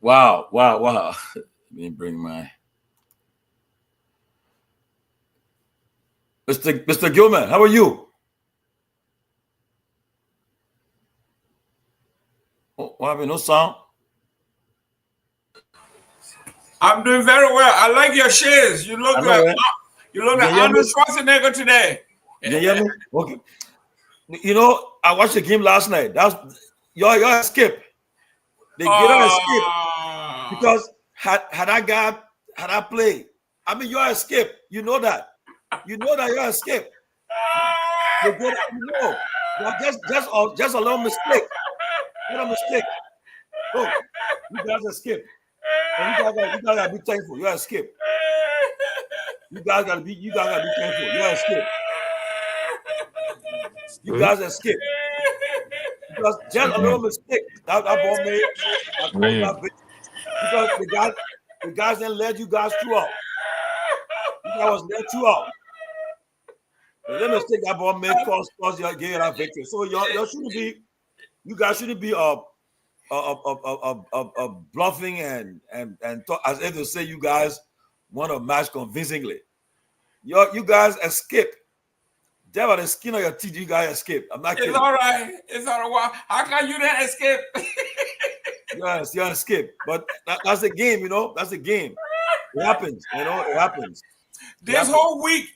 Wow. Let me bring my Mr. Gilman. How are you? Oh, what happened? No sound. I'm doing very well. I like your shades. You look I know, right? like Arnold Schwarzenegger today. You hear me? Okay. You know, I watched the game last night. That's y'all escape. The Gator escape because had I played, I mean your escape. You know that. You know that your escape. The Gator, you know. But just a little mistake. Little mistake. Look, you guys escape. And you guys gotta be thankful. You escape. You guys gotta be thankful. You escape. You guys escape. Because just a little mistake that ball made because the guys then led you guys throughout. You guys was led throughout. The little mistake that ball made cause you gave that victory. So y'all shouldn't be, you guys shouldn't be bluffing and talk as if to say you guys won a match convincingly. You guys escape. There by the skin of your teeth, you guys escape. I'm not kidding. It's all right. It's all right. How can you then escape? Yes, you escape. But that's the game, you know. That's the game. It happens, you know. It happens. This whole week,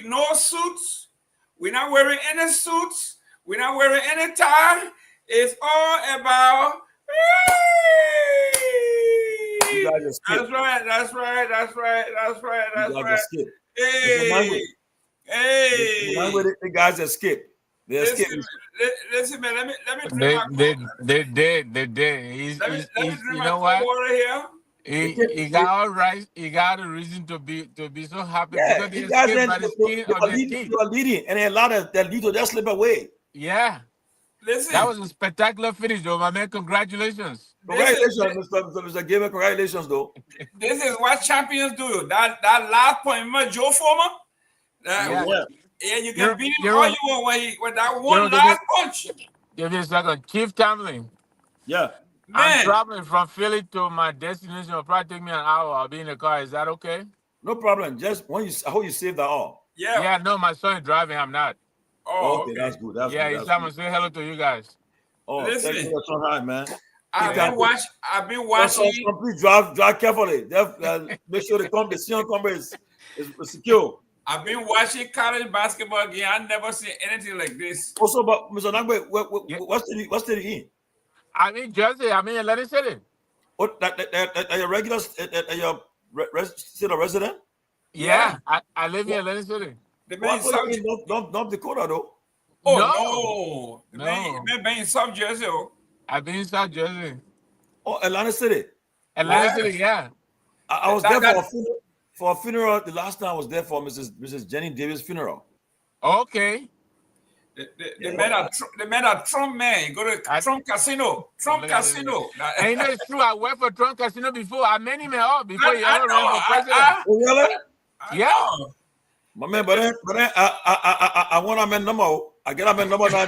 no suits. We're not wearing any suits. We're not wearing any tie. It's all about. You guys escape. That's right. Hey. Hey, the guys escape. They escape. Listen, man. Let me drink They did. You know what? Water here. He got all right. He got a reason to be so happy because you they guys escaped by the skin of their teeth. You are leading, and a lot of that lead to just slip away. Yeah. Listen, that was a spectacular finish, though, my man. Congratulations. Congratulations, Mr. Gamer. Congratulations, though. This is what champions do. That last point, remember Joe Foreman? Yeah, you can beat him all you want with that one last punch. Give me a second. Chief Tamlin. Yeah. I'm traveling from Philly to my destination. It'll probably take me an hour. I'll be in the car. Is that okay? No problem. Just I hope you save that all. Yeah. Yeah, no, my son is driving. I'm not. Oh, okay. That's good. That's good. He's coming to say hello to you guys. Oh, listen, thank you so much, man. I've been watching. Please drive carefully. Make sure the Sion number is secure. I've been watching college basketball again. I never seen anything like this. Also, but Mr. Nagbe, what's the in? I'm in Jersey. I'm in Atlantic City. What? Are you regular? Are you still a resident? Yeah. I live in Atlantic City. North Dakota, though. Oh no! You've been in South Jersey. I've been in South Jersey. Oh, Atlantic City. Atlantic City, yeah. I was there for a funeral. The last time I was there for Mrs. Jenny Davis' funeral. Okay. They made a Trump man. Go to Trump Casino. Trump Casino. And you know it's true. I worked for Trump Casino before. I met him all before he ever ran for president. Oh, really? Yeah. My man, but then I want to amend number. I get amend number now.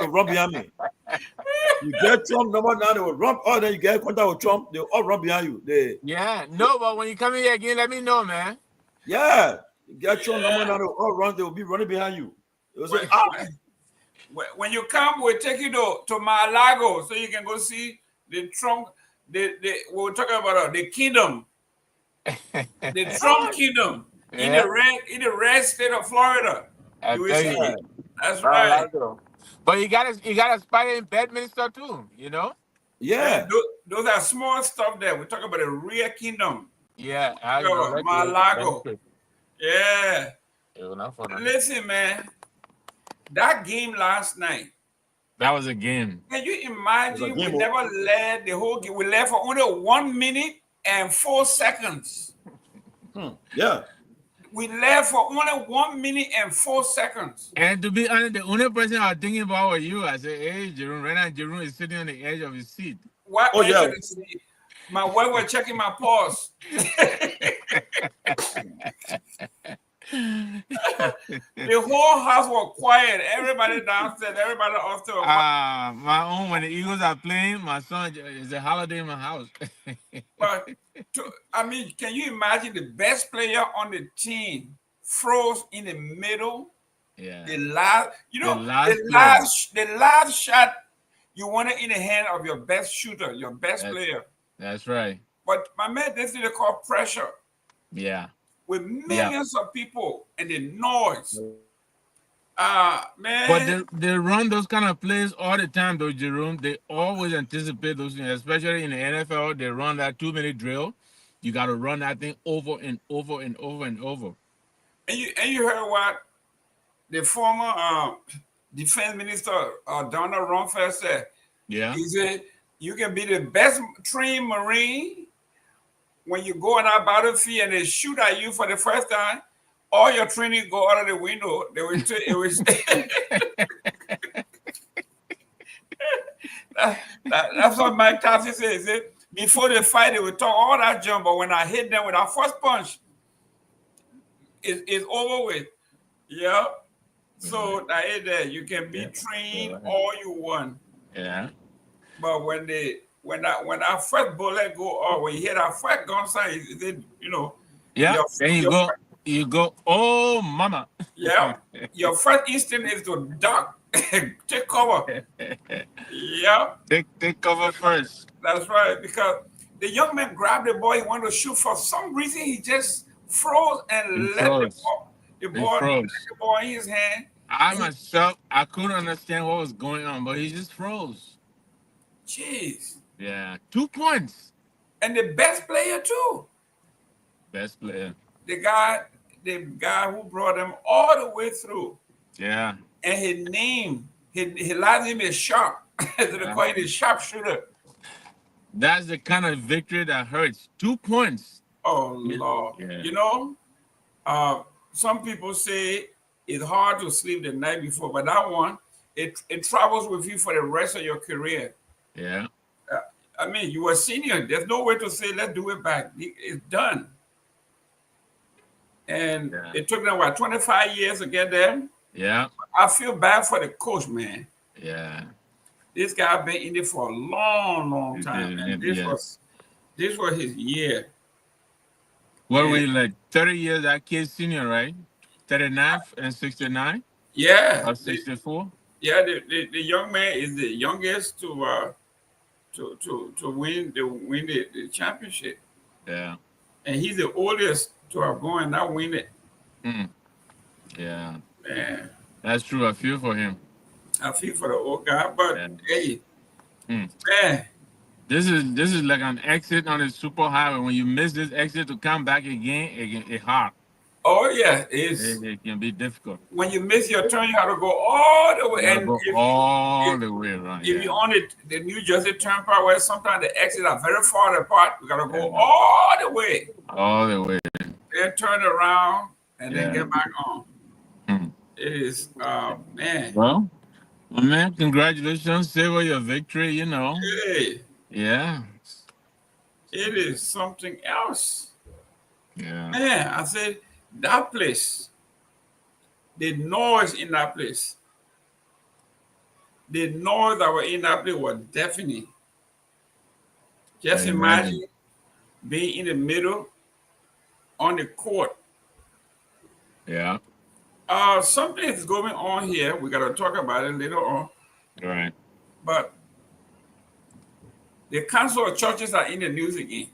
Run behind me. You get Trump number now, they will run. Oh, then you get contact with Trump, they will all run behind you. Yeah. No, but when you come in here again, let me know, man. Yeah. You get Trump number now, they will all run. They will be running behind you. It was like, when you come, we'll take you to Mar-a-Lago so you can go see the Trump. We're talking about the kingdom. The Trump kingdom in the red state of Florida. That's right. But you got a spider in Bedminster too, you know? Yeah. Those are small stuff there. We're talking about the real kingdom. Yeah. Mar-a-Lago. Yeah. Listen, man. That game last night. That was a game. Can you imagine we never led the whole game? We led for only 1 minute and 4 seconds. Yeah. We led for only 1 minute and 4 seconds. And to be honest, the only person I was thinking about was you. I said, hey, Jerome. Right now, Jerome is sitting on the edge of his seat. What? Oh, yeah. My wife was checking my pulse. The whole house was quiet. Everybody downstairs, everybody upstairs. My own, when the Eagles are playing, my son is a holiday in my house. But I mean, can you imagine the best player on the team froze in the middle? Yeah. The last, the last shot you want it in the hand of your best shooter, your best player. That's right. But my man, this is called pressure. Yeah. With millions of people and the noise. Man. But they run those kind of plays all the time, though, Jerome. They always anticipate those things, especially in the NFL. They run that 2-minute drill. You got to run that thing over and over and over and over. And you heard what the former defense minister Donald Rumsfeld said. Yeah. He said you can be the best trained Marine when you go on that battlefield and they shoot at you for the first time. All your training go out of the window. They will it was that's what Mike Tyson says. Before the fight, they would talk all that jump, but when I hit them with our first punch, it's over with. Yeah. So that is there. You can be trained all you want. Yeah. But when our first bullet go off, when you hear that first gun sound, you know. Yeah. Then you go, oh mama. Yeah. Your first instinct is to duck. Take cover. Yeah. Take cover first. That's right. Because the young man grabbed the ball, he wanted to shoot. For some reason, he just froze and let the ball in his hand. I couldn't understand what was going on, but he just froze. Jeez. Yeah. 2 points. And the best player too. Best player. The guy who brought them all the way through. Yeah. And his name, his last name is Sharp. They call him the sharpshooter. That's the kind of victory that hurts. 2 points. Oh Lord. Yeah. You know, some people say it's hard to sleep the night before, but that one, it travels with you for the rest of your career. Yeah. I mean, you were senior. There's no way to say, let's do it back. It's done. And it took them, 25 years to get there? Yeah. I feel bad for the coach, man. Yeah. This guy been in it for a long, long time. And this was his year. What were you, like 30 years that kid senior, right? 39 and 69? Yeah. Or 64? Yeah, the young man is the youngest to win the championship. Yeah. And he's the oldest to have gone and not win it. Yeah. Man. That's true. I feel for him. I feel for the old guy, but hey, man. This is like an exit on the super highway. When you miss this exit to come back again, it's hard. Oh yeah, it can be difficult. When you miss your turn, you have to go all the way. And all the way around. If you're on the New Jersey Turnpike, where sometimes the exits are very far apart, we gotta go all the way. All the way. Then turn around and then get back on. It is, man. Well, man, congratulations. Savor your victory, you know. Hey. Yeah. It is something else. Yeah. Man, I said, that place, the noise in that place, the noise that were in that place was deafening. Just imagine being in the middle on the court. Yeah. Something is going on here. We got to talk about it later on. Right. But the council of churches are in the news again.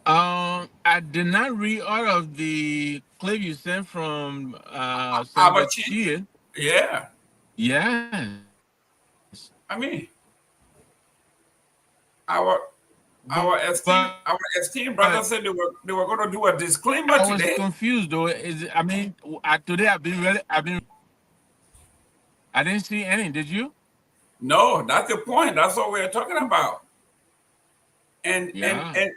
I did not read all of the clip you sent from Sylvester. Yeah. Yeah. I mean, our esteemed brother said they were going to do a disclaimer today. I was confused though. Today I didn't see any. Did you? No, that's the point. That's what we're talking about. And I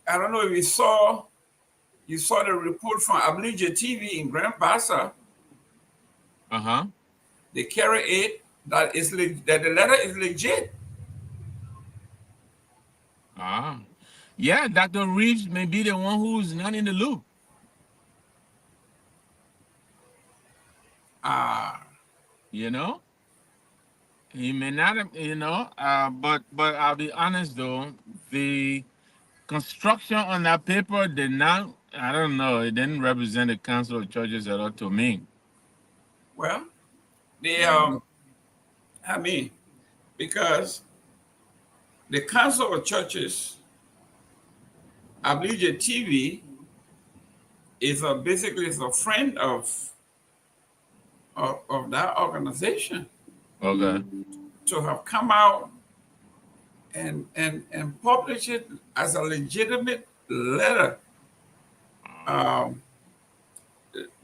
don't know if you saw the report from Liberia TV in Grand Bassa. They carry it that the letter is legit. Yeah, Dr. Reeves may be the one who's not in the loop. You know, he may not have, but I'll be honest though, the construction on that paper did not, I don't know, it didn't represent the Council of Churches at all to me. Well, because the Council of Churches, I believe the TV is basically a friend of that organization. Okay. To have come out and publish it as a legitimate letter.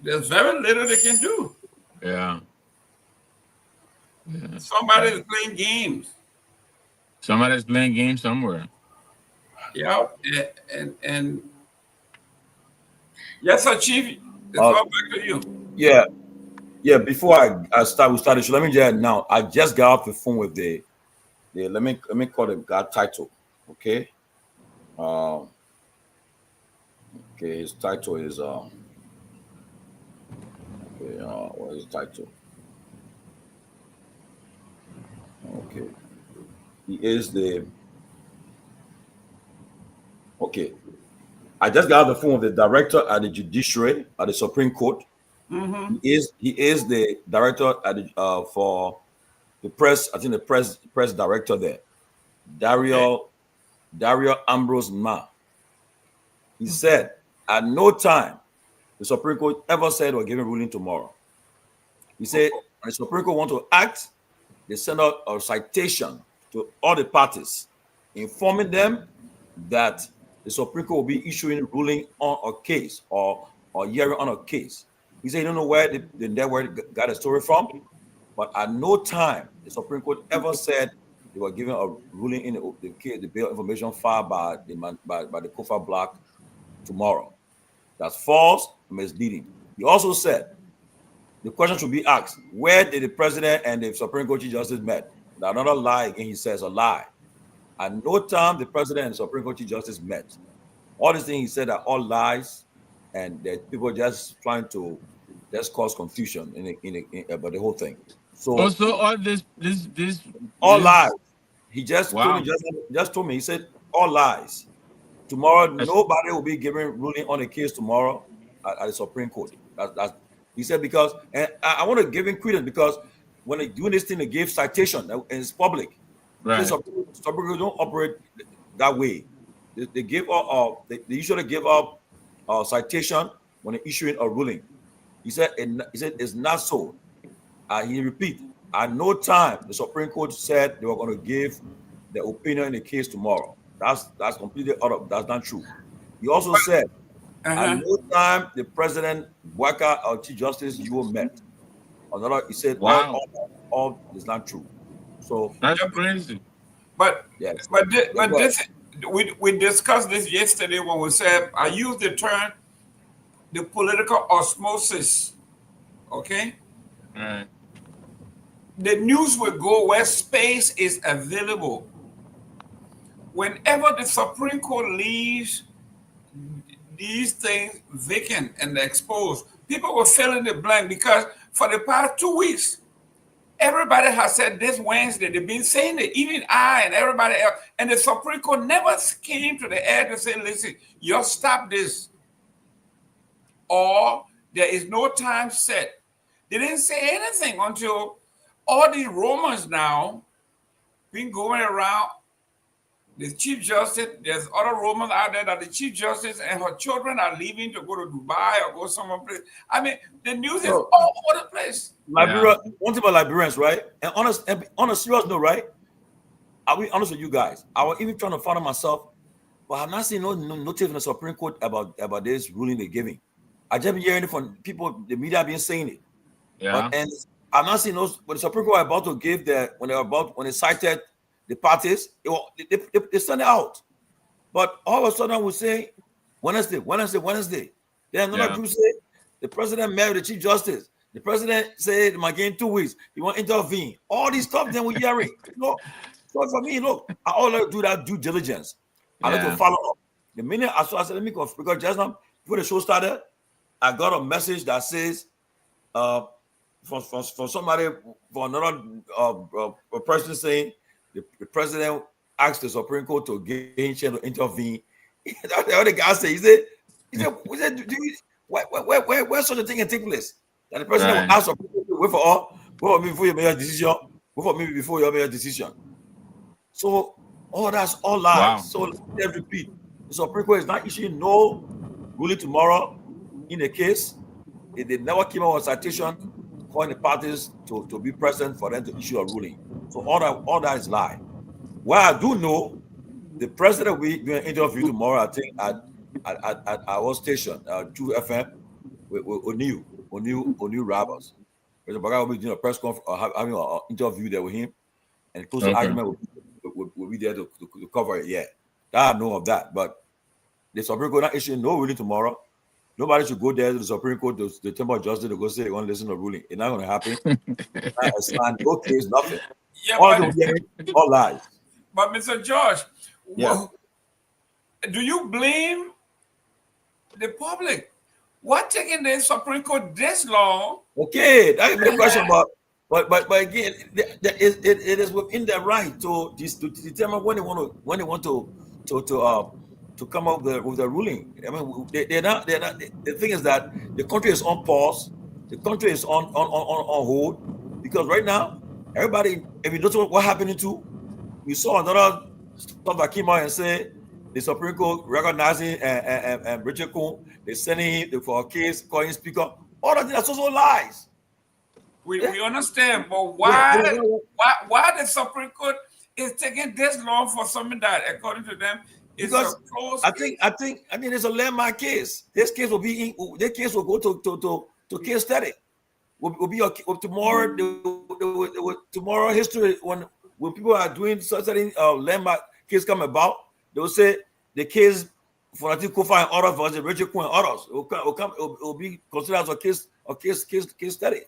There's very little they can do. Yeah. Somebody is playing games. Somebody's playing games somewhere. Yeah, and yes, sir, Chief. It's all back to you. Yeah. Before I start, we started. So let me just now. I just got off the phone with the let me call the guy title. Okay. Okay. His title is okay. What is his title? Okay. He is the. Okay. I just got off the phone with the director at the judiciary at the Supreme Court. Mm-hmm. He is the director at the, for the press. I think the press director there, Dario Ambrose Ma. He said at no time the Supreme Court ever said we're giving ruling tomorrow. He said when the Supreme Court want to act, they send out a citation to all the parties, informing them that the Supreme Court will be issuing ruling on a case or hearing on a case. He said, "You don't know where the network got a story from, but at no time the Supreme Court ever said they were giving a ruling in the case, the bail information filed by the Kofa block tomorrow. That's false and misleading." He also said the question should be asked: where did the president and the Supreme Court Chief Justice met? Now, another lie again. He says a lie. At no time the president and the Supreme Court Chief Justice met. All these things he said are all lies, and that people just trying to just cause confusion about the whole thing. So also all this all lies. He just wow. told me. He said all lies. Tomorrow, nobody will be giving ruling on the case tomorrow at the Supreme Court. He said because, and I want to give him credence because when they do this thing, they give citation and it's public. Right. Supreme Court don't operate that way. They give up. They usually give up citation when they're issuing a ruling. He said it's not so. He repeat, at no time the Supreme Court said they were going to give the opinion in the case tomorrow. That's completely that's not true. He also said at no time the President Bouaka or Chief Justice you met. He said wow. all is not true. So that's crazy. But yes, this we discussed this yesterday when we said I used the term the political osmosis. Okay. Right. The news will go where space is available. Whenever the Supreme Court leaves these things vacant and exposed, people will fill in the blank because for the past 2 weeks, everybody has said this Wednesday, they've been saying it, even I and everybody else, and the Supreme Court never came to the air to say, listen, you stop this. Or there is no time set. They didn't say anything until all these rumors now been going around. The Chief Justice, there's other rumors out there that the Chief Justice and her children are leaving to go to Dubai or go somewhere. I mean, the news is all over the place. Liberia, one thing about Liberians, right? And on a serious note, right? I'll be honest with you guys. I was even trying to find out myself, but I'm not seeing no notice in the Supreme Court about this ruling they're giving. I just been hearing it from people, the media been saying it. Yeah. And I'm not seeing those. When the Supreme Court are about to give when they cited the parties, they send it out. But all of a sudden, we say Wednesday. Then another group say the president met with the Chief Justice. The president said, "My game 2 weeks. He want to intervene." All these stuff. Then we hear it. So for me, look, I always do that due diligence. I need to follow up. The minute I saw, I said, let me go, because just now, before the show started, I got a message that says, from somebody, for another a person saying the president asked the Supreme Court to gain to intervene. That's what the guy said. He said, where such a thing can take place? That the president will ask the Supreme Court to wait for me before you make a decision, wait for me before you make a decision. So that's all lies. Wow. So let's repeat. The Supreme Court is not issuing no ruling tomorrow in the case. They never came out with a citation calling the parties to be present for them to issue a ruling. So all that is lie. What I do know, the president will do an interview tomorrow, I think, at our station, 2 FM, with O'Neill Roberts. President Baga will be doing a press conference or having an interview there with him, and the closing argument will be there to cover it. Yeah, I know of that. But the Supreme Court not issuing no ruling tomorrow. Nobody should go there to the Supreme Court, the Temple of Justice, to go say they want to listen to a ruling. It's not going to happen. No case, nothing. Yeah, all lies. But Mr. George, do you blame the public? What taking the Supreme Court this long? Okay, that is the question. But again, it is within their right to determine when they want to come up with a ruling. I mean, they're not. The thing is that the country is on pause. The country is on hold, because right now, everybody, if you notice what happening to, we saw another stuff that came out and said the Supreme Court recognizing and Richard Kuhn, they're sending him for a case, calling speaker. All of that's also lies. We understand, but why the Supreme Court is taking this long for something that, according to them, is a close case? I think it's a landmark case. This case will go to case study. Will be tomorrow history when people are doing certain landmark case come about. They will say the case for Natif Kofa and others versus Richard Kuhn and others. It will be considered as a case study.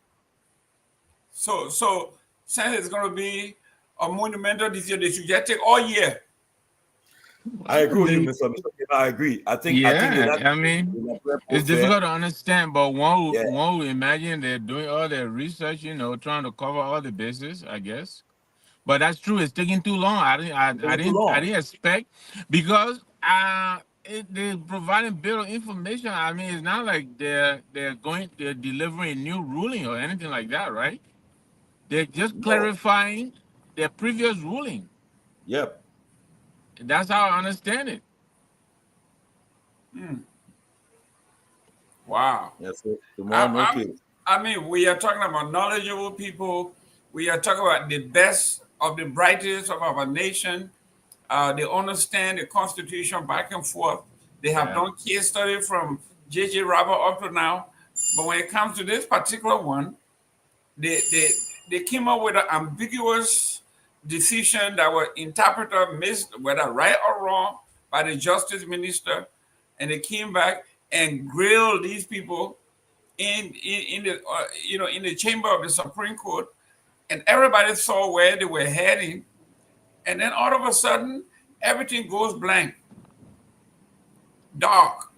So since it's going to be a monumental decision, they should just take all year. I agree with you, Mr. I agree. I think it's difficult to understand, but one would imagine they're doing all their research, trying to cover all the bases, I guess. But that's true. It's taking too long. I didn't expect, because they're providing better information. I mean, it's not like they're delivering a new ruling or anything like that, right? They're just clarifying their previous ruling. Yep. That's how I understand it. Wow. Yes. I mean, we are talking about knowledgeable people. We are talking about the best of the brightest of our nation. They understand the Constitution back and forth. They have done case study from J.J. Robert up to now. But when it comes to this particular one, they came up with an ambiguous decision that was interpreter missed, whether right or wrong, by the justice minister, and they came back and grilled these people in the chamber of the Supreme Court, and everybody saw where they were heading, and then all of a sudden everything goes blank, dark,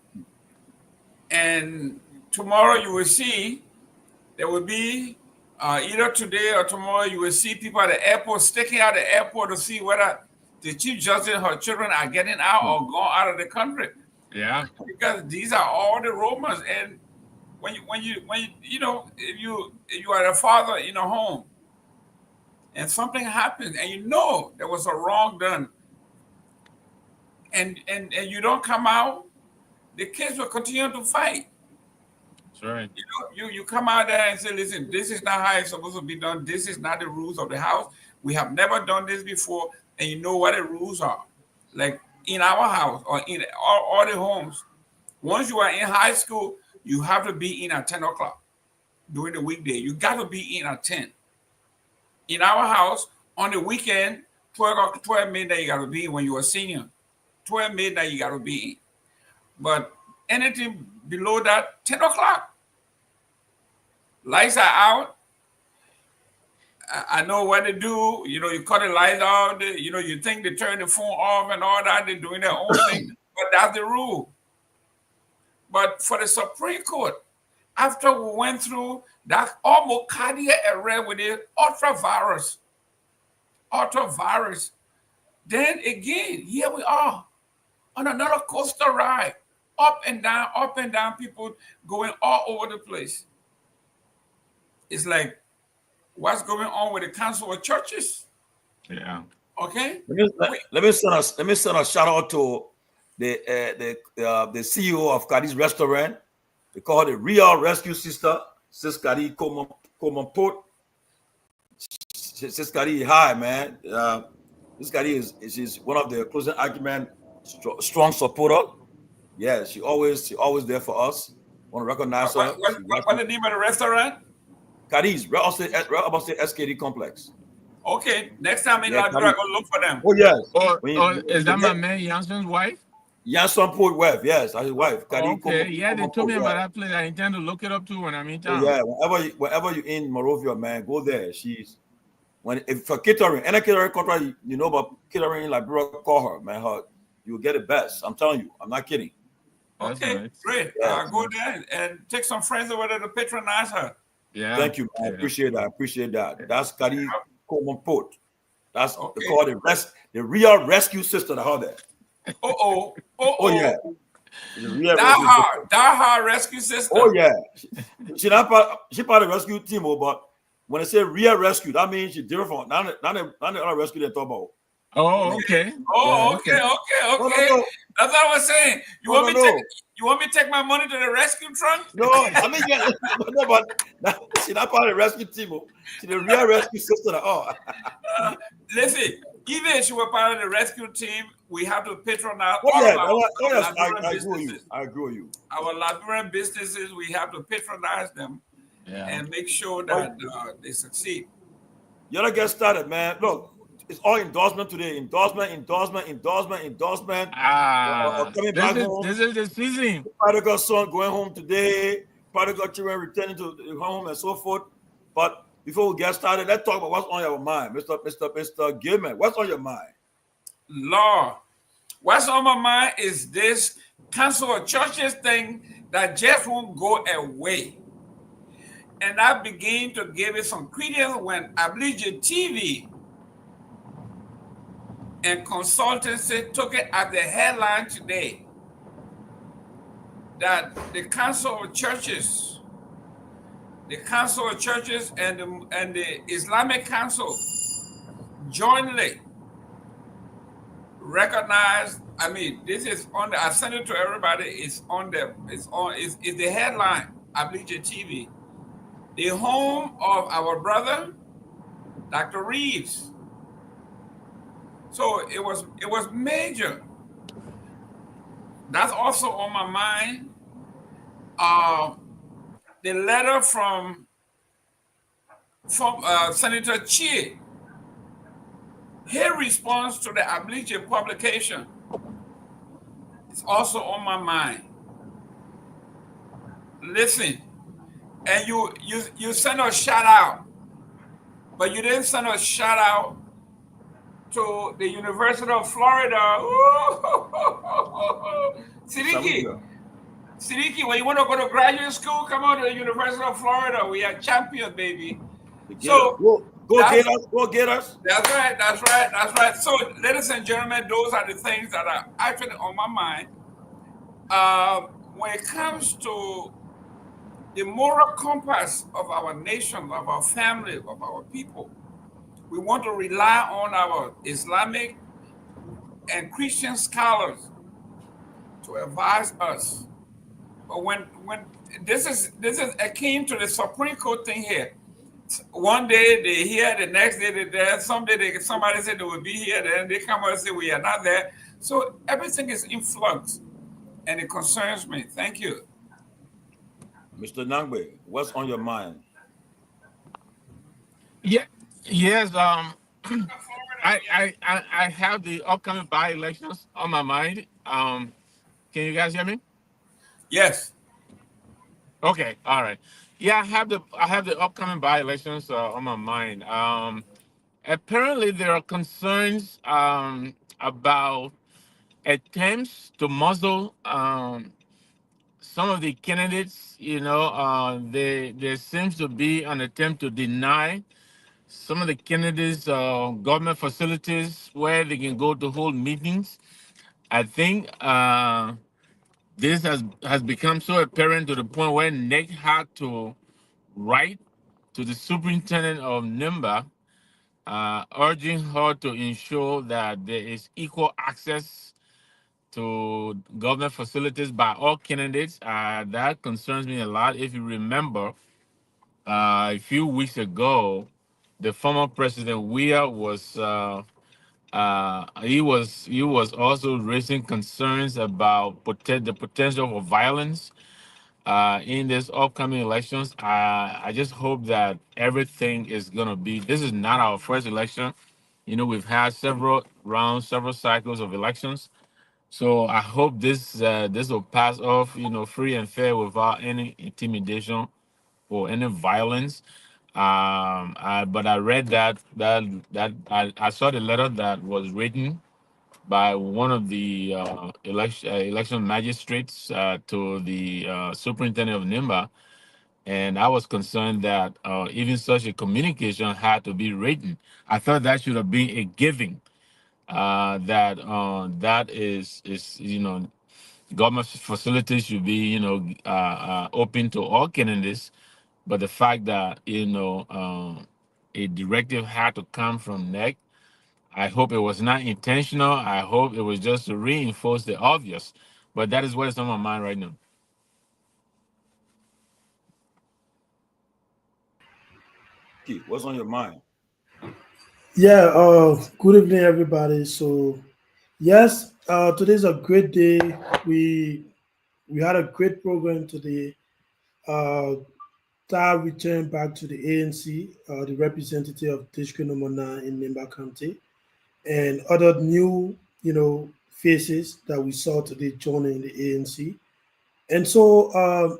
and tomorrow you will see there will be. Either today or tomorrow, you will see people at the airport sticking out the airport to see whether the Chief Justice and her children are getting out or gone out of the country. Yeah, because these are all the rumors. And when you if you are a father in a home and something happens and there was a wrong done, and you don't come out, the kids will continue to fight. Right. You come out there and say, listen, this is not how it's supposed to be done. This is not the rules of the house. We have never done this before, and you know what the rules are. Like in our house or in all the homes, once you are in high school, you have to be in at 10 o'clock during the weekday. You got to be in at 10. In our house, on the weekend, 12 midnight, you got to be in when you're a senior. 12 midnight, you got to be in. But anything below that, 10 o'clock. Lights are out. I know what they do. You know, you cut the lights out. You know, you think they turn the phone off and all that. They're doing their own thing, but that's the rule. But for the Supreme Court, after we went through that almost cardiac arrest with the ultra-virus, then again, here we are on another coaster ride, up and down, people going all over the place. It's like, what's going on with the Council of Churches? Yeah. Okay. Let me send a shout out to the CEO of Kadi's restaurant. They call her the Real Rescue Sister, Sis Kadi Komopot. Sis Kadi, hi man. This Kadi she's one of the closing argument strong supporter. Yeah, she always there for us. Want to recognize her. What's the name of the restaurant? Kadi's, right opposite SKD complex. Okay, next time in Liberia, go look for them. Oh yes. Is that my man Janssen's wife? Jansson Poet wife, yes, that's his wife. Okay, yeah, they told me about that place. I intend to look it up too when I'm in town. Yeah, whenever you're in Monrovia, man, go there. She's if for catering, any catering contract you know about catering in Liberia, call her, man. You'll get it best. I'm telling you, I'm not kidding. Okay, nice. Great. Yeah, go there and take some friends over there to patronize her. Yeah. Thank you, man. I appreciate that. That's Kadi Komopot. That's they call the Real Rescue Sister to her there. Oh yeah. Die hard rescue sister. Oh yeah. She part of the rescue team, but when I say real rescue, that means she's different from not the other rescue they talk about. Oh, okay. Oh, okay. No. That's what I was saying. You want me to take my money to the rescue trunk? No, I mean, but she's not part of the rescue team. She's the real rescue sister. Listen, even if she were part of the rescue team, we have to patronize I agree with you. Our Liberian businesses, we have to patronize them and make sure that they succeed. You gotta get started, man. Look, it's all endorsement today. Endorsement. This is the season. Prodigal son going home today. Prodigal children returning to the home and so forth. But before we get started, let's talk about what's on your mind, Mr. Gilman. What's on your mind? Lord, what's on my mind is this Council of Churches thing that just won't go away. And I began to give it some credence when Liberia TV and consultancy took it as the headline today that the Council of Churches and the Islamic Council jointly recognized. I mean, this is on the. I sent it to everybody. It's the headline. Liberia TV, the home of our brother, Dr. Reeves. So it was major. That's also on my mind. The letter from Senator Chi, his response to the Liberia publication is also on my mind. Listen, and you sent a shout out, but you didn't send a shout out to the University of Florida. Sidiki, when you want to go to graduate school, come on to the University of Florida. We are champions, baby. So go get us. That's right. So, ladies and gentlemen, those are the things that are actually on my mind. When it comes to the moral compass of our nation, of our family, of our people, we want to rely on our Islamic and Christian scholars to advise us. But when this is akin to the Supreme Court thing here. One day they're here, the next day they're there. Someday somebody said they will be here, then they come out and say we are not there. So everything is in flux, and it concerns me. Thank you. Mr. Nangbe, what's on your mind? Yeah. Yes, I have the upcoming by-elections on my mind. Can you guys hear me? Yes. Okay, all right. Yeah, I have the upcoming by-elections on my mind. Apparently, there are concerns about attempts to muzzle some of the candidates. There seems to be an attempt to deny some of the candidates government facilities where they can go to hold meetings. I think this has become so apparent to the point where NEC had to write to the superintendent of NIMBA, urging her to ensure that there is equal access to government facilities by all candidates. That concerns me a lot. If you remember, a few weeks ago, the former president Weah was also raising concerns about the potential for violence in this upcoming elections. I just hope that everything is gonna be. This is not our first election. We've had several rounds, several cycles of elections. So I hope this will pass off, free and fair without any intimidation or any violence. But I read I saw the letter that was written by one of the election magistrates to the superintendent of NIMBA, and I was concerned that even such a communication had to be written. I thought that should have been a giving. That is government facilities should be open to all candidates, but the fact that a directive had to come from NEC, I hope it was not intentional. I hope it was just to reinforce the obvious. But that is what is on my mind right now. What's on your mind? Yeah, good evening, everybody. So, yes, today's a great day. We we had a great program today. Uh, Tar returned back to the ANC, the representative of District Number 9 in Nimba County, and other new, faces that we saw today joining the ANC. And so,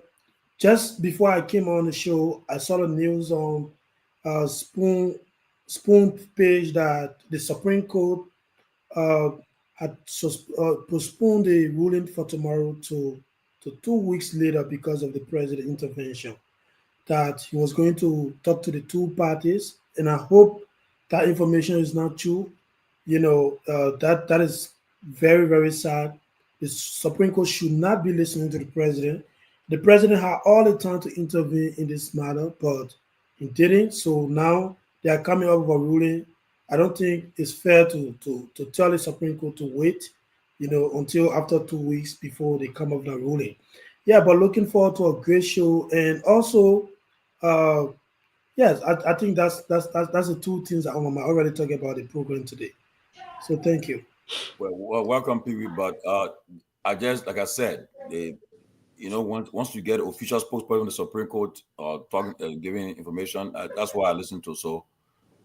just before I came on the show, I saw the news on Spoon page that the Supreme Court uh, had postponed the ruling for tomorrow to 2 weeks later because of the president intervention. That he was going to talk to the two parties, and I hope that information is not true. That is very very sad. The Supreme Court should not be listening to the president. The president had all the time to intervene in this matter, but he didn't. So now they are coming up with a ruling. I don't think it's fair to tell the Supreme Court to wait, until after 2 weeks before they come up with a ruling. Yeah, but looking forward to a great show, and also, uh, yes, I think that's the two things that I'm already talking about the program today. So thank you. Well, welcome, Pewee. But I just, like I said, once you get official spokesperson of the Supreme Court talking, giving information, that's what I listen to. So,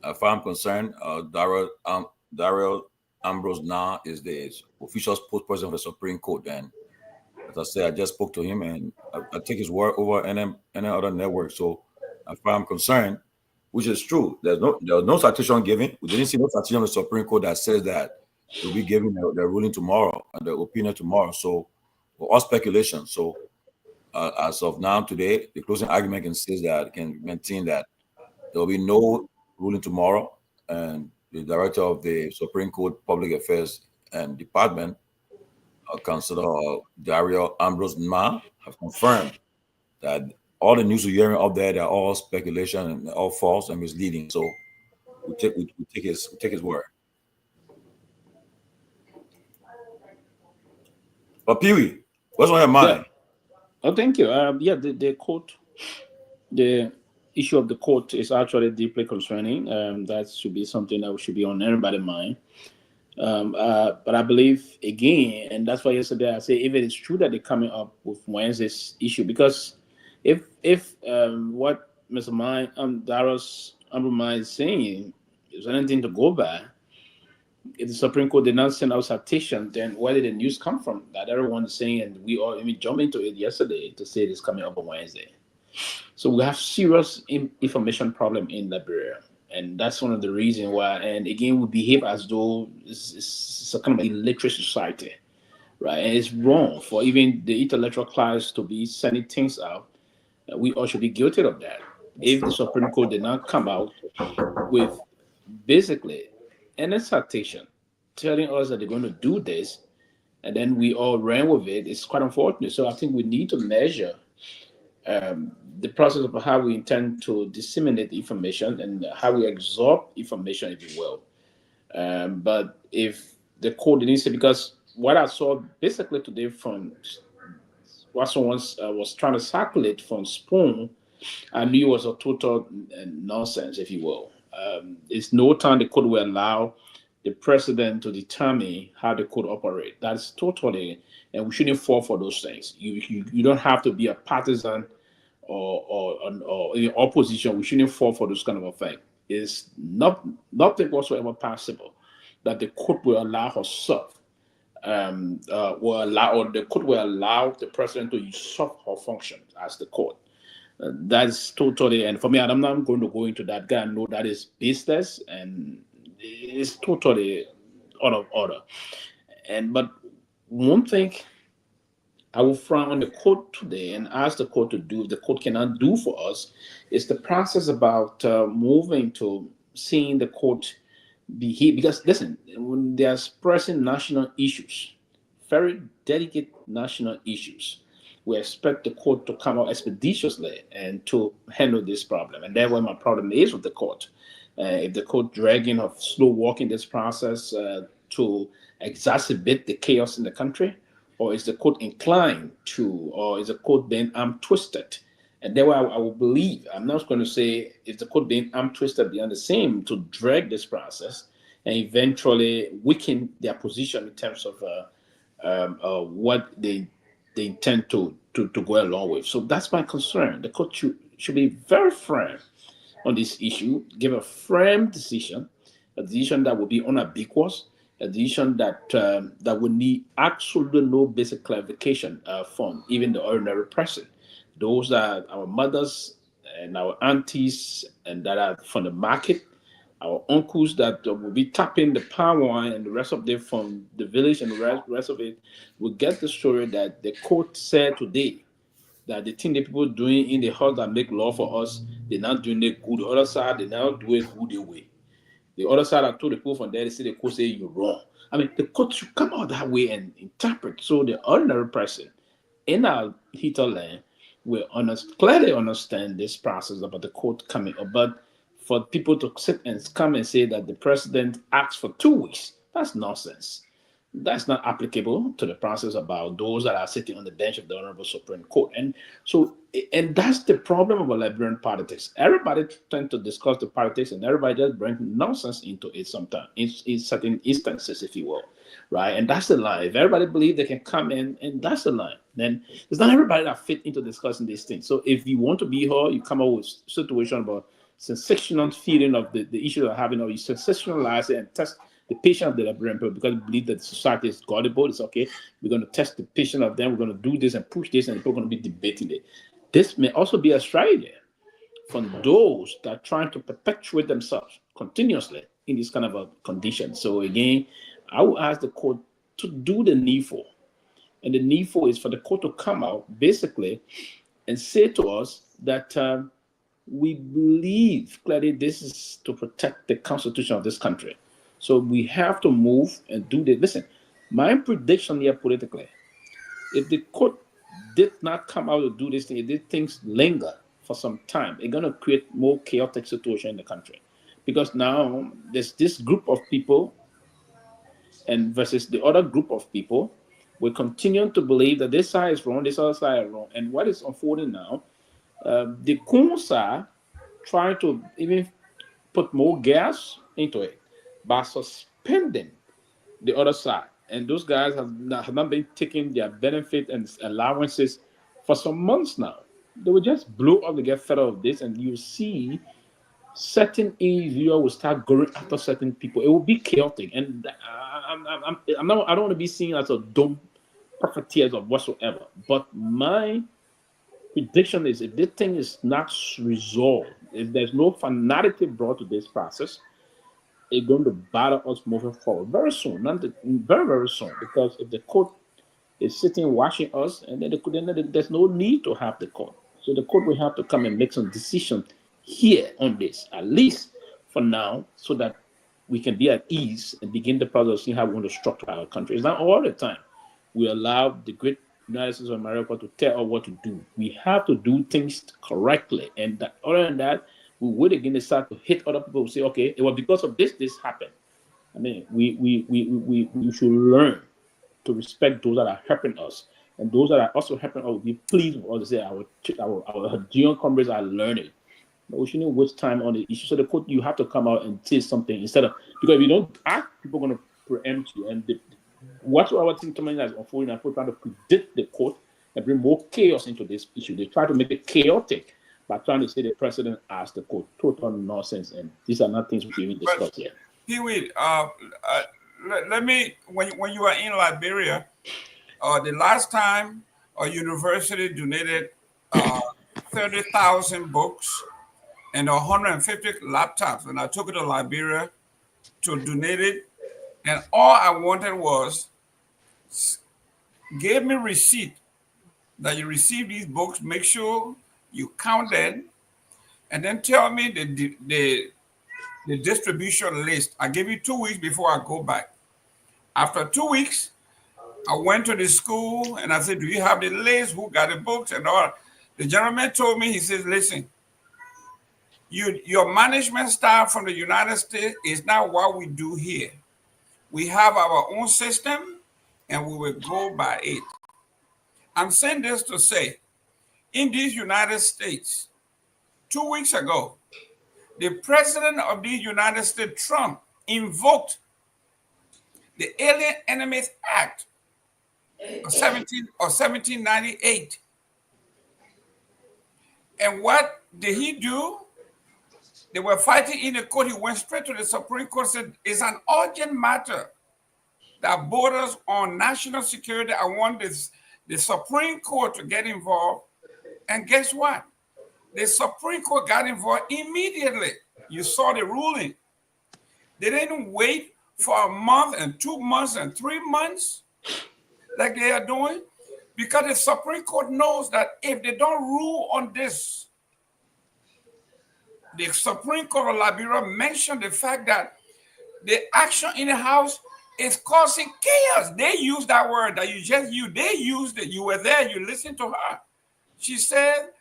as far as I'm concerned, Daryl Ambrose now is the official spokesperson of the Supreme Court, and as I said, I just spoke to him, and I take his word over any other network. So, as far as I'm concerned, which is true, there was no citation given. We didn't see no citation on the Supreme Court that says that they'll be giving their ruling tomorrow and their opinion tomorrow. So, all speculation. So, as of now, today, the closing argument can maintain that there will be no ruling tomorrow, and the director of the Supreme Court Public Affairs and Department, Councilor Dario Ambrose Ma, have confirmed that all the news we're hearing out there, they're all speculation and all false and misleading. So we take his word. But Pewee, what's on your Yeah. mind? Oh, thank you. Yeah, the court, the issue of the court is actually deeply concerning. That should be something that should be on everybody's mind. But I believe again, and that's why yesterday I say if it is true that they're coming up with Wednesday's issue, because if what Mr. Darius Ambrose is saying is anything to go by, if the Supreme Court did not send out citation, then where did the news come from? That everyone is saying, and we all even jumped into it yesterday to say it's coming up on Wednesday. So we have serious information problem in Liberia. And that's one of the reasons why, and again, we behave as though it's a kind of illiterate society, right? And it's wrong for even the intellectual class to be sending things out. We all should be guilty of that. If the Supreme Court did not come out with basically an citation telling us that they're going to do this, and then we all ran with it, it's quite unfortunate. So I think we need to measure the process of how we intend to disseminate the information and how we absorb information, if you will. But if the court didn't say, because what I saw basically today from what someone was trying to circulate from Spoon, I knew it was a total nonsense, if you will. It's no time the court will allow the president to determine how the court operate. That's totally, and we shouldn't fall for those things. You don't have to be a partisan or in opposition. We shouldn't fall for this kind of a thing. It's nothing whatsoever possible that the court will allow herself the court will allow the president to usurp her function as the court. That's totally, and for me, I'm not going to go into that. Guy, I know that is business and it's totally out of order. But one thing I will frown on the court today and ask the court to do, if the court cannot do for us, is the process about moving to seeing the court behave. Because listen, when there's pressing national issues, very delicate national issues, we expect the court to come out expeditiously and to handle this problem. And that's where my problem is with the court. If the court dragging or slow walking this process to exacerbate the chaos in the country, or is the court inclined to, or is the court being arm twisted? And that's why I will believe, I'm not going to say if the court being arm twisted beyond the same to drag this process and eventually weaken their position in terms of what they intend to go along with. So that's my concern. The court should be very firm on this issue, give a firm decision, a decision that will be unambiguous, a decision that would need absolutely no basic clarification from even the ordinary person. Those are our mothers and our aunties and that are from the market, our uncles that will be tapping the power line, and the rest of them from the village, and the rest of it will get the story that the court said today that the thing that people doing in the house that make law for us, they're not doing it good. The other side, they're not doing it good way. The other side, I told the people from there, they say the court say you're wrong. I mean, the court should come out that way and interpret so the ordinary person in our hinterland will clearly understand this process about the court coming up. But for people to sit and come and say that the president asked for 2 weeks, that's nonsense. That's not applicable to the process about those that are sitting on the bench of the Honorable Supreme Court. And that's the problem of Liberian politics. Everybody tends to discuss the politics and everybody just brings nonsense into it sometimes, in certain instances, if you will, right? And that's the line. If everybody believes they can come in, and that's the line, then it's not everybody that fit into discussing these things. So if you want to be here, you come up with a situation about sensational feeling of the issue they're having, or you sensationalize it and test the patient of the Liberian people because we believe that society is gullible. It's okay. We're going to test the patient of them. We're going to do this and push this, and people are going to be debating it. This may also be a strategy from those that are trying to perpetuate themselves continuously in this kind of a condition. So again, I will ask the court to do the needful. And the needful is for the court to come out basically and say to us that we believe clearly this is to protect the constitution of this country. So we have to move and do this. Listen, my prediction here politically, if the court did not come out to do this thing, if these things linger for some time, it's going to create more chaotic situation in the country. Because now there's this group of people and versus the other group of people, we continue to believe that this side is wrong, this other side is wrong. And what is unfolding now, the Coons are trying to even put more gas into it by suspending the other side. And those guys have not been taking their benefit and allowances for some months now. They will just blow up to get fed up of this, and you see certain individuals will start going after certain people. It will be chaotic, and I don't want to be seen as a dumb profiteers or whatsoever. But my prediction is if this thing is not resolved, if there's no finality brought to this process, it's going to bother us moving forward very soon, very, very soon. Because if the court is sitting watching us, and then there's no need to have the court. So the court will have to come and make some decision here on this, at least for now, so that we can be at ease and begin the process of seeing how we want to structure our country. It's not all the time we allow the great United States of America to tell us what to do. We have to do things correctly. And that, other than that, we would again start to hit other people who say, okay, it was because of this happened. I mean, we should learn to respect those that are helping us. And those that are also helping us will be pleased with us to say our junior comrades are learning. But we shouldn't waste time on the issue. So the court, you have to come out and say something instead of, because if you don't act, people are going to preempt you. And what's our thing Tomalin is unfolding, and trying to predict the court and bring more chaos into this issue. They try to make it chaotic by trying to say the president asked the court. Total nonsense. And these are not things we can even discuss here. Pewee, let me, when you were in Liberia, the last time a university donated 30,000 books and 150 laptops, and I took it to Liberia to donate it, and all I wanted was give me receipt that you received these books, make sure you count them, and then tell me the distribution list. I give you 2 weeks before I go back. After 2 weeks, I went to the school and I said, do you have the list? Who got the books and all? The gentleman told me, he says, listen, your management staff from the United States is not what we do here. We have our own system and we will go by it. I'm saying this to say, in these United States, 2 weeks ago, the president of the United States, Trump, invoked the Alien Enemies Act of 1798. And what did he do? They were fighting in the court. He went straight to the Supreme Court, said it's an urgent matter that borders on national security. I want the Supreme Court to get involved. And guess what? The Supreme Court got involved immediately. You saw the ruling. They didn't wait for a month and 2 months and 3 months like they are doing, because the Supreme Court knows that if they don't rule on this, the Supreme Court of Liberia mentioned the fact that the action in the House is causing chaos. They used that word that you just used. They used it. You were there. You listened to her. She said,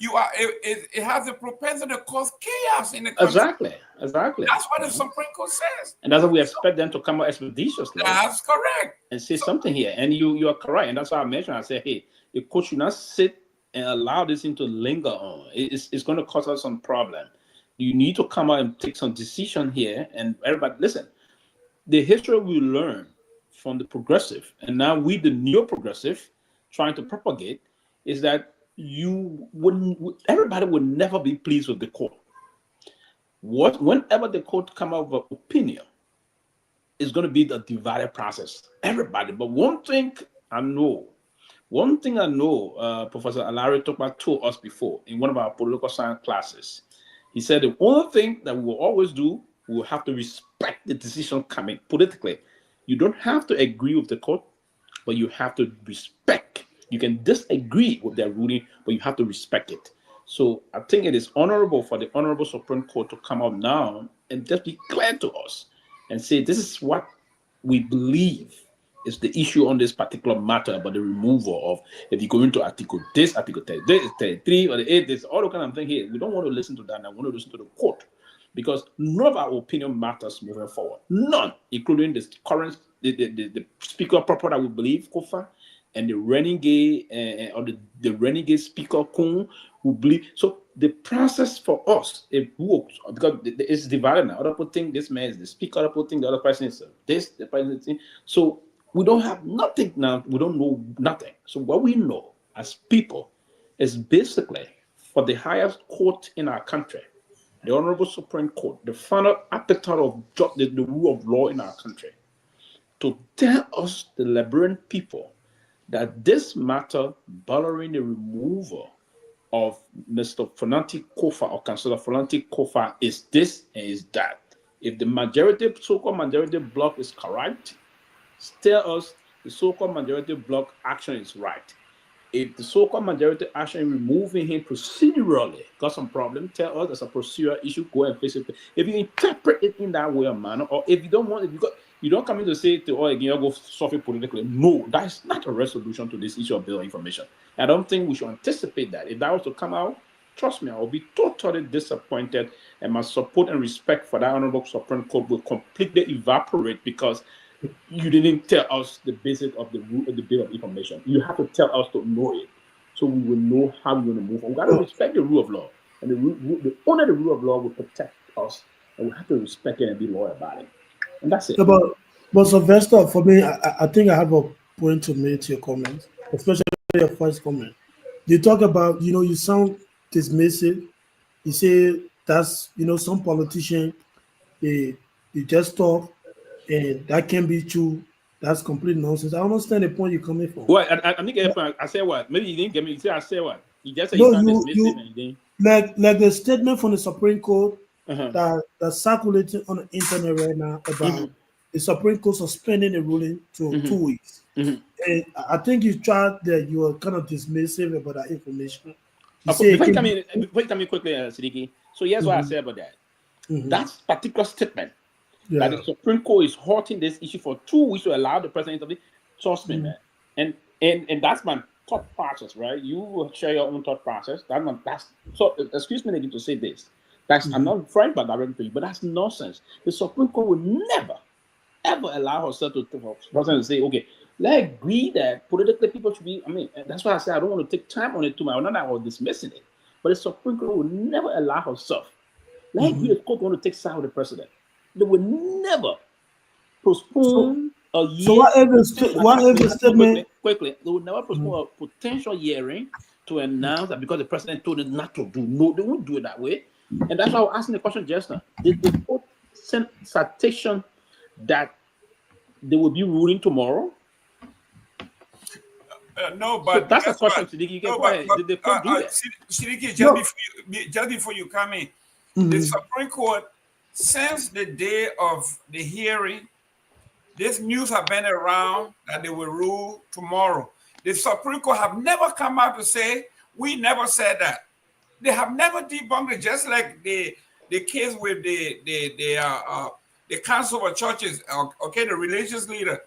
it has the propensity to cause chaos in the country. Exactly. That's what the Supreme Court says. And that's what we expect them to come out expeditiously. That's correct. And say something here. And you are correct. And that's why I mentioned, I said, hey, the court should not sit and allow this thing to linger on. It's going to cause us some problem. You need to come out and take some decision here. And everybody, listen, the history we learn from the progressive, and now we, the neo-progressive, trying to propagate, is that everybody would never be pleased with the court. Whenever the court come out with an opinion, it's going to be the divided process. Everybody. But one thing I know, Professor Alari told us before in one of our political science classes. He said the only thing that we will always do, we will have to respect the decision coming politically. You don't have to agree with the court, but you have to respect. You can disagree with their ruling, but you have to respect it. So I think it is honorable for the Honorable Supreme Court to come up now and just be clear to us and say, this is what we believe is the issue on this particular matter about the removal of, if you go into article 33 or the 8, this all the kind of thing here. We don't want to listen to that. I want to listen to the court, because none of our opinion matters moving forward. None, including the current, the speaker proper that we believe, Kofa, and the renegade or the renegade speaker Kung, who believe. So the process for us, it works because it's divided now. Other people think this man is the speaker, other people think the other person is this, the person is. So we don't have nothing now. We don't know nothing. So what we know as people is basically for the highest court in our country, the Honorable Supreme Court, the final arbiter of the rule of law in our country, to tell us, the Liberian people, that this matter bothering the removal of Mr. Fonanti Kofa or Councillor Fonanti Kofa is this and is that. If the majority, so-called majority bloc is correct, tell us the so-called majority bloc action is right. If the so-called majority action removing him procedurally got some problem, tell us there's a procedural issue, go and face it. If you interpret it in that way or manner, or if you don't want, if you don't come in to say to again, you go solve it politically. No, that is not a resolution to this issue of bill information. I don't think we should anticipate that. If that was to come out, trust me, I will be totally disappointed, and my support and respect for that Honorable Supreme Court will completely evaporate because you didn't tell us the basic of the rule of the bill of information. You have to tell us to know it, so we will know how we're going to move on. We got to respect the rule of law, and the owner of the rule of law will protect us, and we have to respect it and be loyal about it. And that's it. But Sylvester, for me, I think I have a point to make to your comments, especially your first comment. You talk about, you sound dismissive. You say that's, some politician, they just talk, and that can be true. That's complete nonsense. I understand the point you're coming from. Well, I didn't get it. I said what? Maybe you didn't get me. You say I said what? You just said you sound dismissive. Like the statement from the Supreme Court that's circulating on the internet right now about the Supreme Court suspending the ruling to 2 weeks. And I think you were kind of dismissive about that information. Before you come in quickly, Siddiqui. So here's what I said about that. That particular statement that the Supreme Court is halting this issue for 2 weeks to allow the president to trust me, man. And that's my thought process, right? You will share your own thought process. So excuse me again to say this. I'm not referring by directly to you, but that's nonsense. The Supreme Court will never, ever allow herself to say, okay, let's agree that politically people should be, that's why I say I don't want to take time on it too much. Not that I was dismissing it, but the Supreme Court will never allow herself. Let's agree the court want to take side with the president. They will never postpone a year. So whatever statement quickly, they will never postpone a potential hearing to announce that because the president told them not to do. No, they won't do it that way. And that's why I was asking the question just now. Did the court send citation that they will be ruling tomorrow? No, but so that's a question, Siddiqui. Did the court do that? Siddiqui, just before you come in, the Supreme Court, since the day of the hearing, this news have been around that they will rule tomorrow. The Supreme Court have never come out to say, we never said that. They have never debunked it, just like the case with the Council of Churches, the religious leader.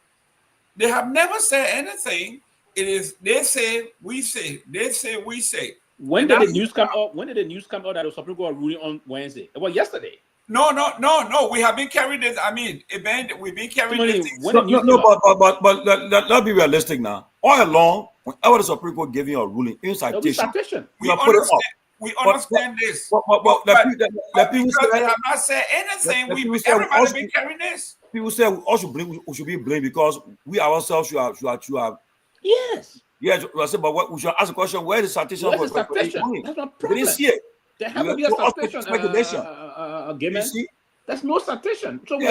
They have never said anything. It is they say, we say. They say, we say. When did the news come out? When did the news come out that the Supreme Court ruling on Wednesday? Well, yesterday. No. We have been carrying this. We've been carrying this. But let's be realistic now. All along, whenever the Supreme Court gave you a ruling, in citation, we understand this. But because they have not said anything, everybody been carrying this. People say we should be blamed because we ourselves should have. Yes. Yes, but what we should ask the question: where is the citation? Where's the citation? That's my problem. We didn't see it. There has to be a citation. There's no citation. So we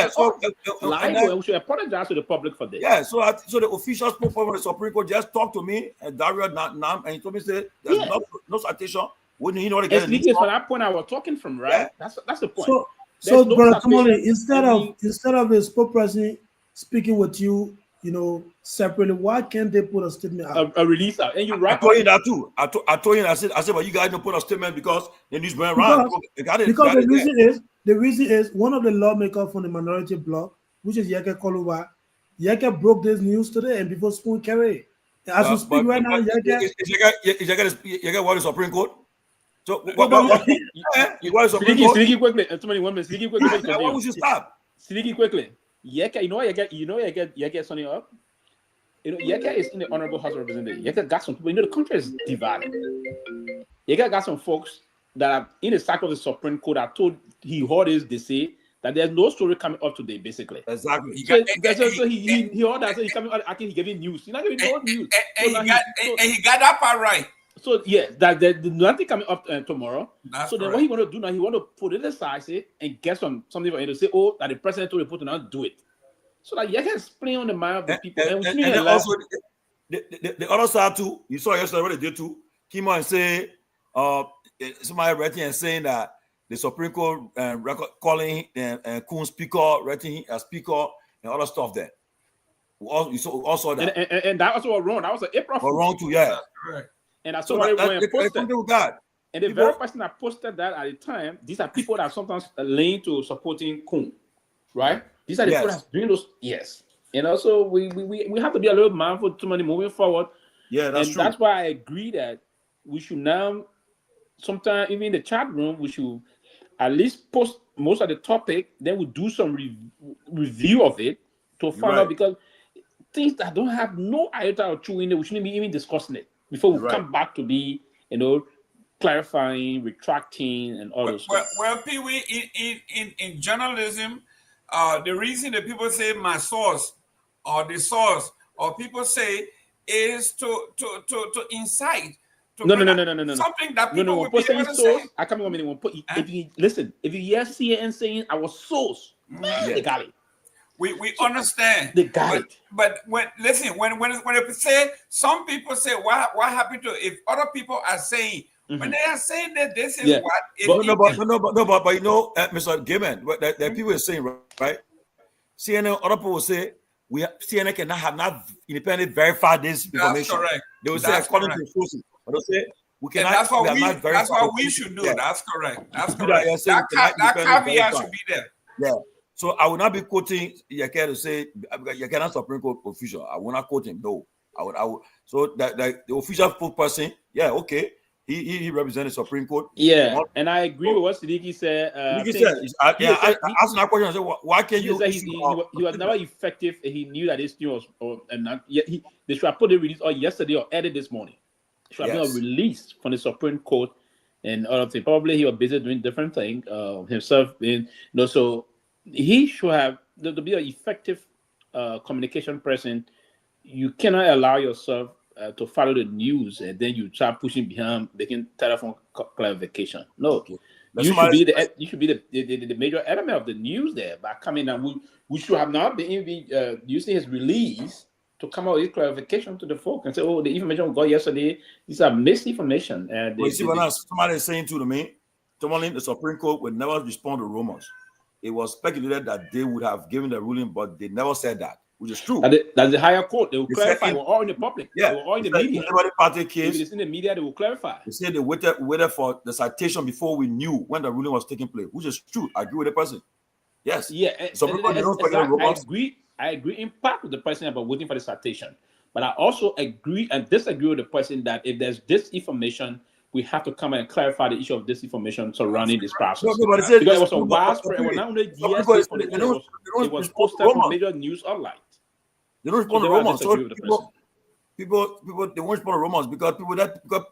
we should apologize to the public for this. Yeah. So the official spokesperson of the Supreme Court just talked to me and Dario Nam, and he told me there's no citation. Wouldn't he know to get it? For that point I was talking from, right? Yeah. That's the point. So Brother Tomalin, instead of the spokesperson speaking with you, separately, why can't they put a statement out? A release out. And you're right. I told you that too. I told you, I said, but you guys don't put a statement because the news went around. Because the reason is one of the lawmakers from the minority bloc, which is Kehleboe, broke this news today and before Spoon carry. As we speak right now, Yeke what is Supreme Court? So Siddiqui quickly. Siddiqui quickly. Why would you stop? Siddiqui quickly. Yeke, Yeke something up. Yeke is in the Honorable House of Representatives. Yeke got some people. The country is divided. Yeke got some folks that are in the cycle of the Supreme Court that told he heard this. They say that there's no story coming up today, basically. Exactly. He heard that. So he coming out. I think he gave news. He's not giving no news. And he got that part right. So yeah, that there's nothing coming up tomorrow. That's then what he want to do now? He want to put it aside, and get something for him to say, that the president told the people to not do it. So that you can explain on the mind of the people. And then also the other side too. You saw yesterday what they did too. Came out and say somebody writing and saying that the Supreme Court calling Coon speaker, writing him as speaker, and other stuff there. We all saw that. And that also was wrong. That was an April Fool. Wrong too, yeah. Correct. And I saw when posted. God. And the very person that posted that at the time, these are people that sometimes lean to supporting Coon, right? These are the people that doing those. Yes. And also, we have to be a little mindful to money moving forward. Yeah, that's true. That's why I agree that we should now, sometime even in the chat room, we should at least post most of the topic. Then we do some review of it to find out, because things that don't have no iota or two in it, we shouldn't be even discussing it before we come back to be, clarifying, retracting, and all those stuff. Well, Pewee, in journalism, the reason that people say my source or the source, or people say, is to incite. No. Something that people will be able to say. I can't remember if you listen. If you hear CNN saying our source, they got it. We understand. They got it. But when people say, some people say, what happened to if other people are saying, when they are saying that this is what it is. But Mr. Gibbon, that people are saying, right? CNN, other people say CNN cannot have not independently verified this information. That's correct. They will say according to sources. But they say we cannot. That's what we should do. Yeah. That's correct. That's correct. That caveat should be there. Yeah. So I will not be quoting Yeke to say Yeke not Supreme Court official. I will not quote him. No. I would. So that the official person, okay. He represented the Supreme Court. Yeah, and I agree with what Siddiqui said. I asked that question. I said, why can't you? He was never effective. He knew that this thing was, and not yet. They should have put the release yesterday or added this morning. It should have been released from the Supreme Court and all of things. Probably he was busy doing different things himself. So he should have to be an effective communication person. You cannot allow yourself to follow the news and then you start pushing behind making telephone clarification. No, you should be the major element of the news there by coming, and we should have not been using his release to come out with clarification to the folk and say, oh, the information we got yesterday, these are misinformation. And somebody is saying to me, Tomalin, the Supreme Court would never respond to rumors. It was speculated that they would have given the ruling, but they never said that, which is true. That's the higher court. They will clarify. They were all in the public. Yeah, they were all in the media. Party case, if it's in the media, they will clarify. They said they waited for the citation before we knew when the ruling was taking place, which is true. I agree with the person. Yes. Yeah. I agree in part with the person about waiting for the citation, but I also agree and disagree with the person that if there's disinformation, we have to come and clarify the issue of disinformation surrounding this process. Because it was a widespread. It was not only it was posted on major news outlets. They don't respond to rumors. So people they won't respond to rumors because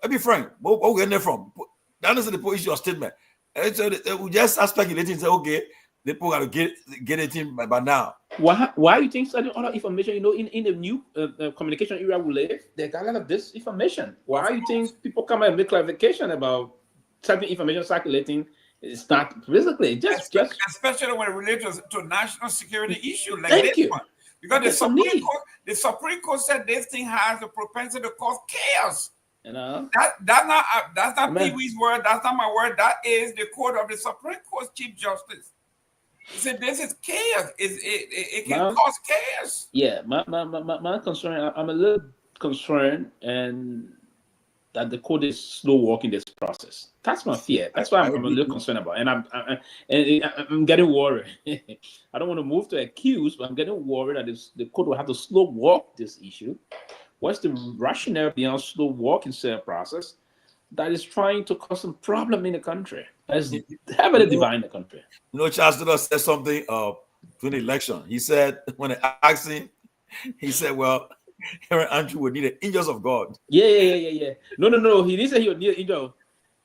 be frank, where we get there from? That is the issue of statement. And so we just start speculating and say, okay, the people got to get it in by now. Why do you think certain other information, in the new communication era we live, they got a lot of this information? Why do you think people come and make clarification about certain information circulating? It's not physically, just especially when it relates to national security issue like this one. Because the Supreme Court said this thing has the propensity to cause chaos. That's not Peewee's word. That's not my word. That is the court of the Supreme Court Chief Justice. He said this is chaos. It can cause chaos. Yeah, my concern. I'm a little concerned, and that the court is slow walking this process. That's my fear. That's why I'm a little concerned about, and I'm getting worried. I don't want to move to accuse, but I'm getting worried that the court will have to slow walk this issue. What's the rationale beyond slow walking said process that is trying to cause some problem in the country? That's heavily dividing the country. Charles Taylor said something during the election. He said, when they asked him, he said, well, Aaron Andrew would need the angels of God. Yeah. No. He didn't say he would need an angel.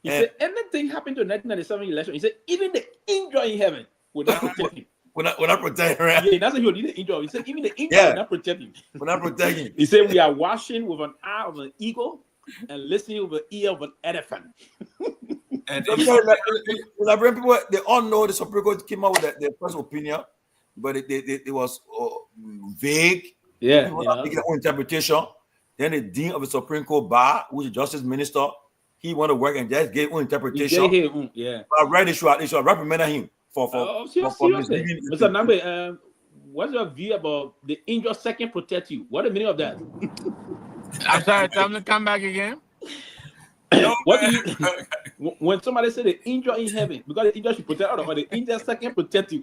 He said anything happened to the 1997 election. He said even the angel in heaven would not protect him. We're not protecting him. Yeah, that's what he would need an angel. He said even the angel will not protect him. We're not protecting him. He said we are watching with an eye of an eagle and listening with an ear of an elephant. And people, they all know the Supreme Court came out with their first opinion, but it was vague. Yeah, people making their own interpretation. Then the dean of the Supreme Court bar, who is the Justice Minister, he want to work and just gave one interpretation. Yeah. But right, they should reprimand him for seriously. misleading. Mr. Nambe, what's your view about the injured second protect you? What the meaning of that? I'm sorry, tell me to come back again. What do you when somebody say the injured in heaven because the injured should protect or the injured second protect you?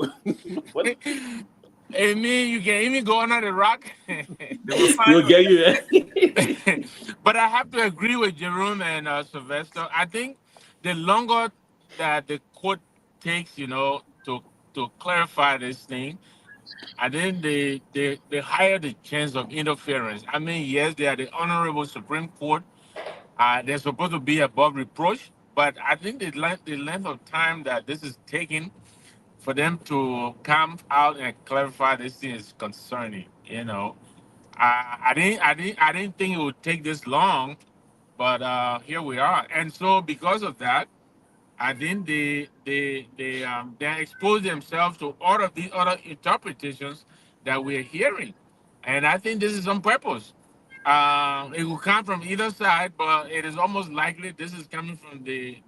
It mean you can even go under the rock. We'll get you. But I have to agree with Jerome and Sylvester. I think the longer that the court takes, to clarify this thing, I think the higher the chance of interference. I mean, yes, they are the Honorable Supreme Court. They're supposed to be above reproach, but I think the length of time that this is taking for them to come out and clarify this thing is concerning. I didn't think it would take this long, but here we are. And so because of that, I think they expose themselves to all of these other interpretations that we're hearing, and I think this is on purpose. It will come from either side, but it is almost likely this is coming from the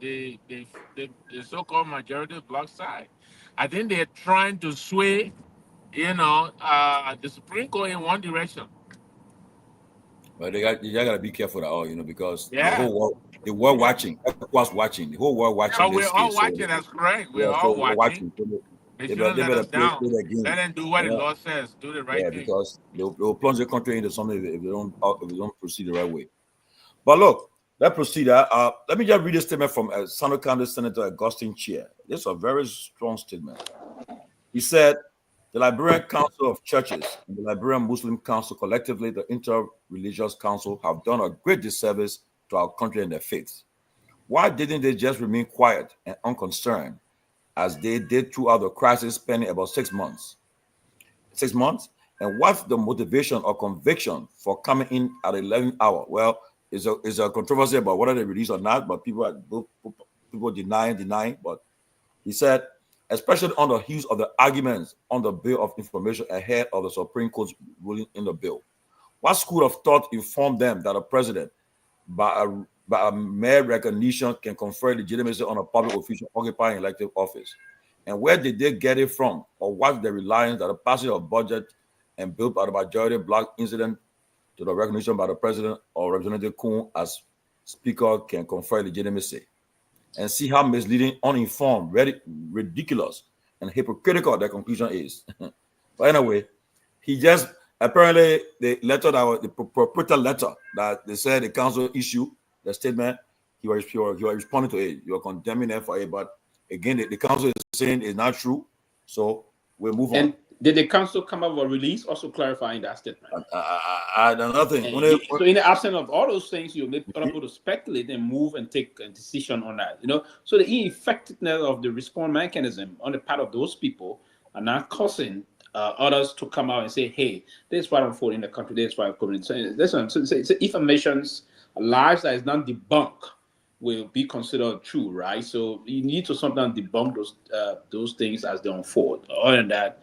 so-called majority bloc side. I think they're trying to sway, the Supreme Court in one direction. But you gotta be careful at all, because Yeah. the whole world watching, everyone's watching, the whole world watching. We're all watching. That's correct. We're all watching. They shouldn't let us down. Let them do what the law says. Do the right thing. Because they'll plunge the country into something if they don't proceed the right way. But look, let's proceed. Let me just read a statement from Sano County Senator Augustine Chair. This is a very strong statement. He said, the Liberian Council of Churches and the Liberian Muslim Council, collectively the Inter-Religious Council, have done a great disservice to our country and their faith. Why didn't they just remain quiet and unconcerned as they did throughout the crisis, spending about 6 months? 6 months? And what's the motivation or conviction for coming in at the 11th hour? Well, it's a controversy about whether they release or not, but people denying. But he said, especially on the heels of the arguments on the bill of information ahead of the Supreme Court's ruling in the bill. What school of thought informed them that a president, by a mere recognition, can confer legitimacy on a public official occupying elective office? And where did they get it from? Or what's the reliance that the passage of budget and bill by the majority bloc incident to the recognition by the president or Representative Kuhn as speaker can confer legitimacy? And see how misleading, uninformed, ridiculous, and hypocritical their conclusion is. But anyway, he just apparently the proprietary letter that they said the council issued, the statement, he was responding to it. You are condemning them for it, but again, the council is saying it's not true. So we'll move on. Did the council come up with a release also clarifying that statement? I don't know nothing. So in the absence of all those things, you make people to speculate and move and take a decision on that. So the ineffectiveness of the response mechanism on the part of those people are not causing others to come out and say, "Hey, this is what I'm for in the country. This is what I'm coming." So listen, so information's lies that is not debunked will be considered true, right? So you need to sometimes debunk those things as they unfold. Other than that,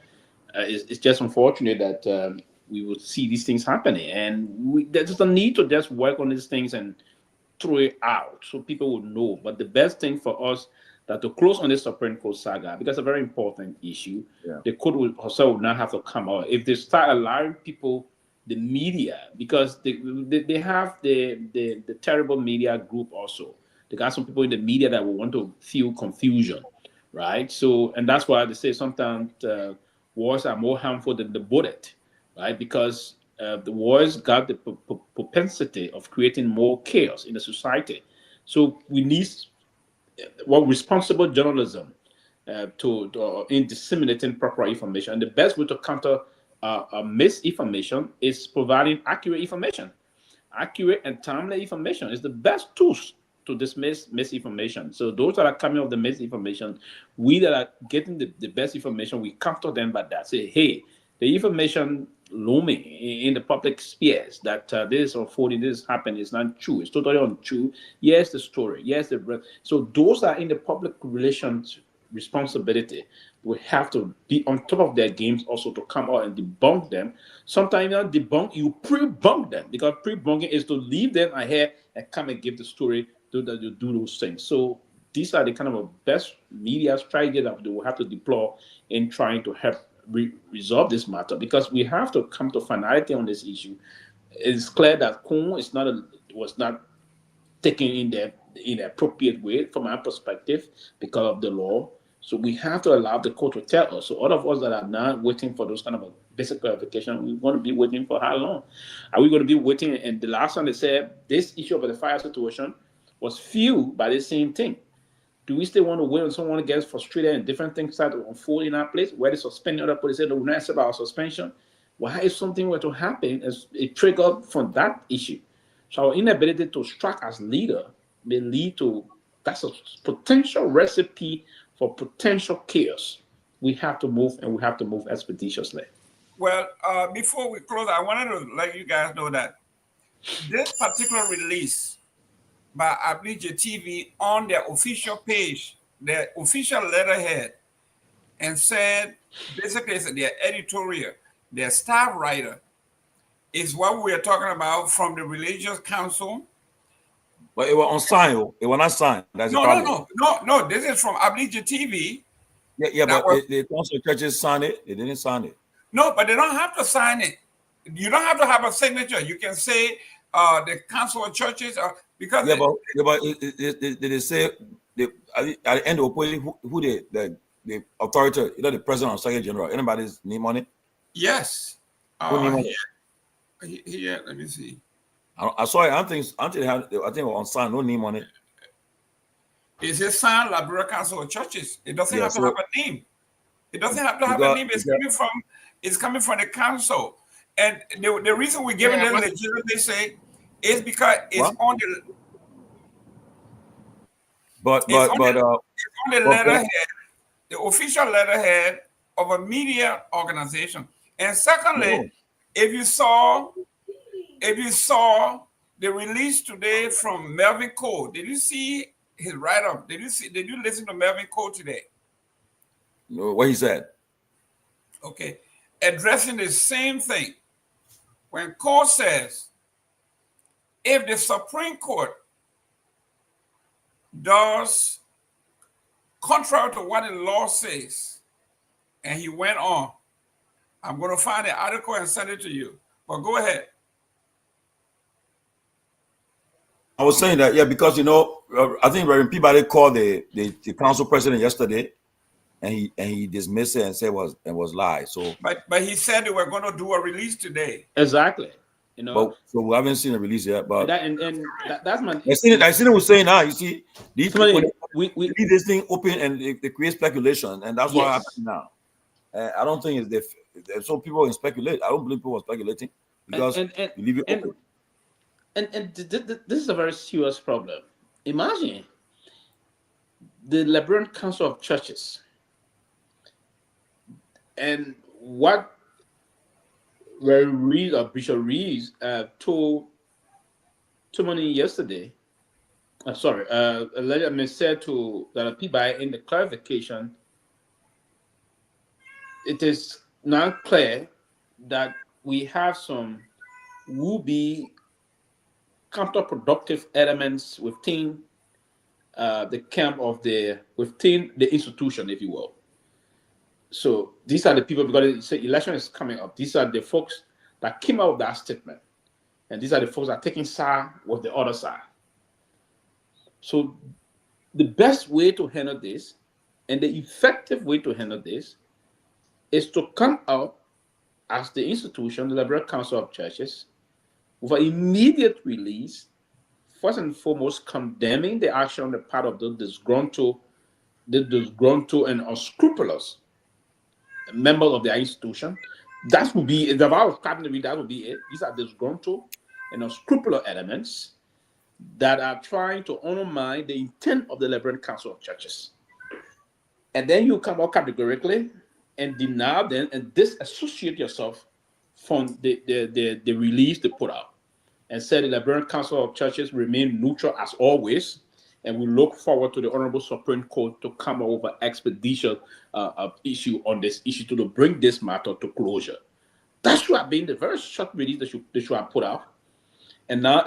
it's just unfortunate that we would see these things happening, and there's a need to just work on these things and throw it out so people would know. But the best thing for us that to close on this Supreme Court saga, because it's a very important issue, the court will also not have to come out if they start allowing people, the media, because they have the terrible media group also. They got some people in the media that will want to feel confusion, right? So, and that's why they say sometimes wars are more harmful than the bullet, right? Because the wars got the propensity of creating more chaos in the society. So we need responsible journalism in disseminating proper information. And the best way to counter misinformation is providing accurate information. Accurate and timely information is the best tools to dismiss misinformation. So those that are coming up the misinformation, we that are getting the best information, we counter them by that. Say, hey, the information looming in the public spheres that this unfolding, this happened is not true. It's totally untrue. Yes, the story. Yes, so those are in the public relations responsibility. We have to be on top of their games also to come out and debunk them. Sometimes you not debunk, you pre-bunk them, because pre-bunking is to leave them ahead and come and give the story do those things. So these are the kind of best media strategy that we will have to deploy in trying to help resolve this matter, because we have to come to finality on this issue. It's clear that Kung was not taken in the appropriate way from our perspective because of the law. So we have to allow the court to tell us. So all of us that are now waiting for those kind of a basic clarification, we want to be waiting for how long? Are we going to be waiting? And the last one they said, this issue of the fire situation was fueled by the same thing. Do we still want to wait when someone gets frustrated and different things start to unfold in our place? Where they suspend other police, they will not accept our suspension. Why, if something were to happen, as a trigger from that issue? So our inability to strike as leader may lead to, that's a potential recipe for potential chaos. We have to move, and we have to move expeditiously. Well, before we close, I wanted to let you guys know that this particular release by Liberia TV on their official page, their official letterhead, and said, basically it's their editorial, their staff writer, is what we are talking about from the Religious Council. But it was unsigned. It was not signed. That's No. This is from Liberia TV. Yeah, but the council of churches signed it. They didn't sign it. No, but they don't have to sign it. You don't have to have a signature. You can say the council of churches, because did they say at the end of opposing who the authority, the president or secretary general, anybody's name on it? Yes. Here, let me see. I saw it. I think it was unsigned, no name on it. Is it signed Liberia Council of Churches? It doesn't have to have a name. It doesn't have to have a name. It's coming from the council. And the reason we're giving them the they say is because it's on the it's on the letterhead, the official letterhead of a media organization. And secondly, if you saw the release today from Melvin Cole, did you see his write-up? Did you listen to Melvin Cole today? No, what he said. Okay. Addressing the same thing. When Cole says, if the Supreme Court does contrary to what the law says, and he went on, I'm going to find the article and send it to you. But go ahead. I was saying that, because I think Reverend Peabody called the council president yesterday, and he dismissed it and said it was lies. So, but he said they were going to do a release today. Exactly. But, so we haven't seen a release yet. But that's my. I seen it was saying now. You see, these people, we leave this thing open and they create speculation, and that's what happens now. I don't think it's so people can speculate. I don't believe people are speculating because you leave it open. And this is a very serious problem. Imagine the Liberian Council of Churches and what Bishop Reeves told Tomalin yesterday. Said to that Peabody in the clarification. It is now clear that we have some would-be counterproductive elements within the camp of within the institution, if you will. So these are the people, because the election is coming up. These are the folks that came out with that statement. And these are the folks that are taking side with the other side. So the best way to handle this and the effective way to handle this is to come out as the institution, the Liberia Council of Churches, with an immediate release, first and foremost condemning the action on the part of the disgruntled and unscrupulous members of the institution. That would be, if I was cabinet, that would be it. These are disgruntled and unscrupulous elements that are trying to undermine the intent of the Liberian Council of Churches. And then you come out categorically and deny them and disassociate yourself from the release they put out, and said the Liberian Council of Churches remain neutral as always, and we look forward to the Honorable Supreme Court to come over expeditious issue on this issue to bring this matter to closure. That should have been the very short release they should have put out. And now,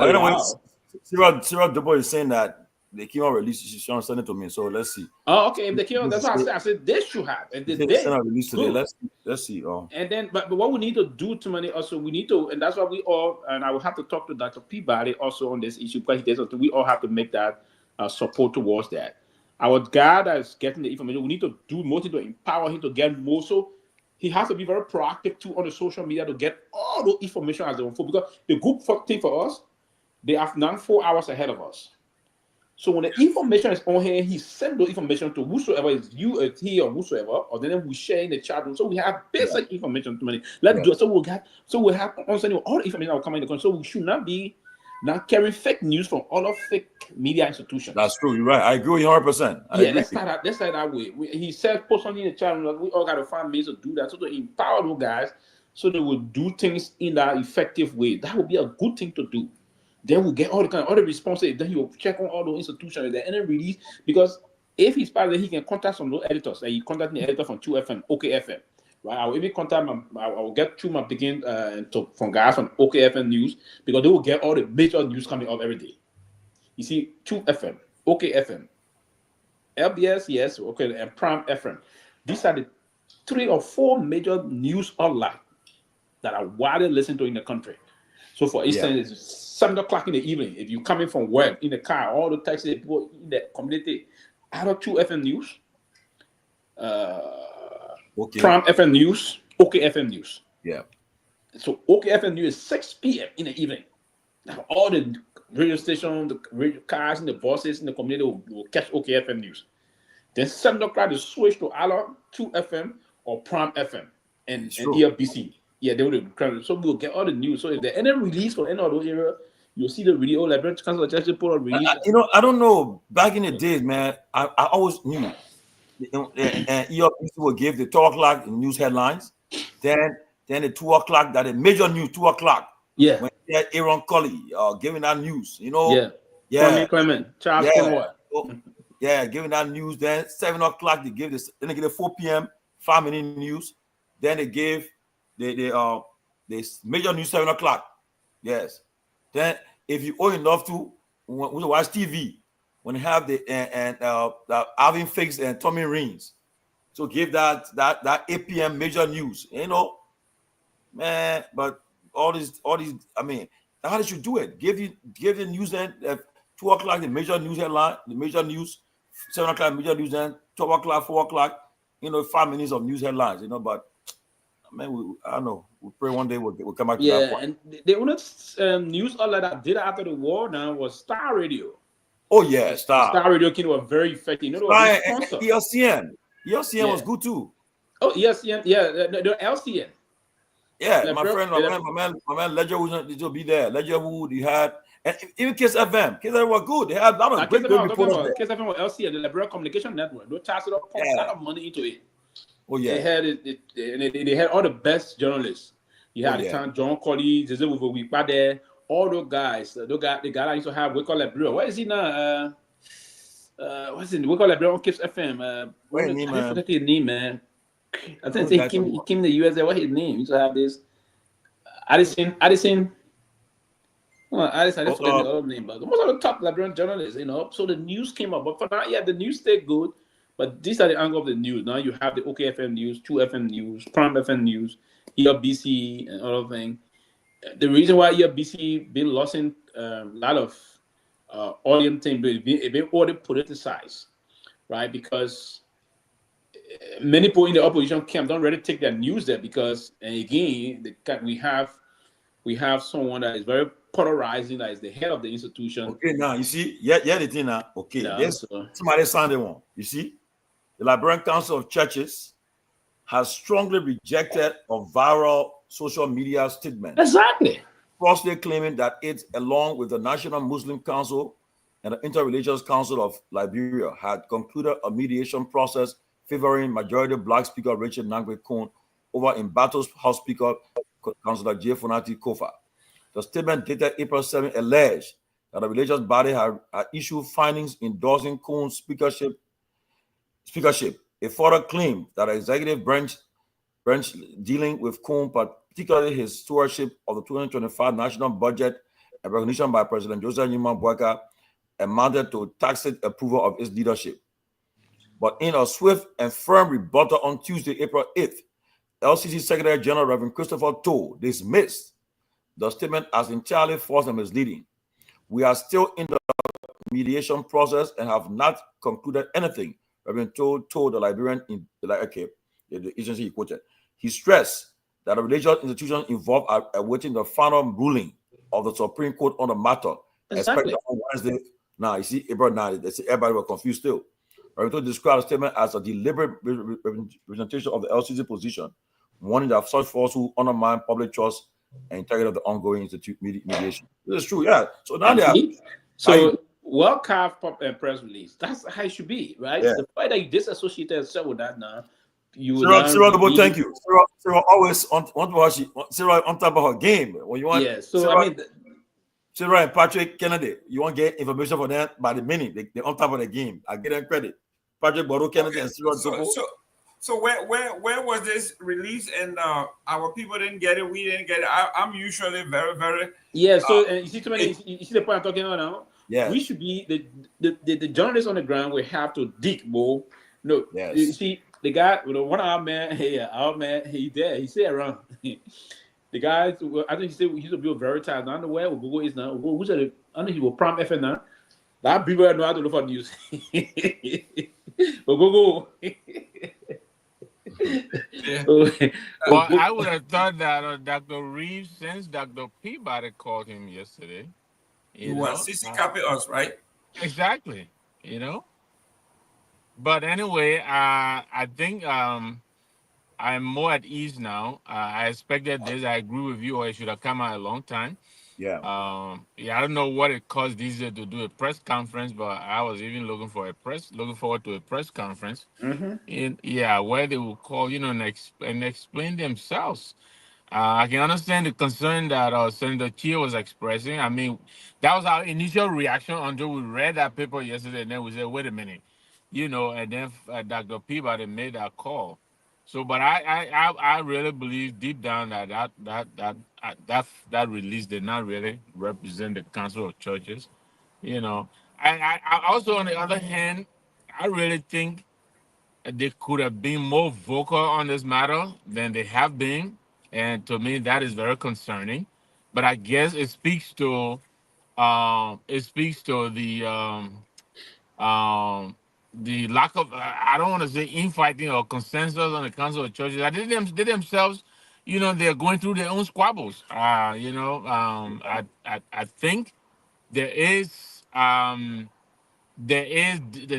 Cyril Dopoh is saying that the Kenya release. She's trying to send it to me. So let's see. Oh, okay. If the Kenya, that's what I said. I said they should have. And they send a release today. Let's see. And then, but what we need to do, too many also, we need to, and that's why we all, and I will have to talk to Dr. Peabody also on this issue, because we all have to make that support towards that. Our guy that's getting the information, we need to do more to empower him to get more. So he has to be very proactive too on the social media to get all the information as they unfold. Because the good thing for us, they are now 4 hours ahead of us. So when the information is on here, he sends the information to whosoever is you, or he, or whosoever, or then we share in the chat room. So we have basic information to money. Let's do it. So we'll have understanding all the information that will come in the country. So we should not be carrying fake news from all of fake media institutions. That's true. You're right. I agree 100%. Let's start that way. He said, post something in the chat room, like we all got to find ways to do that. So to empower those guys, so they will do things in that effective way. That would be a good thing to do. Then we'll get all the responses. Then he will check on all the institutions. Then and then release, because if he's part of it, he can contact some of those editors. Like he contacted the editor from 2FM, OKFM. Right? I will even contact I will get through my begin from guys from OKFM News, because they will get all the major news coming up every day. You see, 2FM, OKFM, LBS, yes, okay, and Prime FM. These are the 3 or 4 major news online that are widely listened to in the country. So for instance, it's 7 o'clock in the evening. If you're coming from work in the car, all the taxi people in the community, either 2FM News, Prime FM News, OKFM News. Yeah. So OKFM News is 6 p.m. in the evening. Now all the radio stations, the radio cars, and the buses in the community will catch OKFM News. Then 7 o'clock they switch to either 2FM or Prime FM and ELBC. Yeah, they will. So we'll get all the news. So if there's any release for any of those areas, you'll see the video. Liberia Council of Justice put a release. I don't know. Back in the days, man, I always knew. And ELBC will give the 12 o'clock news headlines. Then the 2 o'clock, that the major news, 2 o'clock. Yeah. When Aaron Colley giving that news, Yeah. Clement, Charles Conroy. Yeah, giving that news. Then 7 o'clock they give this. Then they give the 4 p.m. 5-minute news. Then they give the major news 7 o'clock. Yes. Then if you owe enough to watch TV, when you have the Alvin Fix and Tommy Reigns, so give that 8 p.m. major news. Man. But all these. I mean, how did you do it? Give the news then at 2 o'clock the major news headline, the major news, 7 o'clock major news, then 12 o'clock, 4 o'clock. 5 minutes of news headlines. But. Man, I don't know. We pray one day we'll come back to that point. And the only news outlet that did after the war now was Star Radio. Oh yeah, Star Radio was very effective. ELCN was good too. Oh, ELCN, the LCN. Yeah, my man Ledger will be there. Ledger Wood, you had, and even Kiss FM. Kiss FM was good. They had a lot of great reporters. Kiss FM was LCN, the Liberia Communication Network. They charged a lot of money into it. Oh yeah, they had all the best journalists. You had the time John Colley, Jose Wivowikpa there, all those guys. The guy that used to have we call Liberia. What is he now? What's it? We call Liberia on Kiss FM. What his name, man? I forget his name, man. I think he came in the US. What his name? He used to have this Addison. I just forget the other name, but most of the top Liberian journalists, So the news came up, but for now, the news stayed good. But these are the angle of the news. Now you have the OKFM News, 2FM News, Prime FM News, ELBC, and other things. The reason why ELBC been losing a lot of audience thing, it's been already politicized, right? Because many people in the opposition camp don't really take their news there because, and again, we have someone that is very polarizing, that is the head of the institution. Okay, now you see, the thing now. Okay, somebody sounded one. You see. The Liberian Council of Churches has strongly rejected a viral social media statement. Exactly. Falsely claiming that it, along with the National Muslim Council and the Interreligious Council of Liberia, had concluded a mediation process favoring majority Black Speaker Richard Nangwe Koon over Mbato's House Speaker, Councillor J. Fonati Kofa. The statement dated April 7 alleged that the religious body had issued findings endorsing Koon's speakership. A further claim that the executive branch dealing with Koon, particularly his stewardship of the 2025 national budget and recognition by President Joseph Nyeman Boyka, amounted to tacit approval of its leadership. But in a swift and firm rebuttal on Tuesday, April 8th, LCC Secretary General Reverend Christopher Toh dismissed the statement as entirely false and misleading. We are still in the mediation process and have not concluded anything, Reverend Toh told the Liberian the agency he quoted. He stressed that the religious institutions involved are awaiting the final ruling of the Supreme Court on the matter, expected on Wednesday. Now, you see, April 9th, everybody was confused still. Reverend Toh described the statement as a deliberate representation of the LCC position, warning that such force who undermine public trust and integrity of the ongoing institute mediation. This is true, yeah. So now they are. So well carved press release. That's how it should be, right? Yeah. The fact that you disassociate yourself with that now, you Sarah, thank you. Sarah always on top of her game. When you want, yeah. So Sarah, I mean, Sarah and Patrick Kennedy, you want to get information from them by the minute. They're on top of the game. I give them credit. Patrick Bodo Kennedy and Sarah Dopoh. So where was this released? And our people didn't get it. We didn't get it. I'm usually very, very. Yeah. So you see the point I'm talking about now. Yeah. We should be the journalists on the ground. We have to dig more. No. Yes. You see the guy, one of our man. He there. He stay around. The guy, I think he said he's a bit Veritas. I don't know where Google is now. Who's at I know he will Prime FM now. That people know how to look for news. But Google. Yeah. Well, I would have thought that Dr. Reeves, since Dr. Peabody called him yesterday, you want CC copy us, right? Exactly. But anyway, I think I'm more at ease now. I expected this. I agree with you, or it should have come out a long time. Yeah. I don't know what it caused these days to do a press conference, but I was even looking forward to a press conference. Where they will call, and explain themselves. I can understand the concern that Senator Chia was expressing. I mean, that was our initial reaction until we read that paper yesterday, and then we said, wait a minute, and then Dr. Peabody made that call. So, but I really believe deep down that release did not really represent the Council of Churches. I also, on the other hand, I really think they could have been more vocal on this matter than they have been, and to me that is very concerning. But I guess it speaks to the lack of I don't want to say infighting or consensus on the Council of Churches. They themselves, they're going through their own squabbles. I think there is the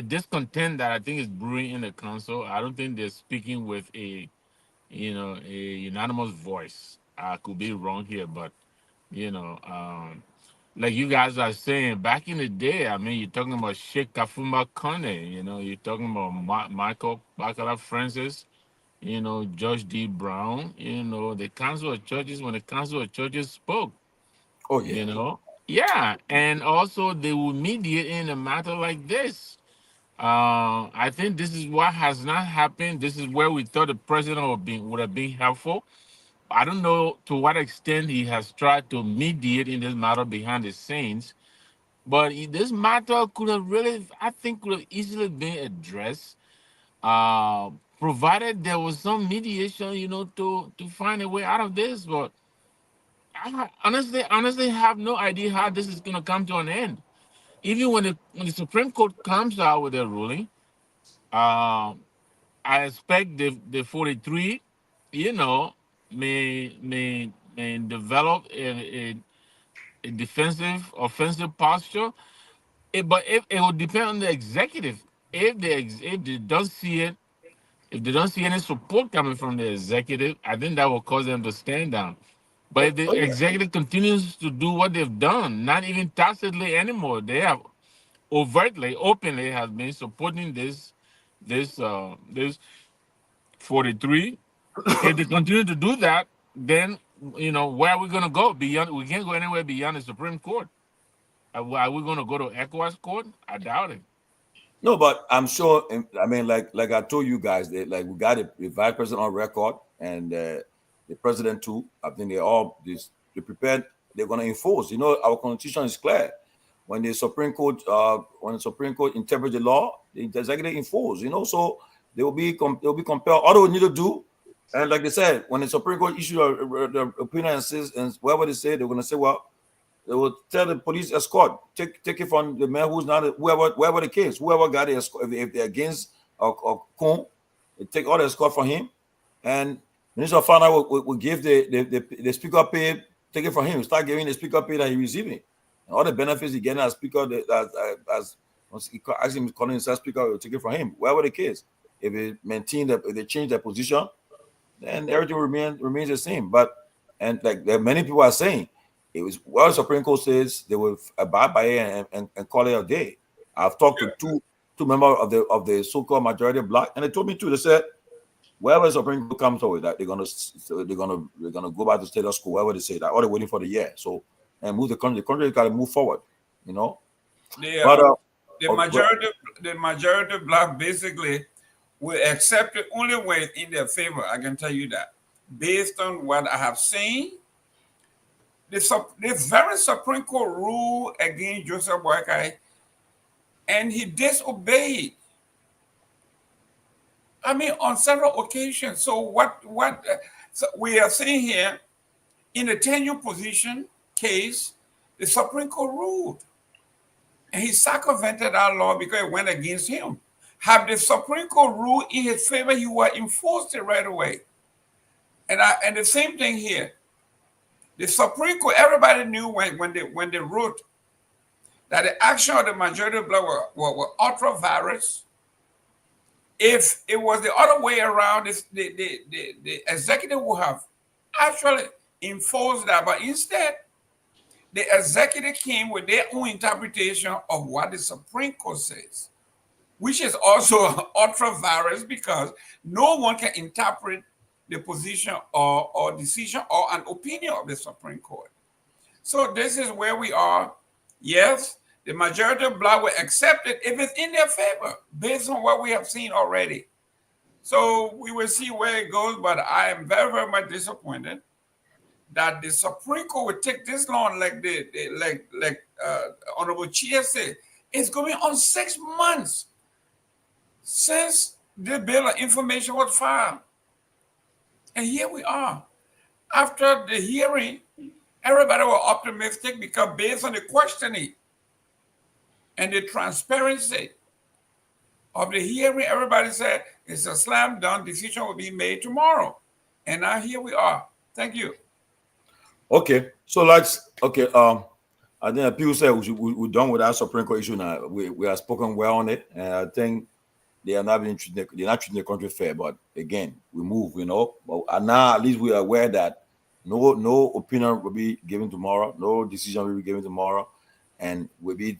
discontent that I think is brewing in the council. I don't think they're speaking with a unanimous voice. I could be wrong here, but like you guys are saying, back in the day, I mean, you're talking about Sheikh Kafuma Kone, you're talking about Michael Bacala Francis, George D. Brown, the Council of Churches, when the Council of Churches spoke. Oh, yeah. Yeah, and also they will mediate in a matter like this. I think this is what has not happened. This is where we thought the president would have been helpful. I don't know to what extent he has tried to mediate in this matter behind the scenes, but this matter could have easily been addressed, provided there was some mediation, to find a way out of this. But I honestly have no idea how this is going to come to an end. Even when the Supreme Court comes out with a ruling, I expect the 43, may develop a defensive, offensive posture. But if it will depend on the executive. If they don't see it, if they don't see any support coming from the executive, I think that will cause them to stand down. But if the executive continues to do what they've done, not even tacitly anymore, they have overtly, openly has been supporting this 43. If they continue to do that, then where are we going to go beyond? We can't go anywhere beyond the Supreme Court. Are we going to go to ECOWAS court? I doubt it. No, but I'm sure. I mean, like I told you guys, we got a vice president on record, and the president too. I think they prepared. They're going to enforce. Our constitution is clear. when the Supreme Court interprets the law, the executive enforce. So they will be compelled. All they will need to do, and like they said, when the Supreme Court issue the opinion and whatever they say, they're going to say, well, they will tell the police escort, take it from the man who's not whoever the case, whoever got the escort. If they're against a Kong, they take all the escort from him, and Minister of Finance will give the speaker pay, take it from him, start giving the speaker pay that he's receiving, and all the benefits he getting as speaker, as him calling himself speaker, will take it from him, whatever the case. If they change their position, then everything remains the same. But and like many people are saying, it was the Supreme Court says they will abide by it and call it a day. I've talked to two members of the so-called majority black, and they told me too. They said, wherever the Supreme Court comes with that, they're gonna go back to status quo. Wherever they say that, or they're waiting for the year. So and move the country. The country got to move forward. The majority black basically will accept it only when in their favor. I can tell you that, based on what I have seen. The very Supreme Court ruled against Joseph Boakai, and he disobeyed. I mean, on several occasions. So what so we are seeing here, in the tenure position case, the Supreme Court ruled, and he circumvented our law because it went against him. Have the Supreme Court ruled in his favor, he would enforce it right away. And the same thing here. The Supreme Court, everybody knew when they wrote that the action of the majority black were ultra virus. If it was the other way around, the executive would have actually enforced that. But instead, the executive came with their own interpretation of what the Supreme Court says, which is also ultra virus because no one can interpret the position or decision or an opinion of the Supreme Court. So this is where we are. Yes, the majority of black will accept it if it's in their favor, based on what we have seen already. So we will see where it goes, but I am very, very much disappointed that the Supreme Court would take this long, like Honorable Chia said. It's going on 6 months since the bill of information was filed. And here we are. After the hearing, everybody was optimistic because based on the questioning and the transparency of the hearing, everybody said it's a slam dunk, decision will be made tomorrow. And now here we are. Thank you. Okay. So I think people said we're done with our Supreme Court issue now. We have spoken well on it, and I think they are not being treated. They're not treating the country fair. But again, we move. But now at least we are aware that no opinion will be given tomorrow. No decision will be given tomorrow, and we'll be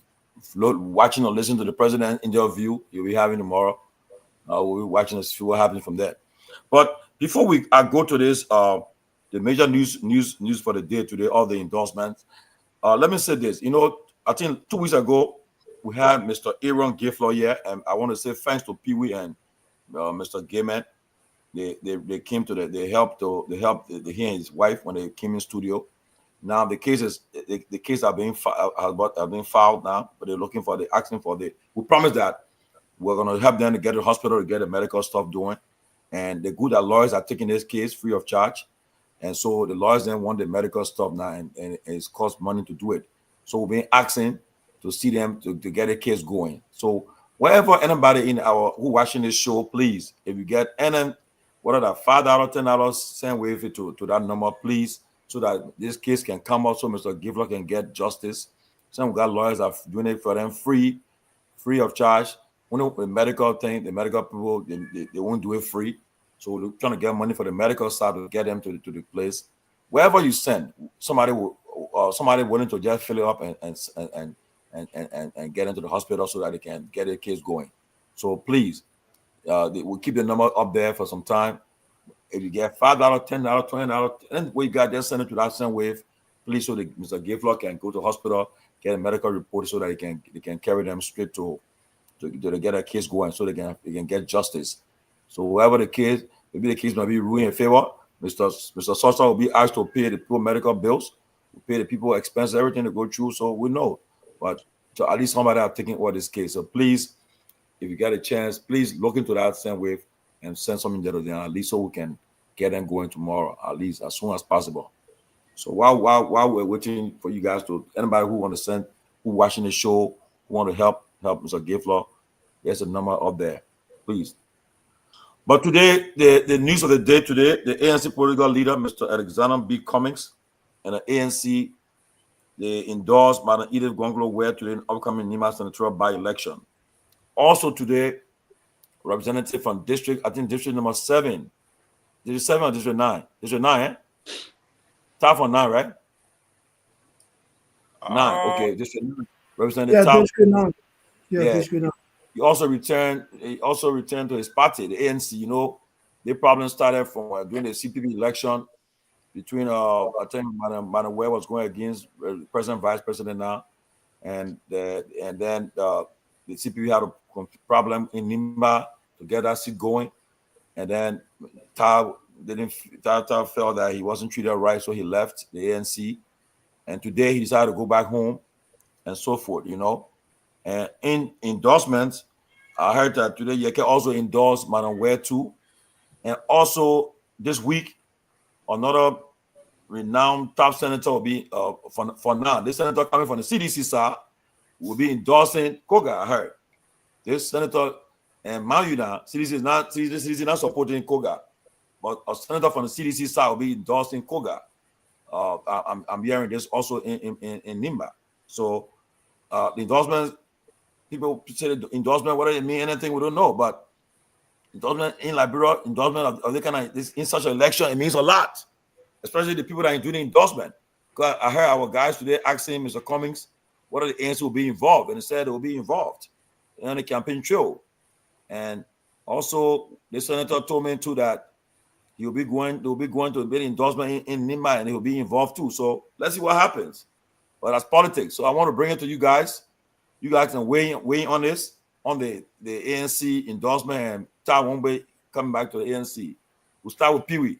watching or listening to the president in their view. You'll be having tomorrow. We'll be watching to see what happens from there. But before I go to this, the major news for the day today, all the endorsements. Let me say this. I think 2 weeks ago we had Mr. Aaron Gayflow here, and I want to say thanks to Pewee and Mr. Gayman. They came to they helped he and his wife when they came in studio. Now the case have been filed now, but they're looking for we promised that we're gonna help them to get to the hospital to get the medical stuff doing. And the good that lawyers are taking this case free of charge. And so the lawyers then want the medical stuff now, and it's cost money to do it. So we've been asking to see them to get a case going. So wherever anybody who watching this show, please, if you get any, whether that $5, $10, send wave it to that number, please, so that this case can come out so Mr. Gayflow can get justice. Some got lawyers are doing it for them free of charge. When the medical thing, the medical people, they won't do it free. So we're trying to get money for the medical side to get them to the place. Wherever you send, somebody willing to just fill it up and get into the hospital so that they can get a case going. So please, we'll keep the number up there for some time. If you get $5, $10, $20, and we got just send it to that same wave, please, so that Mr. Gayflow can go to the hospital, get a medical report so that they can carry them straight to get a case going so they can get justice. So whoever the case, maybe the case might be ruling in favor, Mr. Sosa will be asked to pay the people medical bills, pay the people expenses, everything to go through. So we know. But So at least somebody have taken over this case. So please, if you get a chance, please look into that send wave and send something there at least so we can get them going tomorrow, at least as soon as possible. So while we're waiting for you guys to, anybody who want to send, who watching the show, who want to help Mr. Gayflow, there's a number up there, please. But today, the news of the day today, the ANC political leader, Mr. Alexander B. Cummings, and the ANC, they endorsed Madam Edith Gongloe Ware today in upcoming Nima senatorial by-election. Also today, representative from district, I think district number 7. District 7 or district 9? District 9, eh? Top for 9, right? 9, okay. District 9. Representative Yeah, Top. district 9. Yeah, district 9. He also returned to his party, the ANC. You know, the problem started from during the CPP election between I think Madam Ware was going against President Vice President now, and then the CPP had a problem in Nimba to get that seat going, and then Tao felt that he wasn't treated right, so he left the ANC, and today he decided to go back home, and so forth. You know, and in endorsements, I heard that today Yeke also endorsed Madam Ware too, and also this week another renowned top senator will be for now. This senator coming from the CDC side will be endorsing Koga. I heard this senator and Myean, CDC is not supporting Koga, but a senator from the CDC side will be endorsing Koga. I'm hearing this also in Nimba. So the endorsement, people say the endorsement, whether it mean anything, we don't know. But endorsement in Liberia, endorsement of the kind of this in such an election, it means a lot. Especially the people that are doing the endorsement. Because I heard our guys today asking Mr. Cummings whether the ANC will be involved, and he said they will be involved in the campaign trail. And also, the senator told me too that they'll be going to be the endorsement in Nima, and he'll be involved too. So let's see what happens. But that's politics. So I want to bring it to you guys. You guys can weigh on this, on the ANC endorsement, and Tai Wombe coming back to the ANC. We'll start with Pewee.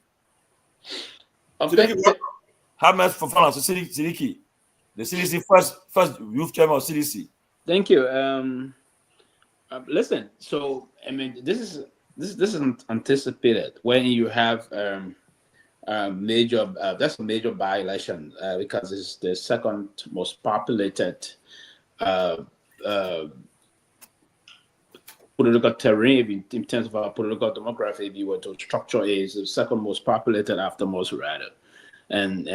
How much for fun? Sidiki, the CDC first youth chairman of CDC. Thank you. Listen, so I mean, this isn't anticipated when you have major. That's a major by-election because it's the second most populated political terrain in terms of our political demography. If you were to structure it, is the second most populated after most rather. And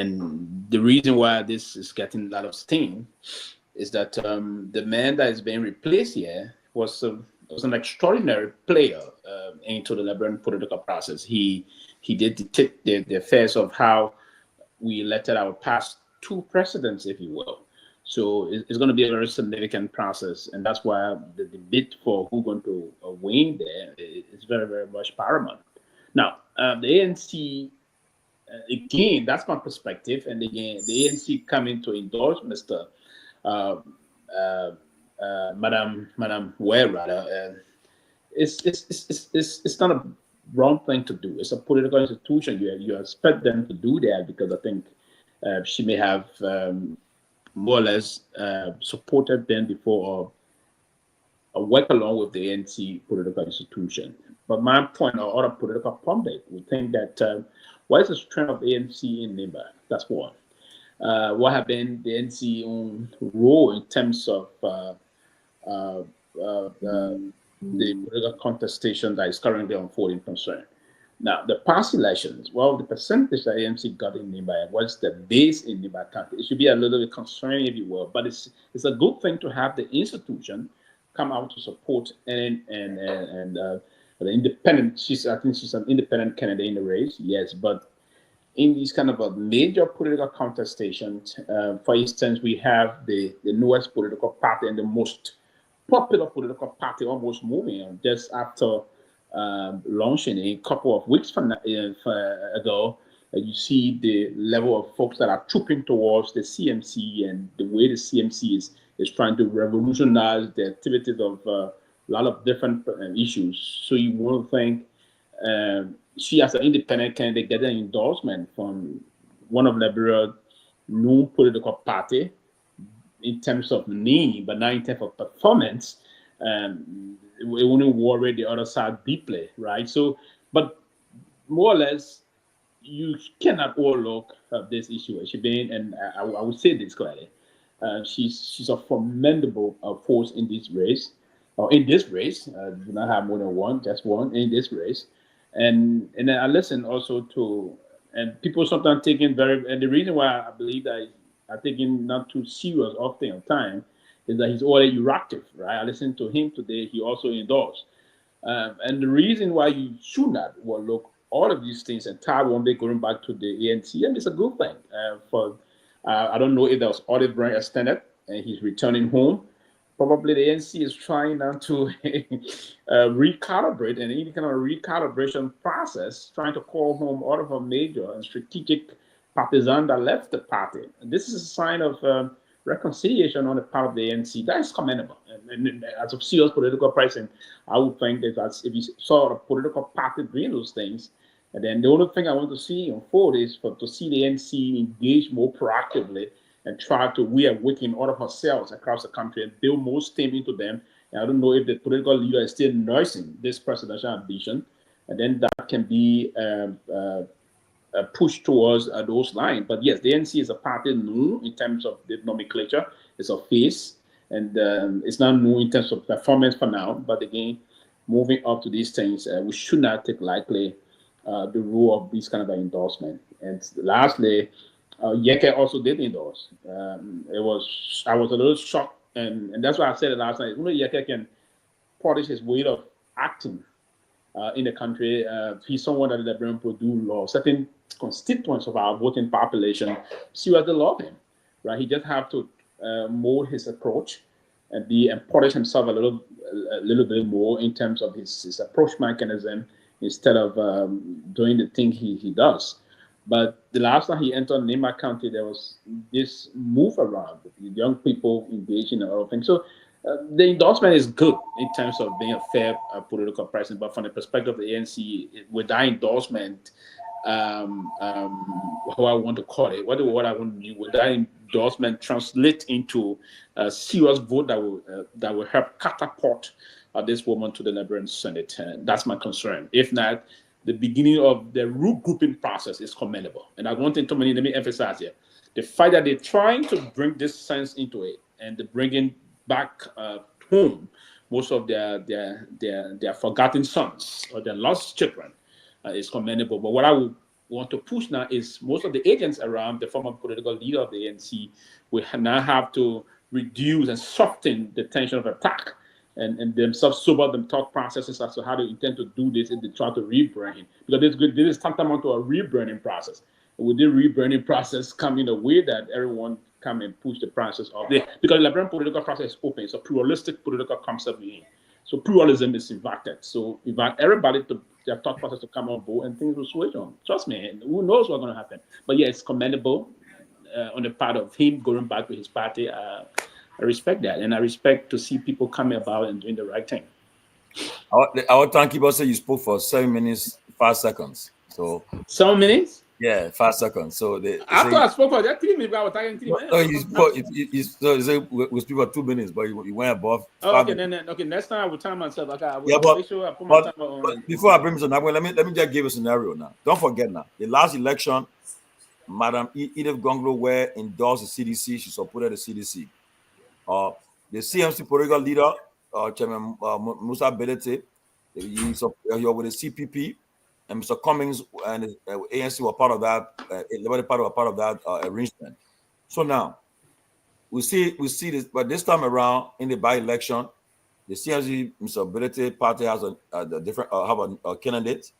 the reason why this is getting a lot of steam is that the man that is being replaced here was an extraordinary player into the Liberian political process. He did the affairs of how we elected our past 2 presidents, if you will. So it's going to be a very significant process, and that's why the debate for who's going to win there is very, very much paramount. Now, the ANC, again, that's my perspective, and again, the ANC coming to endorse Mr. Madam Ware, rather, it's not a wrong thing to do. It's a political institution. You expect them to do that because I think she may have more or less supported them before or work along with the ANC political institution. But my point, or other political pundit would think that what is the strength of the ANC in Nimba? That's one. What have been the ANC own role in terms of the political contestation that is currently unfolding concern? Now, the past elections, well, the percentage that ANC got in Nimba, what's the base in Nimba County? It should be a little bit concerning, if you will, but it's a good thing to have the institution come out to support and the independent. I think she's an independent candidate in the race, yes, but in these kind of a major political contestations, for instance, we have the newest political party and the most popular political party almost moving just after launching a couple of weeks ago. You see the level of folks that are trooping towards the CMC and the way the CMC is trying to revolutionize the activities of a lot of different issues. So you want to think she, as an independent candidate, get an endorsement from one of Liberia's new political party, in terms of need, but not in terms of performance, it wouldn't worry the other side deeply, right? So, but more or less, you cannot overlook this issue. She been, and I would say this clearly, she's a formidable force in this race, or in this race. Do not have more than one, just one in this race, and then I listen also to, and people sometimes taking very, and the reason why I believe that I taking not too serious often of time is that he's already erratic, right? I listened to him today. He also endorsed. And the reason why you should not overlook all of these things and Taiwan be going back to the ANC, and it's a good thing. I don't know if there was audit brand extended and he's returning home. Probably the ANC is trying now to recalibrate, and any kind of recalibration process, trying to call home all of our major and strategic partisans that left the party. And this is a sign of reconciliation on the part of the ANC. That is commendable. And as of serious political pricing, I would think that if you saw a political party doing those things, and then the only thing I want to see unfold is to see the ANC engage more proactively and try to reawaken all of ourselves across the country and build more steam into them. And I don't know if the political leader is still nursing this presidential ambition, and then that can be push towards those lines. But yes, the ANC is a party new in terms of the nomenclature. It's a face, and it's not new in terms of performance for now. But again, moving up to these things, we should not take lightly the role of this kind of endorsement. And lastly, Yeke also did endorse. I was a little shocked, and that's why I said it last night. Only Yeke can polish his way of acting in the country. He's someone that the Liberian produce law. Certain constituents of our voting population seriously love him, right? He just have to mold his approach and polish himself a little bit more in terms of his approach mechanism instead of doing the thing he does. But the last time he entered Nema County, there was this move around, young people engaging in other things. So the endorsement is good in terms of being a fair political president, but from the perspective of the ANC, with that endorsement, how I want to call it, what I want to do, would that endorsement translate into a serious vote that will help catapult this woman to the Liberian Senate? That's my concern. If not, the beginning of the regrouping process is commendable. And I want to Tomalin, let me emphasize here, the fact that they're trying to bring this sense into it and they're bringing back home most of their forgotten sons or their lost children is commendable. But what I would want to push now is most of the agents around the former political leader of the ANC will now have to reduce and soften the tension of attack and themselves sober them thought processes as to how they intend to do this if they try to rebrand him. Because this is tantamount to a rebranding process. With the rebranding process come in a way that everyone come and push the process of because the Liberian political process is open. It's a pluralistic political concept we're in. So pluralism is invited. So invite everybody to their thought process to come on board and things will switch on. Trust me, who knows what's going to happen. But yeah, it's commendable on the part of him going back to his party. I respect that, and I respect to see people coming about and doing the right thing. Our timekeeper said you spoke for 7 minutes, 5 seconds. So 7 minutes? Yeah, 5 seconds. So after I spoke for that 3 minutes, I was talking 3 minutes. No, you spoke. We speak for 2 minutes, but you went above. Okay, then next time I will time myself. Okay, I will make sure I put my timer on. But before I bring this on, let me just give a scenario now. Don't forget now, the last election, Madam Kehleboe Gongloe were endorsed the CDC. She supported the CDC. The CMC political leader, Chairman Musa Belete, you're with the CPP, and Mr. Cummings and the ANC were part of that. Liberia Party were part of that arrangement. So now we see this, but this time around in the by-election, the CMC Mr. Belete party has a different have a candidate,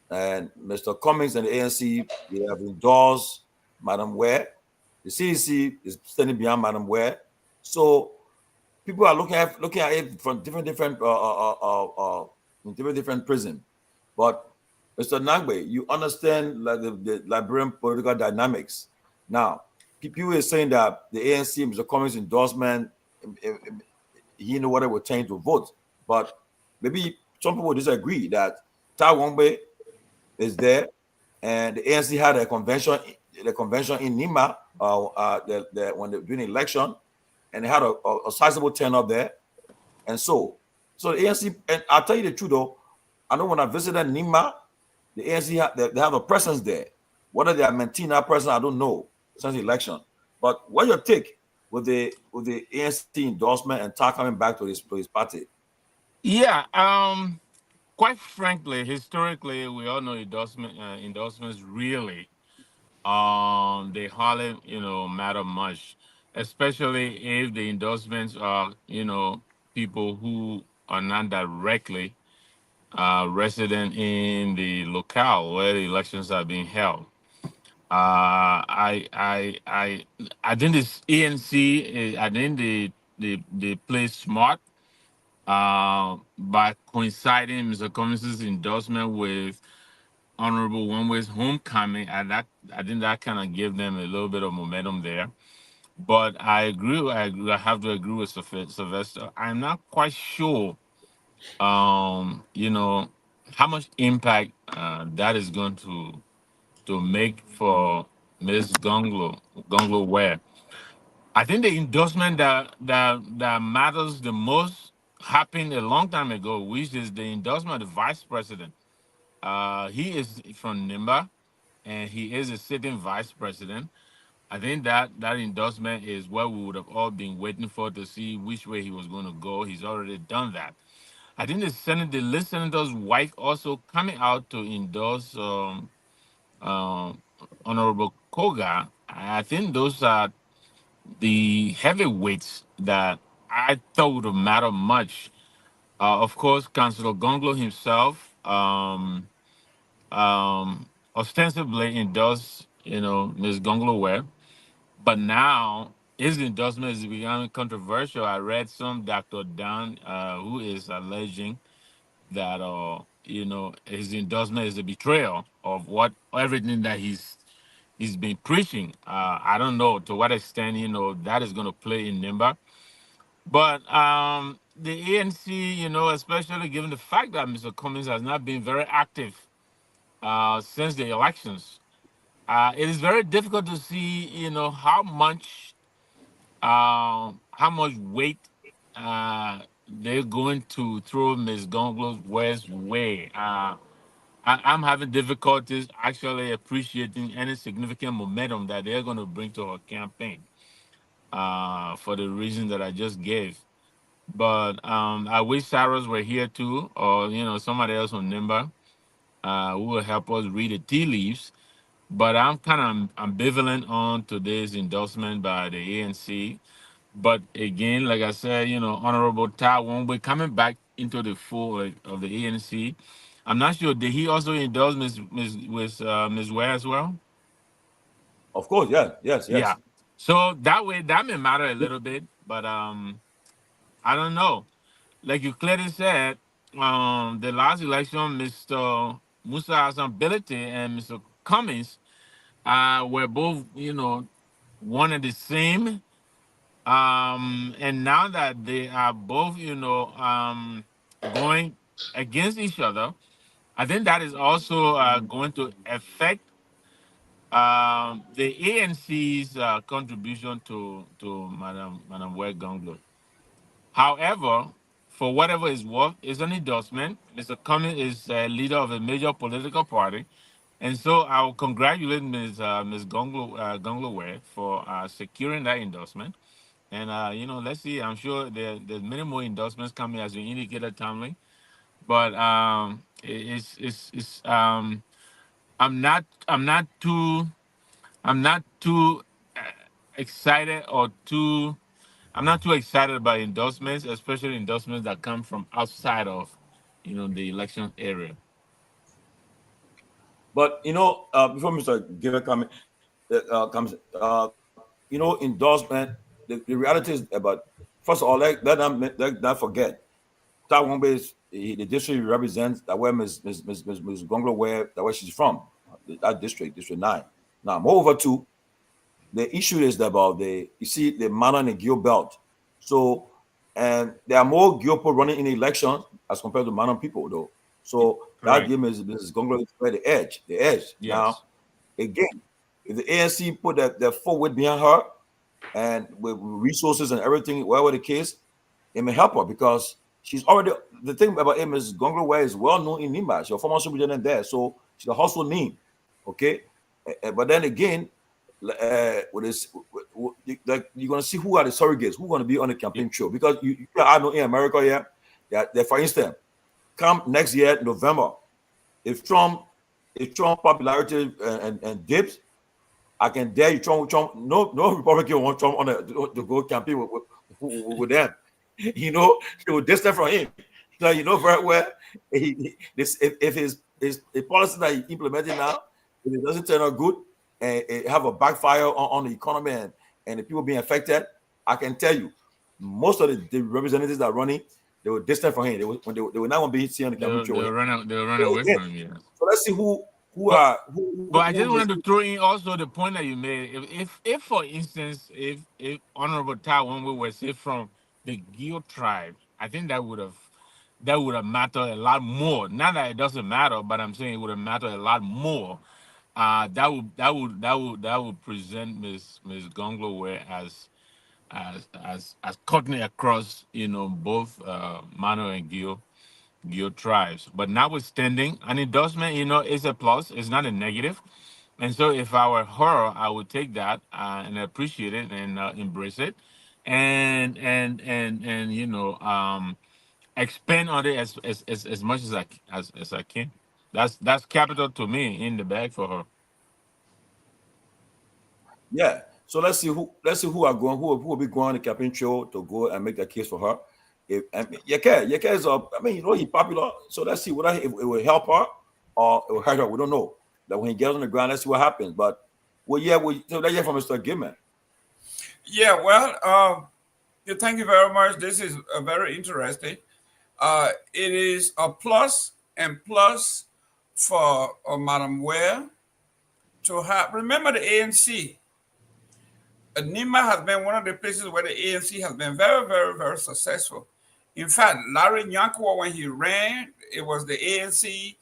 and Mr. Cummings and the ANC they have endorsed Madam Ware. The CDC is standing behind Madam Ware. So people are looking at it from different prism. But Mr. Nagbe, you understand like the Liberian political dynamics. Now, people is saying that the ANC, Mr. Cummings' endorsement, he knew what it would change to vote. But maybe some people disagree that Taiwan is there, and the ANC had a convention in Nima when they were doing the election. and they had a sizable turnout there. And so the ANC, and I'll tell you the truth though, I know when I visited Nima, the ANC they have a presence there. Whether they are maintaining that presence, I don't know since the election. But what's your take with the ANC endorsement and TAR coming back to his party? Yeah, quite frankly, historically, we all know endorsements really they hardly matter much, especially if the endorsements are people who are not directly resident in the locale where the elections are being held. I think this ANC, I think they play smart by coinciding Mr. Cummings' endorsement with Honorable One-Way's homecoming, and I think that kind of gave them a little bit of momentum there. But I agree. I have to agree with Sylvester. I'm not quite sure, how much impact that is going to make for Ms. Gongloe Ware. I think the endorsement that matters the most happened a long time ago, which is the endorsement of the vice president. He is from Nimba, and he is a sitting vice president. I think that endorsement is what we would have all been waiting for to see which way he was going to go. He's already done that. I think the list senator's wife also coming out to endorse Honorable Koga. I think those are the heavyweights that I thought would matter much. Of course, Councillor Gongloe himself ostensibly endorsed, Ms. Gongloe Ware, but now his endorsement is becoming controversial. I read some Dr. Dan who is alleging that his endorsement is a betrayal of what everything that he's been preaching. I don't know to what extent that is going to play in Nimba, but the ANC, especially given the fact that Mr. Cummings has not been very active since the elections, it is very difficult to see how much weight they're going to throw Ms. Gongloe Ware's way. I'm having difficulties actually appreciating any significant momentum that they're going to bring to our campaign for the reason that I just gave. But I wish Cyrus were here too, or somebody else on Nimba who will help us read the tea leaves. But I'm kind of ambivalent on today's endorsement by the ANC. But again, like I said, Honorable Tai won't be coming back into the fold of the ANC. I'm not sure. Did he also endorse Ms. Ware as well? Of course, yes. Yeah. So that way, that may matter a little bit, but I don't know. Like you clearly said, the last election, Mr. Musa Hassan Ability and Mr. Cummings were both, one and the same. And now that they are both, going against each other, I think that is also going to affect the ANC's contribution to Madam Ware Gongloe. However, for whatever it's worth, it's an endorsement. Mr. Cummings is a leader of a major political party. And so I will congratulate Ms. Gongloe Ware for securing that endorsement. And let's see. I'm sure there's many more endorsements coming, as you indicated, Tomalin. But I'm not too excited or too. I'm not too excited about endorsements, especially endorsements that come from outside of, the election area. But before Mr. Giver comes, endorsement. The reality is about, first of all, let not forget, Taiwan is the district represents that where Ms. Gongloe where that where she's from, that district 9. Now, moreover, too, the issue is about the Mana and the Geo belt. So, and there are more Geo people running in the election as compared to Mana people, though. So that gives Mrs. Gongloe the edge. Yes. Now, again, if the ANC put their full weight behind her, and with resources and everything, whatever the case, it may help her because she's already. The thing about him is Gongloe is well known in Nimba. She's a former superintendent there, so she's a household name. Okay, but then again, with this, like you're gonna see who are the surrogates, who's gonna be on the campaign trail because I know in America, that for instance, come next year November, if Trump popularity and dips, I can dare you, Trump. No Republican want Trump on to go campaign with them. You know, they were distant from him. Like, you know very well, if his policy that he implementing now, if it doesn't turn out good and it have a backfire on the economy and the people being affected, I can tell you, most of the representatives that are running, they were distant from him. They were not going to be seen on the campaign trail. They'll run away from him. Yeah. So let's see who But I just wanted to throw in also the point that you made. If for instance, if Honorable Taiwan were say from the Guar tribe, I think that would have mattered a lot more. Not that it doesn't matter, but I'm saying it would have mattered a lot more. That would present Miss Gongloe as cutting across, both Mano and Guar tribes. But notwithstanding, an endorsement, is a plus. It's not a negative. And so, if I were her, I would take that and appreciate it and embrace it, and expand on it as much as I can. That's capital to me in the bag for her. Yeah. So let's see who are going who will be going on the campaign trail to go and make that case for her. Yeke is he's popular. So let's see whether it will help her or it will hurt her. We don't know. That when he gets on the ground, let's see what happens. But so let's hear from Mr. Gibman. Yeah, well, thank you very much. This is very interesting. It is a plus for Madam Ware to have. Remember the ANC. Nima has been one of the places where the ANC has been very, very, very successful. In fact, Larry Nyenwolo, when he ran, it was the ANC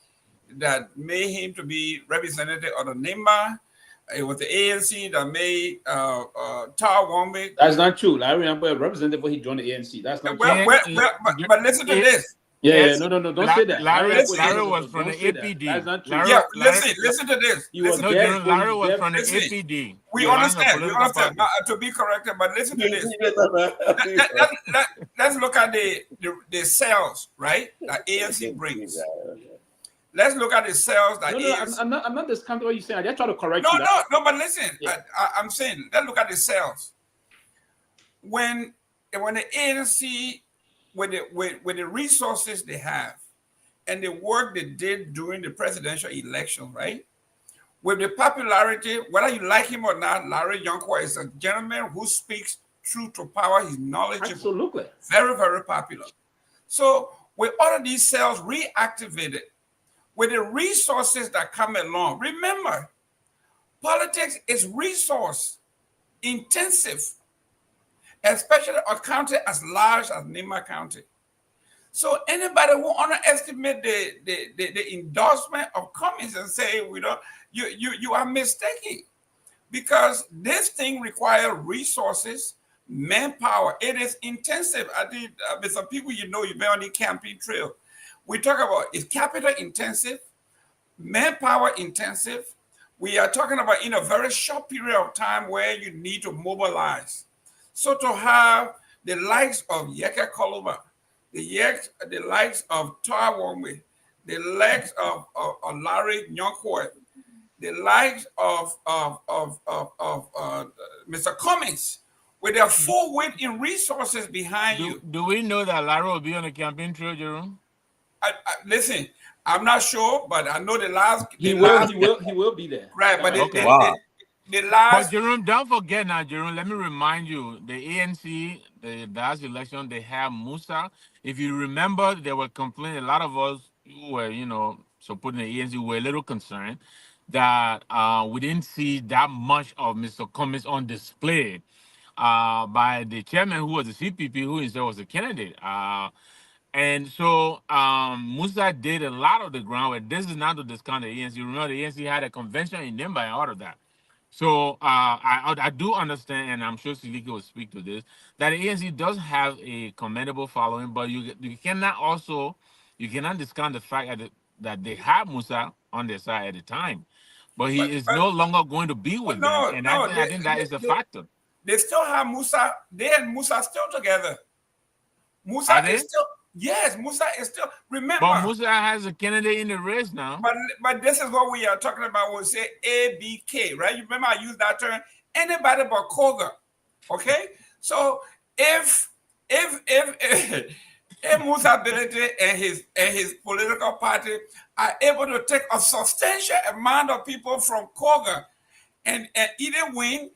that made him to be representative of the Nima. It was the ANC that made Tar Wombe. That's not true. Larry Nyenwolo represented when he joined the ANC. That's not true. But listen to this. Yeah, no, don't say that. Larry was from the APD. That's not true. Yeah, listen to this. Larry was from the APD. We understand. To be corrected, but listen to this. Let's look at the cells, right? That ANC brings. Let's look at the cells that ANC. I'm not discounting what you're saying. I just try to correct you. No, but listen. Yeah. I'm saying, let's look at the cells. When the ANC, with the resources they have and the work they did during the presidential election, right? With the popularity, whether you like him or not, Larry Nyenwolo is a gentleman who speaks truth to power. He's knowledgeable. Absolutely. Very, very popular. So with all of these cells reactivated, with the resources that come along, remember, politics is resource intensive, especially a county as large as Nima County. So anybody who underestimate the endorsement of Cummings and say you are mistaken, because this thing requires resources, manpower. It is intensive. I did with some people you've been on the campaign trail. We talk about it's capital intensive, manpower intensive. We are talking about in a very short period of time where you need to mobilize. So to have the likes of Yeke Koloma, the likes of Tar Wombe, the likes of Larry Nyenwolo, the likes of Mr. Cummings, with their full weight in resources behind you. Do we know that Larry will be on the campaign trail, Jerome? Listen, I'm not sure, but I know he will be there. Right, but okay. The last. But Jerome, don't forget now, Jerome. Let me remind you, the ANC, the last election, they have Musa. If you remember, they were complaining. A lot of us who were, supporting the ANC were a little concerned that we didn't see that much of Mr. Cummings on display by the chairman, who was the CPP, who instead was the candidate. And so Musa did a lot of the groundwork. This is not to discount the ANC. Remember, the ANC had a convention in Denver and all of that. So I do understand, and I'm sure Silike will speak to this, that the ANC does have a commendable following, but you cannot discount the fact that they had Musa on their side at the time, but he is no longer going to be with them, and I think that is a factor. They still have Musa. They and Musa still together. Musa Are is they? still, yes, Musa is still, remember. But Musa has a candidate in the race now. But this is what we are talking about. We'll say ABK, right? You remember I used that term. Anybody but Koga. Okay? So if Musa Ability and his political party are able to take a substantial amount of people from Koga and either win,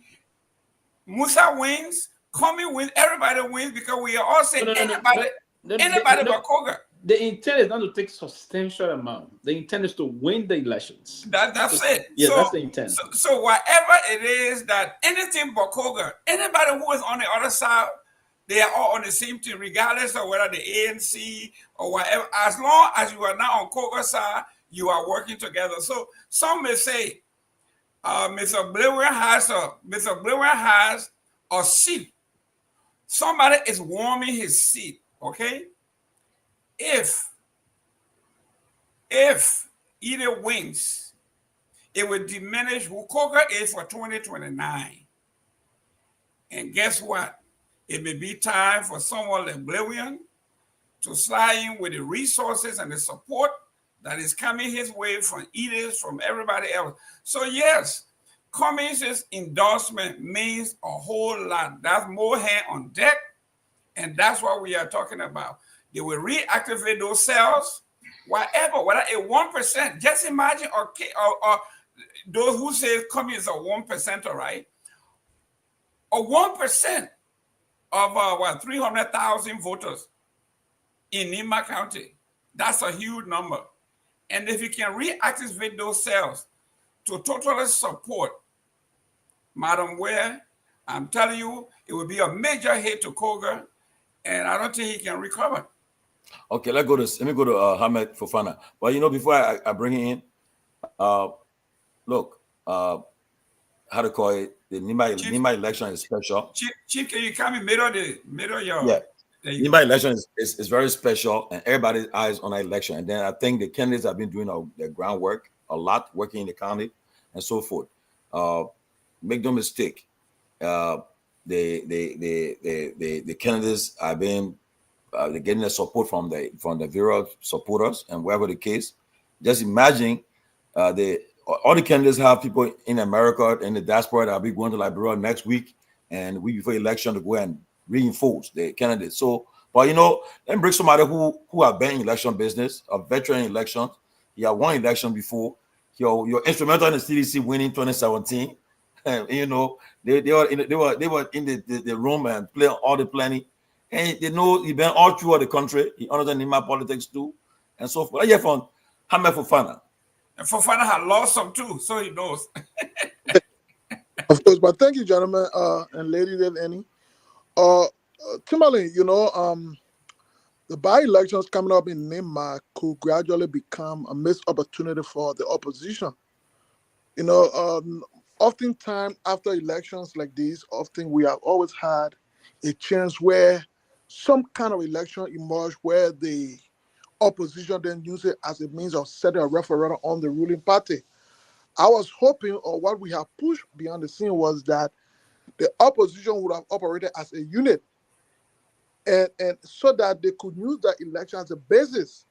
Musa wins, Komi wins, everybody wins, because we are all saying anybody but Koga. The intent is not to take substantial amount. The intent is to win the elections. That's it. Yeah, that's the intent. So whatever it is, that anything but Koga, anybody who is on the other side, they are all on the same team, regardless of whether the ANC or whatever. As long as you are not on Koga's side, you are working together. So some may say, Mr. Blair has a seat. Somebody is warming his seat, okay? If either wins, it will diminish who Koga is for 2029. And guess what? It may be time for someone like Blair to slide in with the resources and the support that is coming his way from Edith, from everybody else. So yes, Cummings' endorsement means a whole lot. That's more hand on deck, and that's what we are talking about. They will reactivate those cells, whether a 1%. Just imagine, or those who say Cummings is a 1%, right? A 1% of 300,000 voters in Nima County. That's a huge number. And if you can reactivate those cells to totally support Madam Ware, I'm telling you, it will be a major hit to Koga, and I don't think he can recover. Okay, let me go to Ahmed Fofana. But before I bring him in, look, how to call it? The Nima election is special. Chief, can you come in middle your? Yeah. Nima election is very special, and everybody's eyes on that election. And then I think the candidates have been doing their groundwork a lot, working in the county and so forth. Make no mistake, the candidates have been they're getting the support from the various supporters, and wherever the case. Just imagine all the candidates have people in America in the diaspora that will be going to Liberia next week and week before election to go and reinforce the candidates. So, but let me bring somebody who have been in election business, a veteran in elections. He had won election before. You're instrumental in the CDC winning 2017. And, they were in the room and playing all the planning. And they know he's been all throughout the country. He understands Nima politics too, and so forth. I hear from Ahmed Fofana. And Fofana had lost some too, so he knows. Of course, but thank you, gentlemen and ladies and any. Tomalin, the by-elections coming up in Nima could gradually become a missed opportunity for the opposition. Oftentimes after elections like these, we have always had a chance where some kind of election emerged where the opposition then use it as a means of setting a referendum on the ruling party. I was hoping, or what we have pushed behind the scene, was that the opposition would have operated as a unit, and so that they could use that election as a basis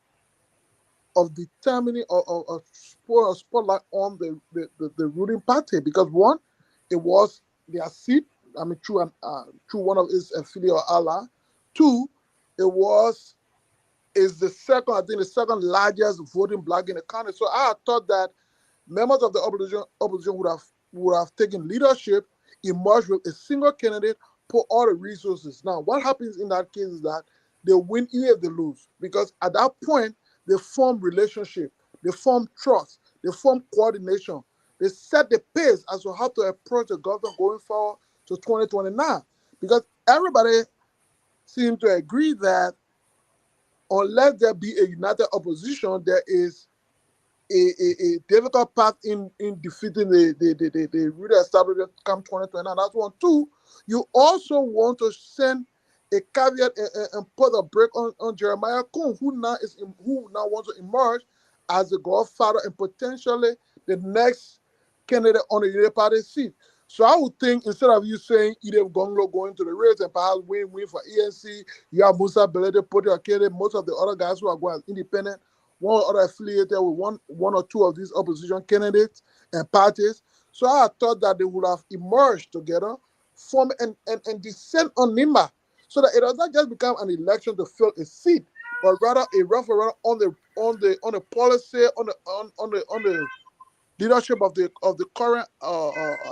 of determining or spotlight on the ruling party. Because one, it was their seat, through one of its affiliate, Allah. Two, is the second largest voting bloc in the country. So I thought that members of the opposition would have taken leadership, emerged with a single candidate, put all the resources. Now, what happens in that case is that they win even if they lose, because at that point they form relationship, they form trust, they form coordination, they set the pace as to how to approach the government going forward to 2029, because everybody seems to agree that unless there be a united opposition, there is a difficult path in defeating the really established come 2029. That's one. Two, you also want to send a caveat and put a break on Jeremiah Coon, who now wants to emerge as the godfather and potentially the next candidate on the United Party seat. So I would think instead of you saying Kehleboe Gongloe going to the race and perhaps win for ANC, you have Musa Belede put your candidate, most of the other guys who are going as independent, one or other affiliated with one or two of these opposition candidates and parties. So I thought that they would have emerged together, form and descend on Nima, so that it does not just become an election to fill a seat, but rather a referendum on the policy, on the leadership of the current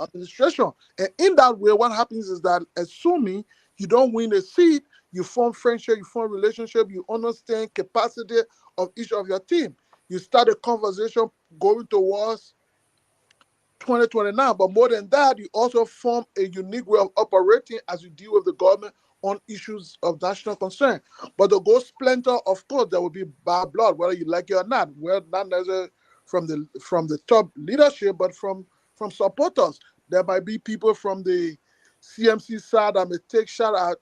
administration. And in that way, what happens is that assuming you don't win a seat, you form friendship, you form relationship, you understand capacity of each of your team. You start a conversation going towards 2029. But more than that, you also form a unique way of operating as you deal with the government on issues of national concern. But the go splinter, of course, there will be bad blood, whether you like it or not. Well, not necessarily from the top leadership, but from supporters. There might be people from the CMC side that may take shot at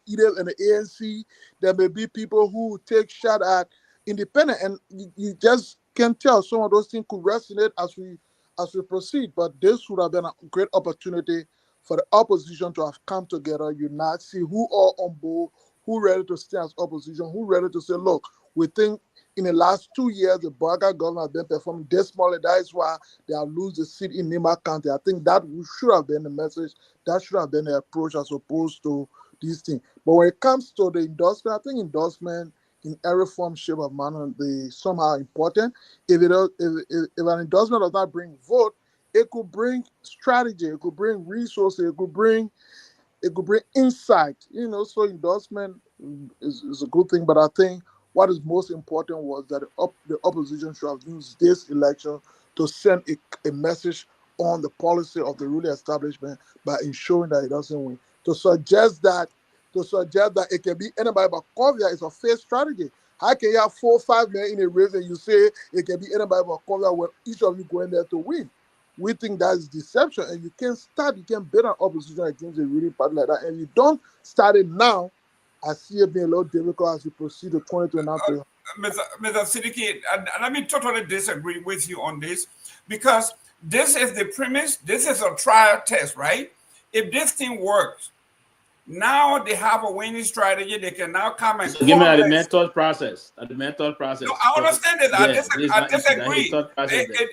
Edel and the ANC. There may be people who take shot at independent, and you just can't tell. Some of those things could resonate as we proceed. But this would have been a great opportunity for the opposition to have come together, unite, see who are on board, who ready to stand as opposition, who ready to say, look, we think in the last 2 years, the Garguah government has been performing dismally. That is why they have lost the seat in Nima County. I think that should have been the message. That should have been the approach as opposed to these things. But when it comes to the endorsement, I think endorsement in every form, shape, or manner, they somehow important. If an endorsement does not bring vote, it could bring strategy, it could bring resources, it could bring insight. So endorsement is a good thing. But I think what is most important was that the opposition should have used this election to send a message on the policy of the ruling establishment by ensuring that it doesn't win. To suggest that it can be anybody but Kovia is a fair strategy. How can you have 4 or 5 men in a race and you say it can be anybody but Kovia when each of you going there to win? We think that is deception, and you can't build an opposition against a ruling party like that. And you don't start it now. I see it being a little difficult as we proceed to 2029. Mr. Siddiqui, let me totally disagree with you on this, because this is the premise. This is a trial test, right? If this thing works, now they have a winning strategy. They can now come and give me the mental process. The mental process. No, I understand it. Yes, I disagree.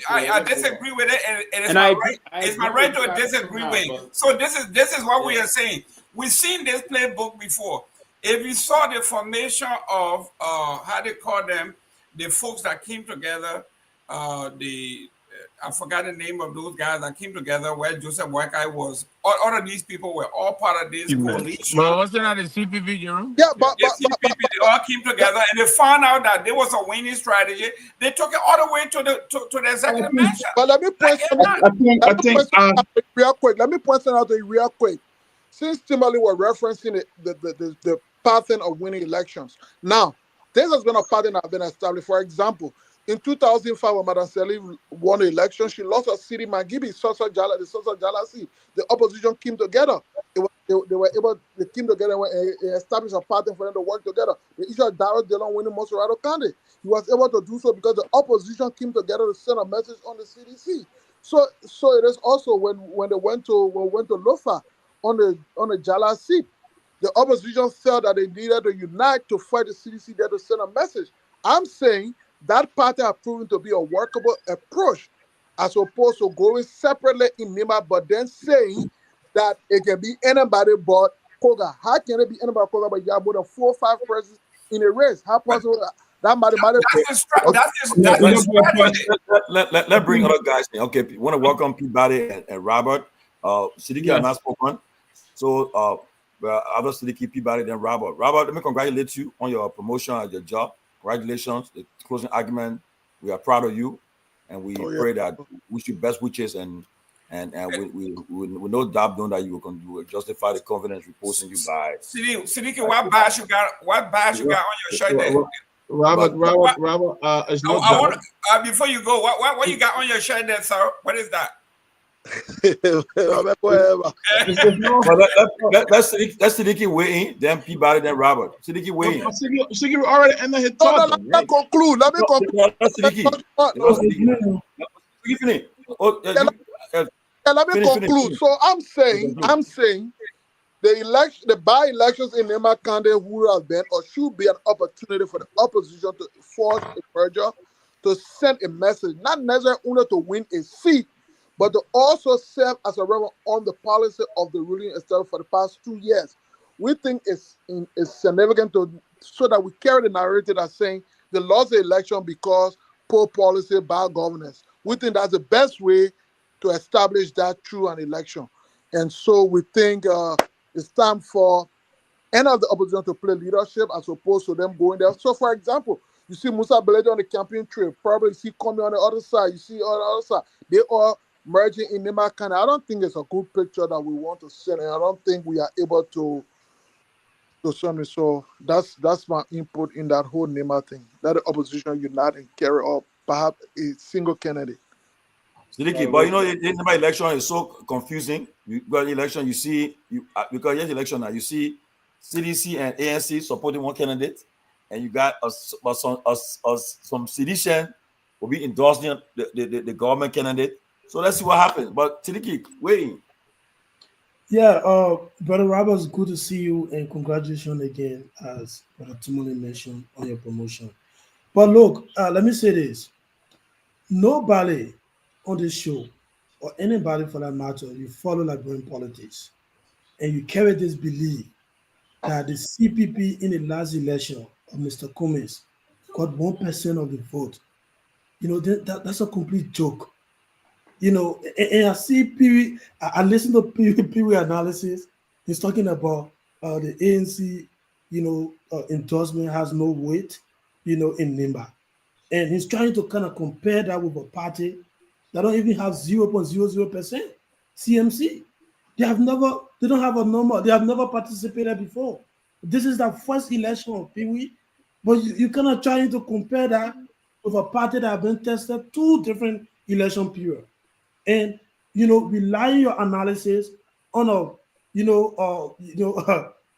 I disagree with it, and it's my right to disagree with it. So this is what we are saying. We've seen this playbook before. If you saw the formation of how they call them, the folks that came together, I forgot the name of those guys that came together where Joseph Wakai was. All of these people were all part of this coalition. Well, wasn't that the CPP, Jerome? Yeah, but CPP, they all came together and they found out that there was a winning strategy. They took it all the way to the executive mansion. But let me point something out real quick. Since Tomalin were referencing the pattern of winning elections, now this has been a pattern that has been established. For example, in 2005, when Madam Sally won the election, she lost her city, Magibi, the Sosa Jala seat. The opposition came together. They came together and established a pattern for them to work together. The issue of Darrell Dillon winning Monserrato County. He was able to do so because the opposition came together to send a message on the CDC. So it is also when they went to Lofa on the Jala seat, the opposition felt that they needed to unite to fight the CDC there to send a message. I'm saying that party has proven to be a workable approach as opposed to going separately in Nima, but then saying that it can be anybody but Koga. How can it be anybody but Koga, but you have more than 4 or 5 persons in a race? How possible that matter? Let's bring other guys in. Okay, we want to welcome Peabody and Robert. Siddiqui has not spoken. So other Siddiqui, Peabody, then Robert. Robert, let me congratulate you on your promotion at your job. Congratulations, the closing argument. We are proud of you, and we pray that wish you best wishes, and we no doubt know that you will justify the confidence reposing you by. Siddiqui, what badge you got on your shirt there? But- Robert, it's no I doubt. want before you go, what you got on your shirt there, sir? What is that? Whatever. But let's Siddiqui weigh in, then Peabody, then Robert. Siddiqui weigh in. Siggy already ended his No, thought. let me conclude. Let me conclude. That's Siddiqui. Siddiqui finish. Oh, Let me Finish. conclude. So I'm saying the by-elections in Nema County would have been or should be an opportunity for the opposition to force a merger, to send a message, not necessarily only to win a seat, but to also serve as a rebel on the policy of the ruling establishment for the past 2 years. We think it's significant so that we carry the narrative as saying they lost the election because poor policy, bad governance. We think that's the best way to establish that through an election. And so we think it's time for any of the opposition to play leadership as opposed to them going there. So, for example, you see Musa Beledi on the campaign trail. Probably you see Comey on the other side. You see on the other side. They all merging in Nema County. I don't think it's a good picture that we want to send, and I don't think we are able to send it. So that's my input in that whole Nema thing. That the opposition unite and carry up perhaps a single candidate. Siddiqui, but you know, the election is so confusing. You got the election, you see, because yes, election now, you see CDC and ANC supporting one candidate, and you got some sedition will be endorsing the government candidate. So let's see what happens. But Siddiqui, wait. Yeah, Brother Robert, it's good to see you and congratulations again, as Brother Tomalin mentioned, on your promotion. But look, let me say this. Nobody on this show, or anybody for that matter, you follow Liberian politics, and you carry this belief that the CPP in the last election of Mr. Cummings got 1% of the vote. You know, that's a complete joke. You know, and I see Pewee, I listen to Pewee analysis. He's talking about the ANC, you know, endorsement has no weight, you know, in Nimba. And he's trying to kind of compare that with a party that don't even have 0.00% CMC. They don't have a number, they have never participated before. This is the first election of Pewee, but you kind of trying to compare that with a party that have been tested 2 different election periods. And you know, relying your analysis on a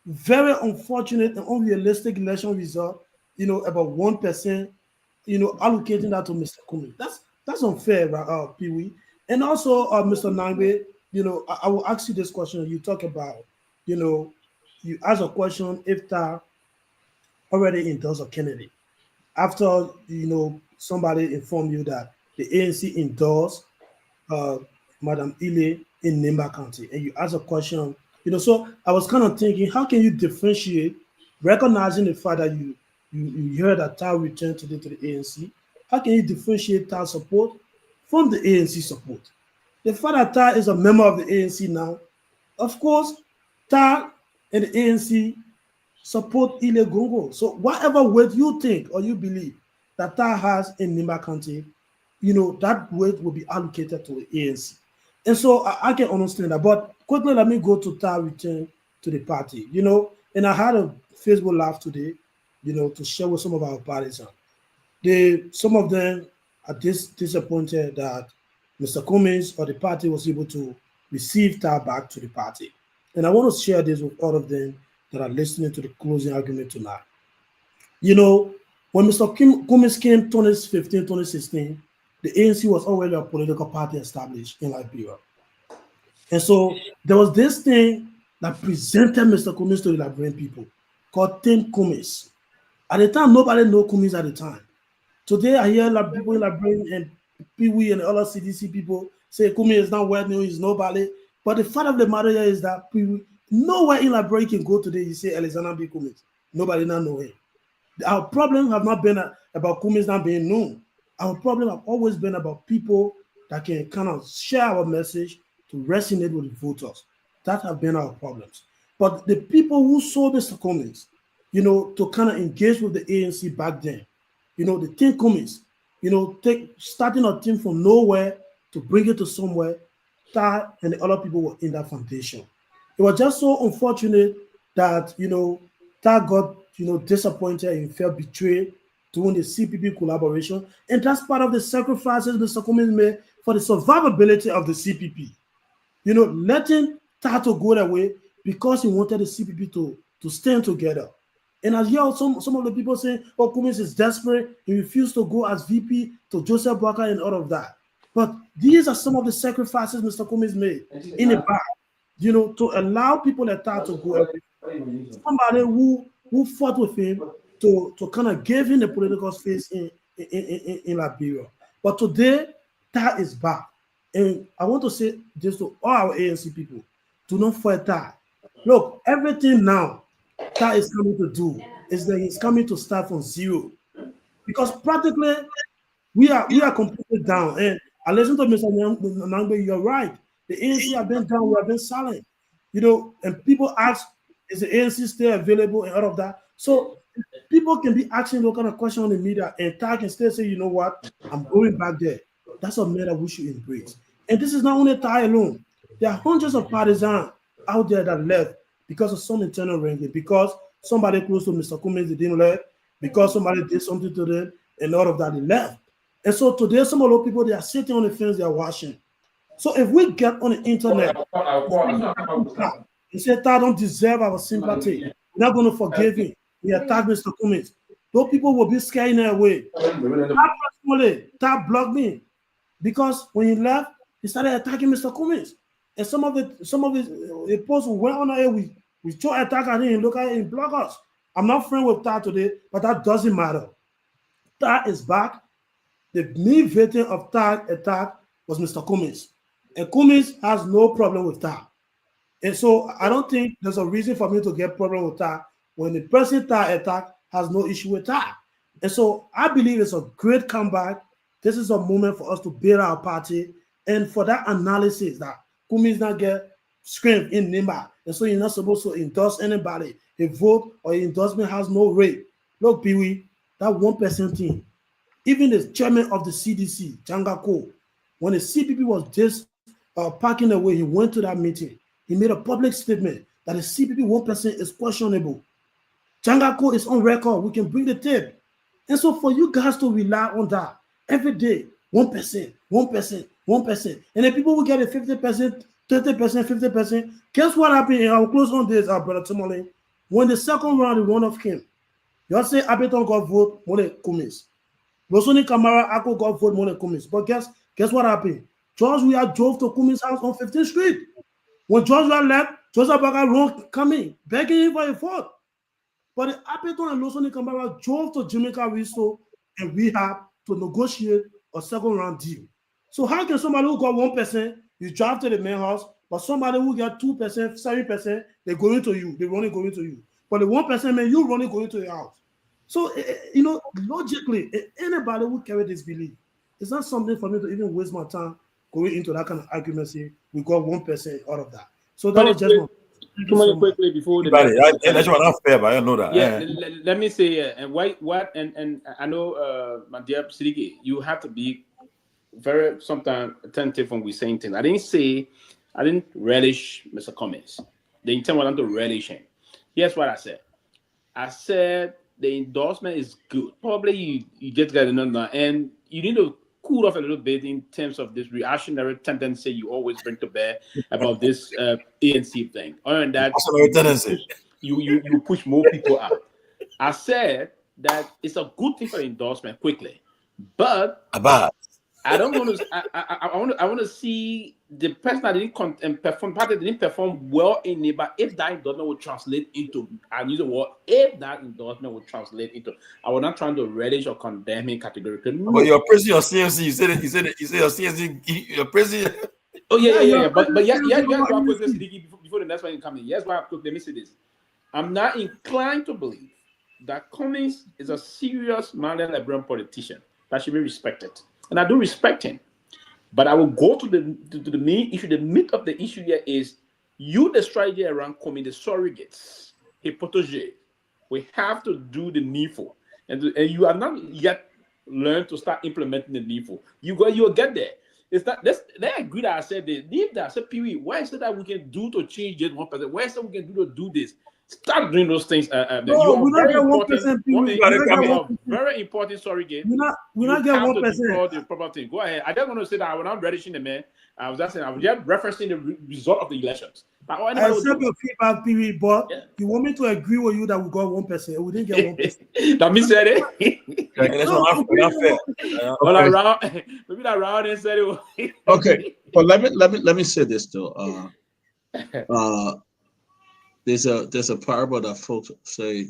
very unfortunate and unrealistic election result, you know, about 1%, you know, allocating that to Mr. Cummings. That's unfair, Pewee. And also, Mr. Nangbe, you know, I will ask you this question. You talk about, you know, you ask a question if that already endorsed a candidate. After, you know, somebody informed you that the ANC endorsed Madam Ile in Nimba County, and you ask a question, you know, so I was kind of thinking, how can you differentiate, recognizing the fact that you heard that Tao returned today to the ANC, how can you differentiate Tao support from the ANC support? The fact that Tao is a member of the ANC now, of course, Tao and the ANC support Ile Gongloe. So whatever weight you think or you believe that Tao has in Nimba County, you know, that weight will be allocated to the ANC. And so I can understand that. But quickly, let me go to Tao return to the party. You know, and I had a Facebook Live today, you know, to share with some of our partisans. Some of them are disappointed that Mr. Cummings or the party was able to receive Tao back to the party. And I want to share this with all of them that are listening to the closing argument tonight. You know, when Mr. Cummings came 2015, 2016, the ANC was already a political party established in Liberia. And so there was this thing that presented Mr. Cummings to the Liberian people called Team Cummings. At the time, nobody knew Cummings at the time. Today, I hear people in Liberia and Pewee and other CDC people say Cummings is not well known, he's nobody. But the fact of the matter is that Pewee, nowhere in Liberia can go today, you say Alexander B. Cummings. Nobody not know him. Our problem have not been about Cummings not being known. Our problem have always been about people that can kind of share our message to resonate with the voters. That have been our problems. But the people who saw Mr. Cummings, you know, to kind of engage with the ANC back then, you know, the Team Cummings, you know, starting a team from nowhere to bring it to somewhere, Tao and the other people were in that foundation. It was just so unfortunate that, you know, Tao got, you know, disappointed and felt betrayed during the CPP collaboration, and that's part of the sacrifices Mr. Cummings made for the survivability of the CPP. You know, letting Tato go that way because he wanted the CPP to stand together. And I hear some of the people saying, oh, Cummings is desperate. He refused to go as VP to Joseph Boakai and all of that. But these are some of the sacrifices Mr. Cummings made in the back, you know, to allow people like that to go. Somebody who fought with him to kind of give him the political space in Liberia. But today, that is back. And I want to say this to all our ANC people. Do not fight that. Look, everything now that is coming to do is that he's coming to start from zero. Because practically, we are completely down. And I listen to Mr. Nangbe, you're right. The ANC have been down, we have been silent. You know, and people ask, is the ANC still available and all of that? So people can be asking those kind of questions on the media and tag and still say, you know what, I'm going back there. That's a matter we should embrace. And this is not only Thai alone. There are hundreds of partisans out there that left because of some internal wrangling, because somebody close to Mr. Cummings didn't left, because somebody did something to them, and all of that, they left. And so today, some of those people, they are sitting on the fence, they are watching. So if we get on the internet and say, Thai don't deserve our sympathy, we're not going to forgive him, we attack Mr. Cummings, those people will be scared in their way. Thai blocked me because when he left, he started attacking Mr. Cummings. And some of the posts went on air, we try to attack at him, look at him, and block us. I'm not friends with Thai today, but that doesn't matter. Thai is back. The main victim of Thai attack was Mr. Cummings. And Cummings has no problem with Thai. And so I don't think there's a reason for me to get problem with Thai when the person Thai attack has no issue with Thai. And so I believe it's a great comeback. This is a moment for us to build our party and for that analysis that Cummings not get screamed in Nimba. And so you're not supposed to endorse anybody. A vote or endorsement has no rate. Look, Pewee, that 1% thing. Even the chairman of the CDC, Jangako, when the CPP was just packing away, he went to that meeting. He made a public statement that the CPP 1% is questionable. Jangako is on record. We can bring the tape. And so for you guys to rely on that every day, 1%, 1%, 1%. And then people will get a 50%, 30%, 50%. Guess what happened? And I'll close on this, Brother Tomalin. When the second round, the runoff came, you all say Abeton got vote more than Cummings. Rosoni Kamara Ako got vote more than Cummings. But guess what happened? George Weah drove to Cummings' house on 15th Street. When George Weah left, Joseph Boakai wrong coming, begging him for a vote. But the Abeton and Rosoni Kamara drove to Jamaica Risto and Rehab to negotiate a second round deal. So how can somebody who got 1%, you drive to the main house, but somebody who got 2%, 7%, they're going to you, they're only going to you. But the 1% man, you running going to your house. So, you know, logically, anybody who carry this belief, it's not something for me to even waste my time going into that kind of argument, say we got 1% out of that. So that was just one. Quickly before the that's not fair, but I know that. Yeah, let me say, and what and I know, my dear Sidiki, you have to be very sometimes attentive when we saying things. I didn't relish Mr. Cummings. The intent was not to relish him. Here's what I said. I said the endorsement is good. Probably you get that number, and you need to cool off a little bit in terms of this reactionary tendency you always bring to bear about this ANC thing. Other than that, you push more people out. I said that it's a good thing for endorsement quickly, but I don't want to. I want to see the person that didn't perform. Party didn't perform well in it. But if that endorsement would translate into, I'm using word. If that endorsement would translate into, I was not trying to relish or condemn him categorically. No. But you're praising your CMC. You said your CMC. You're praising. Oh yeah. But before the next one coming. Yes, why? Let me say this. I'm not inclined to believe that Cummings is a serious Malian Liberian politician that should be respected. And I do respect him, but I will go to the main issue. The meat of the issue here is the strategy around Cummings, the surrogates, his protege. We have to do the needful, and you have not yet learned to start implementing the needful. You'll get there. It's that they agree that I said this. Leave that. I said, Pewee, what is it that we can do to change this 1%? What is it we can do to do this? Stop doing those things. No, You are we not very get important. 1%. One We minute, not get you are 1%. very important. Sorry, Gabe. We not You get have to 1%. deploy the proper thing. Go ahead. I just want to say that I was not relishing the man. I was just referencing the result of the elections. But I accept your feedback, Pewee, but Yeah. you want me to agree with you that we got 1%. We didn't get 1%. That means said it. That's not fair. Well, Okay. around maybe that round and said it. Okay, but let me say this though. There's a parable that folks say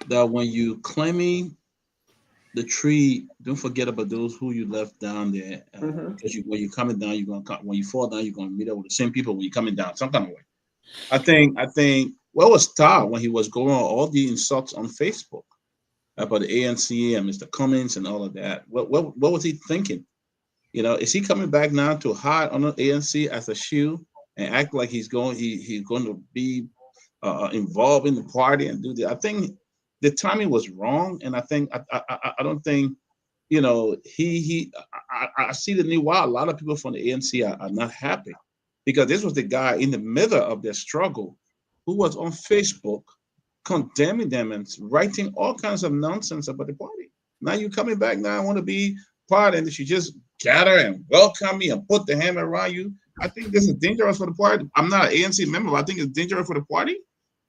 that when you climbing the tree, don't forget about those who you left down there. Because when you're coming down, when you fall down, you're gonna meet up with the same people when you're coming down, some kind of way. I think what was Todd when he was going on all the insults on Facebook about the ANC and Mr. Cummings and all of that? What was he thinking? You know, is he coming back now to hide on the ANC as a shield and act like he's going to be involved in the party and do that? I think the timing was wrong, and I don't think, you know, I see the new while a lot of people from the ANC are not happy because this was the guy in the middle of their struggle who was on Facebook condemning them and writing all kinds of nonsense about the party. Now you're coming back now, I want to be part, and she just gather and welcome me and put the hand around you. I think this is dangerous for the party. I'm not an ANC member, but I think it's dangerous for the party.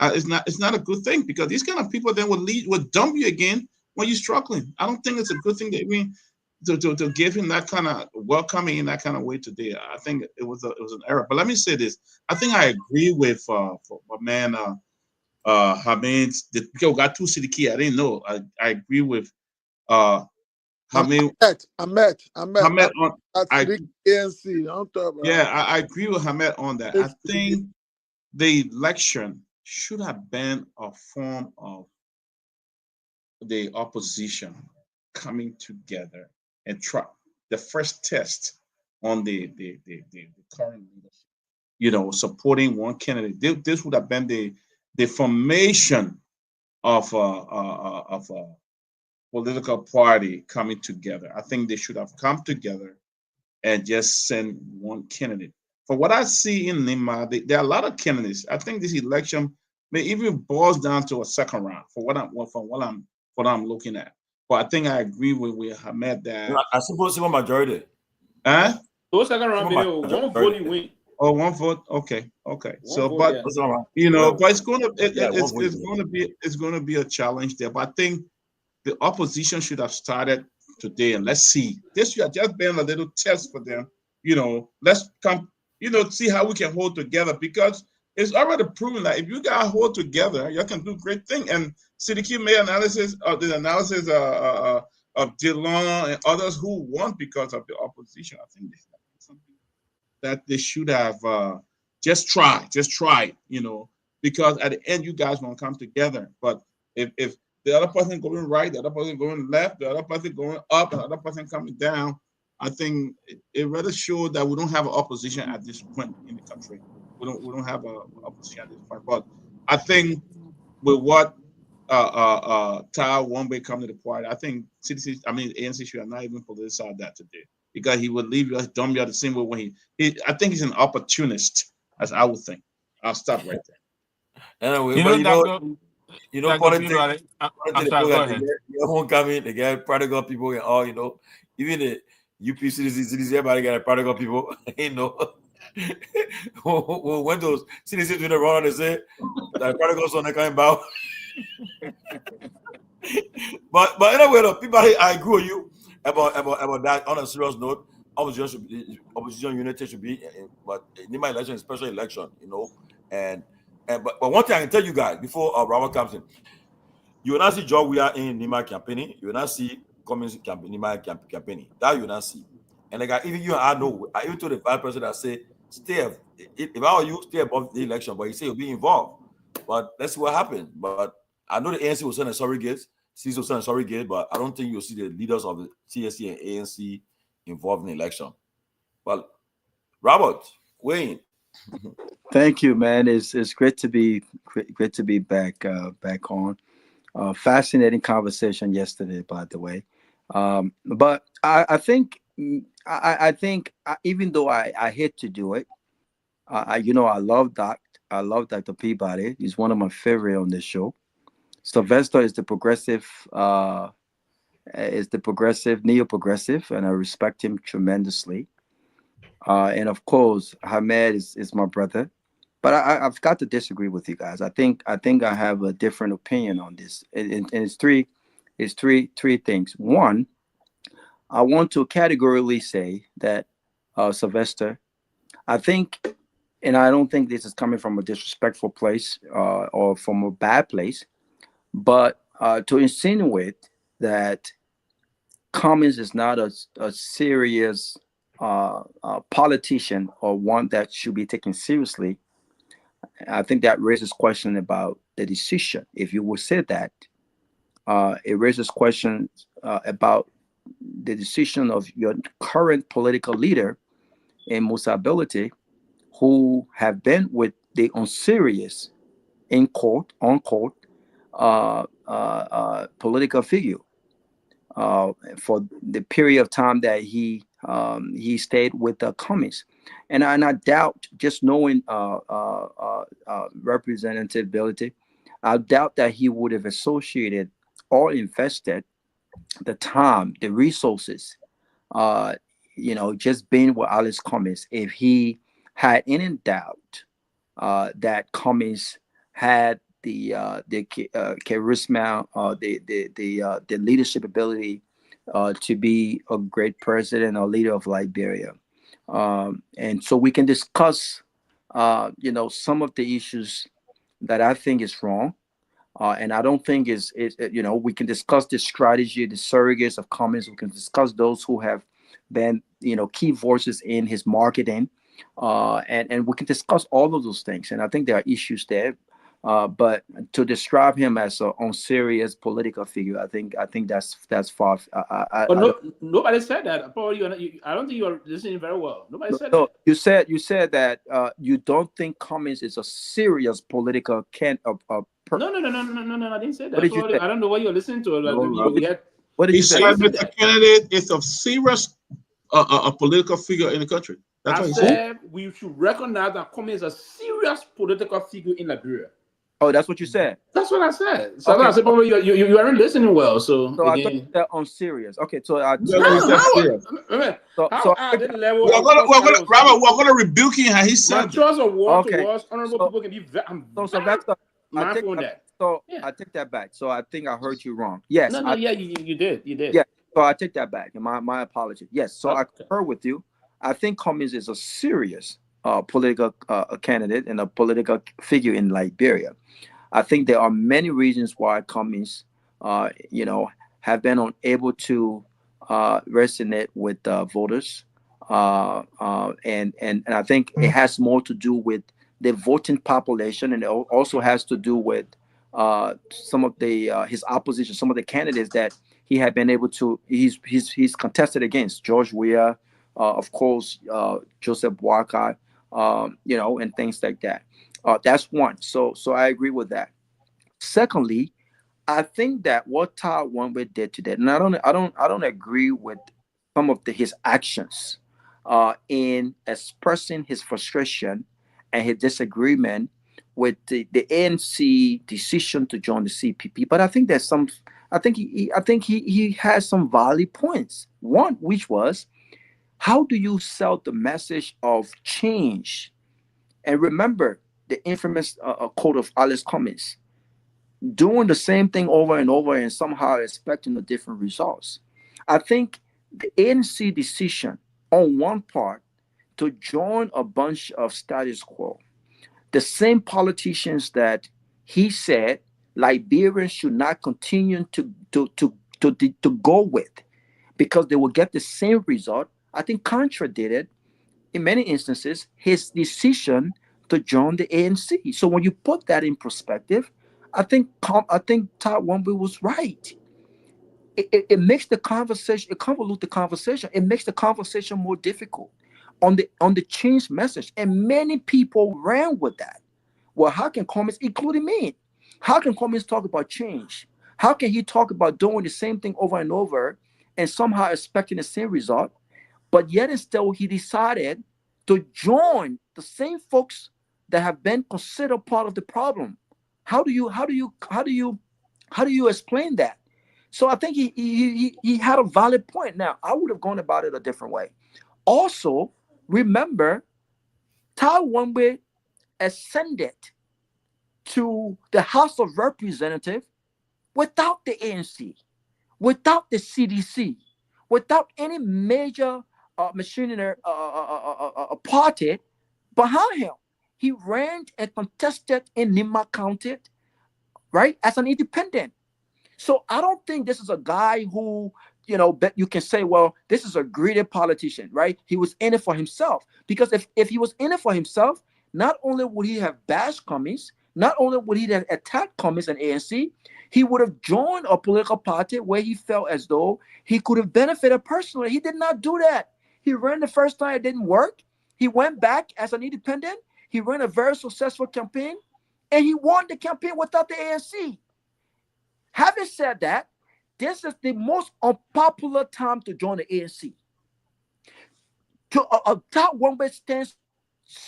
It's not a good thing because these kind of people then would dump you again when you're struggling. I don't think it's a good thing to give him that kind of welcoming in that kind of way today. I think it was an error. But let me say this: I think I agree with my man Hamid. Because we got two city key. I didn't know. I agree with Hamid. Ahmed. Hamid on. ANC. Don't talk about. Yeah, I agree with Hamid on that. I think the election should have been a form of the opposition coming together and try the first test on the current leadership. You know, supporting one candidate. This would have been the formation of a political party coming together. I think they should have come together and just send one candidate. For what I see in Nima, there are a lot of candidates. I think this election may even boils down to a second round for what I'm looking at. But I think I agree with Hamed that I suppose it's a majority. Huh? So second round video, one voting win. Oh, one vote. Okay. So, vote, but yeah. you know, but it's going to be a challenge there. But I think the opposition should have started today, and let's see. This should have just been a little test for them. You know, let's come. You know, see how we can hold together because it's already proven that if you guys hold together, you can do great thing. And Siddiqui made the analysis of Dillon and others who won because of the opposition. I think this is something that they should have just try, you know, because at the end you guys gonna come together. But if the other person going right, the other person going left, the other person going up, the other person coming down, I think it rather shows that we don't have an opposition at this point in the country. We don't have an opposition at this point. But I think with what Tao Wombe come to the party, I think ANC should have not even politicized that today because he would leave us dumb the same way when I think he's an opportunist, as I would think. I'll stop right there. Anyway, politics. I'm sorry, go ahead. Your homecoming, they get prodigal people and all, you know, even the UP citizens, everybody got a prodigal people, you know. When those citizens went around and say that prodigal son are coming back. but anyway, though, people, I agree with you about that. On a serious note, opposition unity should be, but Nima election is a special election, you know. But one thing I can tell you guys before Robert comes in, you will not see Joe we are in Nima campaigning. You will not see Cummings Nima campaigning. That you will not see. And like even you and I know, I even told the vice president that say, stay. If I were you, stay above the election. But he said you'll be involved. But let's see what happens. But I know the ANC will send a surrogate. CC will send a surrogate. But I don't think you'll see the leaders of the CSC and ANC involved in the election. Well, Robert, Wayne. Thank you, man. It's great to be back on. Fascinating conversation yesterday, by the way. But I think even though I hate to do it, I love Doc. I love Dr. Peabody. He's one of my favorite on this show. Sylvester is the progressive, neo-progressive, and I respect him tremendously. And of course, Hamed is my brother. But I've got to disagree with you guys. I think I have a different opinion on this. And it's three things. One, I want to categorically say that Sylvester, I think, and I don't think this is coming from a disrespectful place or from a bad place, but to insinuate that Cummings is not a serious politician or one that should be taken seriously, I think that raises question about the decision. If you would say that, it raises questions about the decision of your current political leader in Musa Ability, who have been with the unserious in court, on court, political figure for the period of time that he stayed with the Cummings. And I doubt, just knowing representability, I doubt that he would have associated or invested the time, the resources, just being with Alice Cummings if he had any doubt that Cummings had the charisma, the leadership ability to be a great president or leader of Liberia. And so we can discuss, some of the issues that I think is wrong. And I don't think we can discuss the strategy, the surrogates of Cummings. We can discuss those who have been, key voices in his marketing. And we can discuss all of those things. And I think there are issues there. But to describe him as an unserious political figure, I think that's far. Nobody said that. Paul, I don't think you are listening very well. Nobody said that. You said that you don't think Cummings is a serious political No, I didn't say that. What did you say? I don't know what you're listening to. What did you say? Mr. Candidate is a serious a political figure in the country. That's what he said. We should recognize that Cummings is a serious political figure in Liberia. Oh, that's what you said. That's what I said. So I said, probably you aren't listening well. So I thought that on serious. Okay, so we're going to rebuke him how he said. My choice of word towards honorable people can be. Mindful on that. So I take that back. So I think I heard you wrong. Yes. You did. Yeah. So I take that back. And my apology. Yes. So I concur with you. I think Cummings is a serious political candidate and a political figure in Liberia. I think there are many reasons why Cummings, have been unable to resonate with voters, and I think it has more to do with the voting population, and it also has to do with some of his opposition, some of the candidates that he had been able to he's contested against. George Weah, of course, Joseph Boakai, and things like that. That's one. So I agree with that. Secondly, I think that what Todd Wombe did today, and I don't agree with some of his actions in expressing his frustration and his disagreement with the ANC decision to join the CPP. But I think he has some valid points. One, which was, how do you sell the message of change? And remember the infamous quote of Alice Cummings, doing the same thing over and over and somehow expecting a different results. I think the ANC decision on one part to join a bunch of status quo, the same politicians that he said Liberians should not continue to go with because they will get the same result, I think contradicted in many instances his decision to join the ANC. So when you put that in perspective, I think Todd Wombe was right. It makes the conversation, it convolutes the conversation. It makes the conversation more difficult on the change message. And many people ran with that. Well, how can Cummings, including me, how can Cummings talk about change? How can he talk about doing the same thing over and over and somehow expecting the same result? But yet and still, he decided to join the same folks that have been considered part of the problem. How do you explain that? So I think he had a valid point. Now, I would have gone about it a different way. Also, remember, Thai Wangbe ascended to the House of Representatives without the ANC, without the CDC, without any major machinery party behind him. He ran and contested in Nima County, right, as an independent. So I don't think this is a guy who, you know, that you can say, well, this is a greedy politician, right? He was in it for himself. Because if he was in it for himself, not only would he have bashed Cummings, not only would he have attacked Cummings and ANC, he would have joined a political party where he felt as though he could have benefited personally. He did not do that. He ran the first time, it didn't work. He went back as an independent. He ran a very successful campaign, and he won the campaign without the ANC. Having said that, this is the most unpopular time to join the ANC. Thai Wangbe stands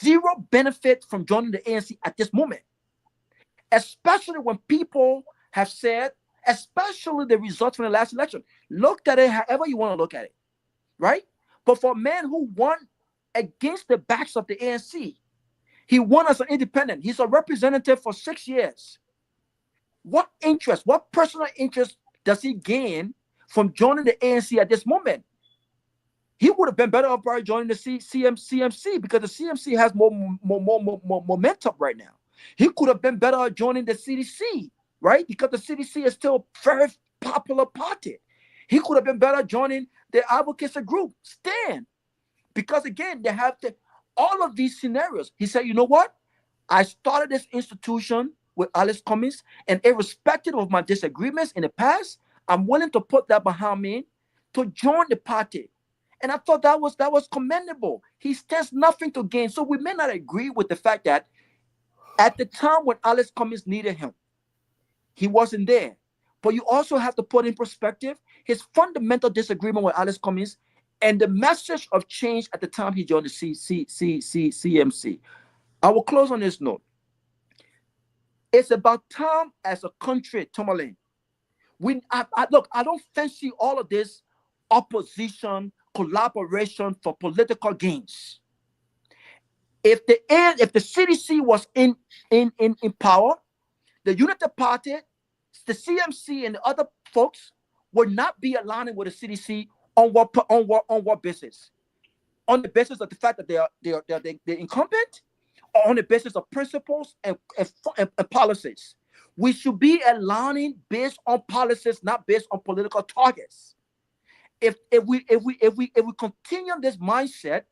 zero benefit from joining the ANC at this moment, especially when people have said, especially the results from the last election. Look at it however you want to look at it, right? But for a man who won against the backs of the ANC, he won as an independent. He's a representative for 6 years. What interest, what personal interest does he gain from joining the ANC at this moment? He would have been better off by joining the CMC because the CMC has more momentum right now. He could have been better at joining the CDC, right? Because the CDC is still a very popular party. He could have been better joining the advocacy group, STAND. Because again, they have all of these scenarios. He said, you know what? I started this institution with Alice Cummings, and irrespective of my disagreements in the past, I'm willing to put that behind me to join the party. And I thought that was commendable. He stands nothing to gain. So we may not agree with the fact that at the time when Alice Cummings needed him, he wasn't there. But you also have to put in perspective his fundamental disagreement with Alice Cummings and the message of change at the time he joined the CMC. I will close on this note. It's about time as a country, Tomalin. Look, I don't fancy all of this opposition, collaboration for political gains. If the CDC was in power, the United Party, the CMC, and the other folks would not be aligning with the CDC on what basis? On the basis of the fact that they're incumbent, or on the basis of principles and policies. We should be aligning based on policies, not based on political targets. If we continue this mindset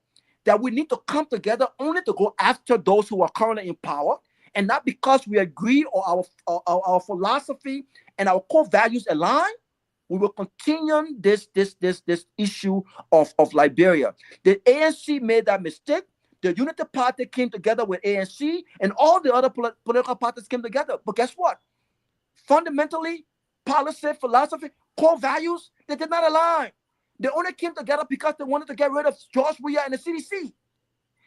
that we need to come together only to go after those who are currently in power, and not because we agree or our philosophy and our core values align, we will continue this issue of Liberia. The ANC made that mistake. The Unity Party came together with ANC, and all the other political parties came together. But guess what? Fundamentally, policy, philosophy, core values, they did not align. They only came together because they wanted to get rid of George Weah and the CDC.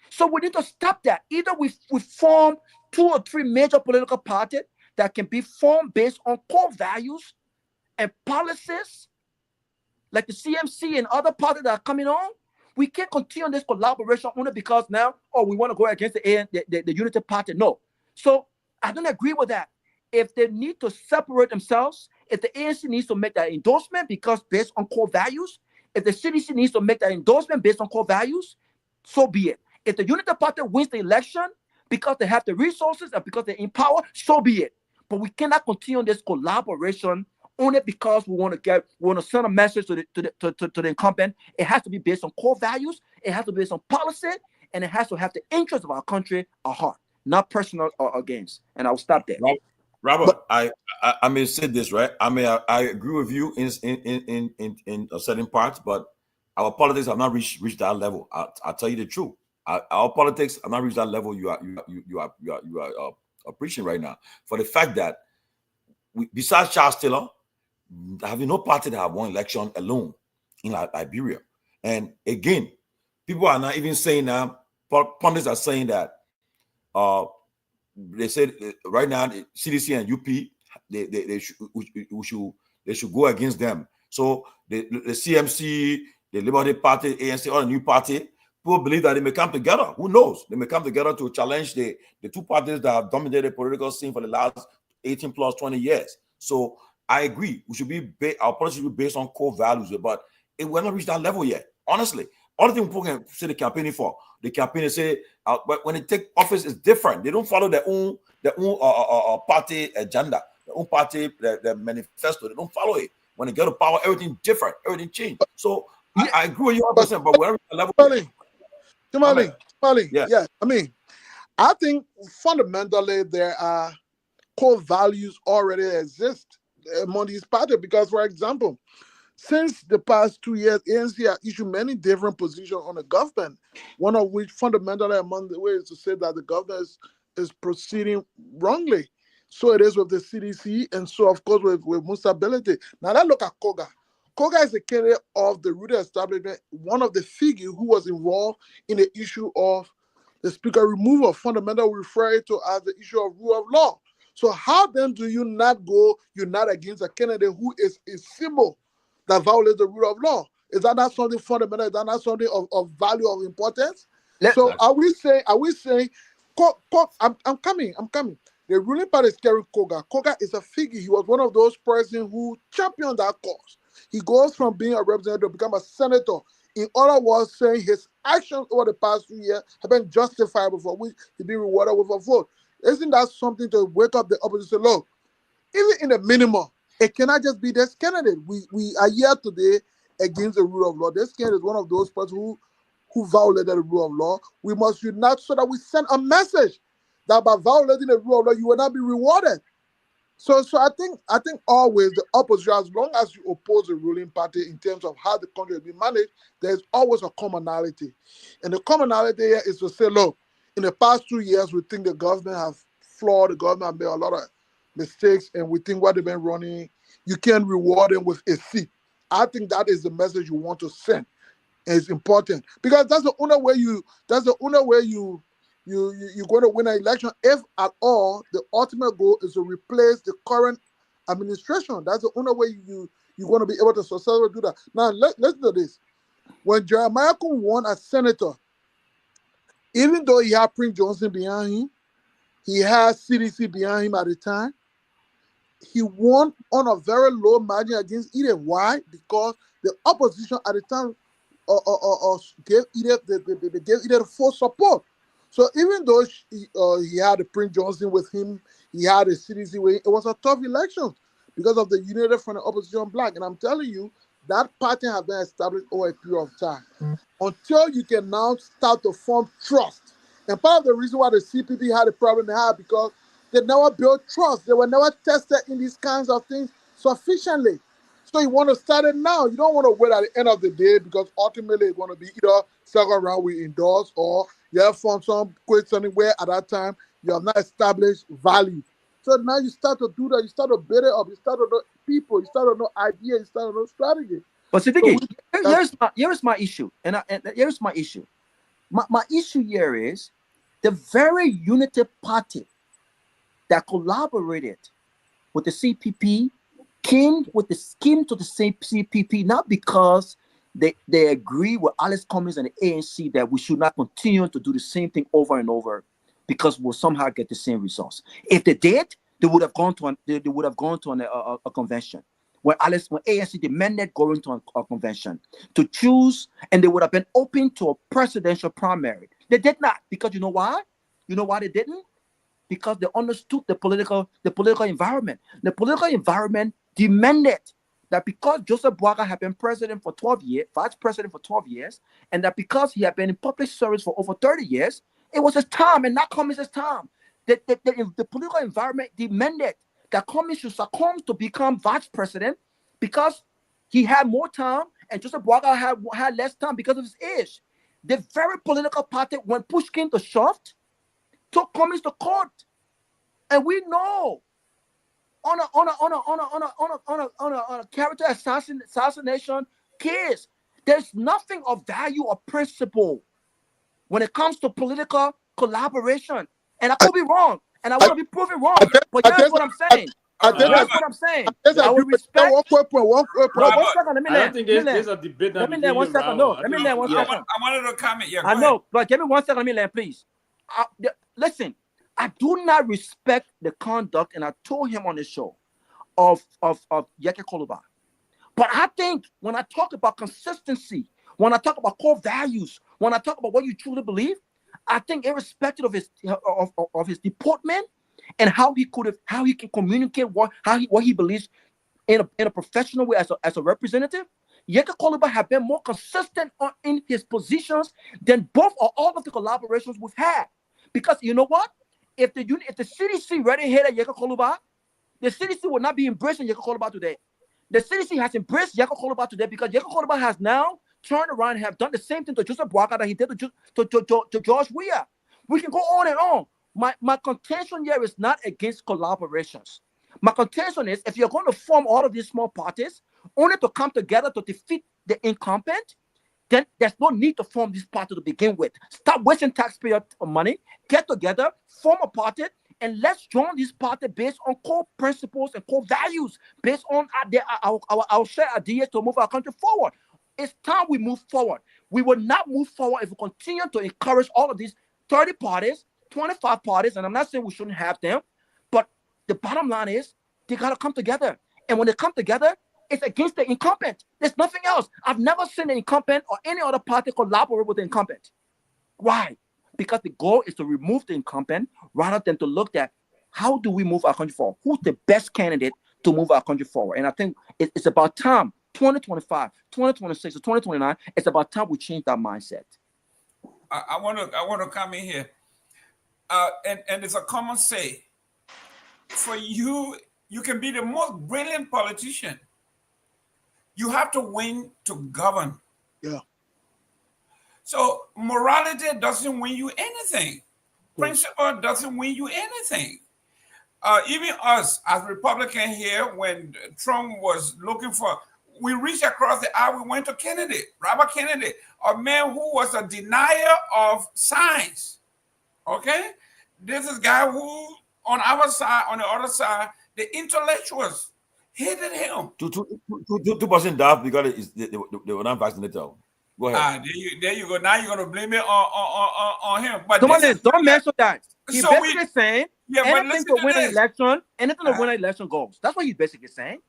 So we need to stop that. Either we form 2 or 3 major political parties that can be formed based on core values and policies, like the CMC and other parties that are coming on. We can't continue this collaboration only because now, we want to go against the Unity Party. No. So I don't agree with that. If they need to separate themselves, if the ANC needs to make that endorsement because based on core values, if the CDC needs to make that endorsement based on core values, so be it. If the Unity Party wins the election because they have the resources and because they're in power, so be it. But we cannot continue this collaboration only because we want to send a message to the incumbent. It has to be based on core values, it has to be based on policy, and it has to have the interests of our country at heart, not personal or gains. And I'll stop there. Robert, I may say this, right? I agree with you in certain parts, but our politics have not reached that level. I'll tell you the truth. Our politics have not reached that level you are preaching right now. For the fact that besides Charles Taylor, having no party that have won election alone in Liberia. And again, people are not even saying now, pundits are saying that They said right now the CDC and UP they should go against them. So the CMC, the Liberty Party, ANC, or a new party, people believe that they may come together. Who knows? They may come together to challenge the two parties that have dominated the political scene for the last 18 plus 20 years. So I agree. We should be our policy should be based on core values, but it will not reach that level yet. Honestly, all the things people can say the campaigning for, the campaign say, but when they take office, it's different. They don't follow their own party agenda, their own party, their manifesto. They don't follow it. When they get to power, everything different, everything changed. So I agree with you 100%. But wherever the level, Tomalin, yeah. I mean, I think fundamentally there are core values already exist among these parties because, for example, since the past 2 years, ANC has issued many different positions on the government, one of which fundamentally among the ways to say that the government is proceeding wrongly. So it is with the CDC and so, of course, with Mustability. Now, let's look at Koga. Koga is a candidate of the Rooted Establishment, one of the figures who was involved in the issue of the speaker removal, fundamentally referred to as the issue of rule of law. So how then do you not go unite against a candidate who is a symbol that violates the rule of law? Is that not something fundamental? Is that not something of value, of importance? Are we saying, I'm coming. The ruling party is carrying Koga. Koga is a figure. He was one of those persons who championed that cause. He goes from being a representative to become a senator. In other words, saying his actions over the past 2 years have been justifiable for which he's been rewarded with a vote. Isn't that something to wake up the opposition? Look, even in the minimum, it cannot just be this candidate. We are here today against the rule of law. This candidate is one of those persons who violated the rule of law. We must unite so that we send a message that by violating the rule of law, you will not be rewarded. So I think always the opposition, as long as you oppose the ruling party in terms of how the country will be managed, there's always a commonality. And the commonality here is to say, look, in the past 2 years, we think the government has flawed, the government has made a lot of mistakes, and we think what they've been running, you can't reward them with a seat. I think that is the message you want to send. And it's important because that's the only way you're going to win an election. If at all, the ultimate goal is to replace the current administration. That's the only way you're going to be able to successfully do that. Now, let's do this. When Jeremiah won as senator, even though he had Prince Johnson behind him, he had CDC behind him at the time, he won on a very low margin against Eden. Why? Because the opposition at the time gave Eden full support. So even though he had the Prince Johnson with him, he had the CDC with him, it was a tough election because of the unity from the opposition black. And I'm telling you, that party has been established over a period of time. Until you can now start to form trust. And part of the reason why the CPP had a problem they had because they never built trust. They were never tested in these kinds of things sufficiently. So you want to start it now. You don't want to wait at the end of the day because ultimately it's going to be either second round we endorse or you have found some question where at that time you have not established value. So now you start to do that. You start to build it up. You start to know people. You start to know ideas. You start to know strategy. But here's my issue. And here's my issue. My issue here is the very unity party that collaborated with the CPP came to the same CPP not because they agree with Alice Cummings and the ANC that we should not continue to do the same thing over and over because we'll somehow get the same results. If they did, they would have gone to a convention. When ANC demanded going to a convention to choose, and they would have been open to a presidential primary. They did not, because you know why? You know why they didn't? Because they understood the political environment. The political environment demanded that because Joseph Boakai had been president for 12 years, vice president for 12 years, and that because he had been in public service for over 30 years, it was his time and not Cummings' time. The political environment demanded that Cummings should succumb to become vice president because he had more time and Joseph Boakai had less time because of his age. The very political party, when push came to shove, took Cummings to court. And we know on a character assassination case, there's nothing of value or principle when it comes to political collaboration. And I could be wrong, and I want to be proven wrong. But here's what I'm saying. Here's what I'm saying. I will respect. One quick point. No, 1 second. Let me I don't land. think Let there's a debate. me land 1 second. No, let me land 1 second. I wanted to comment. Yeah, I know, but give me 1 second. Let me land, please. Listen, I do not respect the conduct, and I told him on the show of Kehleboe. But I think when I talk about consistency, when I talk about core values, when I talk about what you truly believe, I think irrespective of his deportment and how he can communicate what he believes in a professional way as a representative, Kehleboe have been more consistent in his positions than both or all of the collaborations we've had. Because you know what? If the CDC ready here at Kehleboe, the CDC would not be embracing Kehleboe today. The CDC has embraced Kehleboe today because Kehleboe has now turned around and have done the same thing to Joseph Boakai that he did to George Weah. We can go on and on. My contention here is not against collaborations. My contention is if you're going to form all of these small parties only to come together to defeat the incumbent, then there's no need to form this party to begin with. Stop wasting taxpayer money, get together, form a party, and let's join this party based on core principles and core values, based on our shared ideas to move our country forward. It's time we move forward. We will not move forward if we continue to encourage all of these 30 parties, 25 parties, and I'm not saying we shouldn't have them, but the bottom line is they got to come together. And when they come together, it's against the incumbent. There's nothing else. I've never seen the incumbent or any other party collaborate with the incumbent. Why? Because the goal is to remove the incumbent rather than to look at how do we move our country forward? Who's the best candidate to move our country forward? And I think it's about time, 2025, 2026, or 2029, it's about time we change that mindset. I want to come in here. And it's a common say. For you can be the most brilliant politician. You have to win to govern. Yeah. So morality doesn't win you anything. Principle doesn't win you anything. Even us as Republicans here, when Trump was looking for, we reached across the aisle, we went to Kennedy, Robert Kennedy, a man who was a denier of science. Okay? This is a guy who, on our side, on the other side, the intellectuals hated him. 2% daft because they were not vaccinated. Go ahead. There you go. Now you're gonna blame it on him. But Tomalin, don't mention that. He's So basically saying anything to win an election, anything to win an election goes. That's what he's basically saying.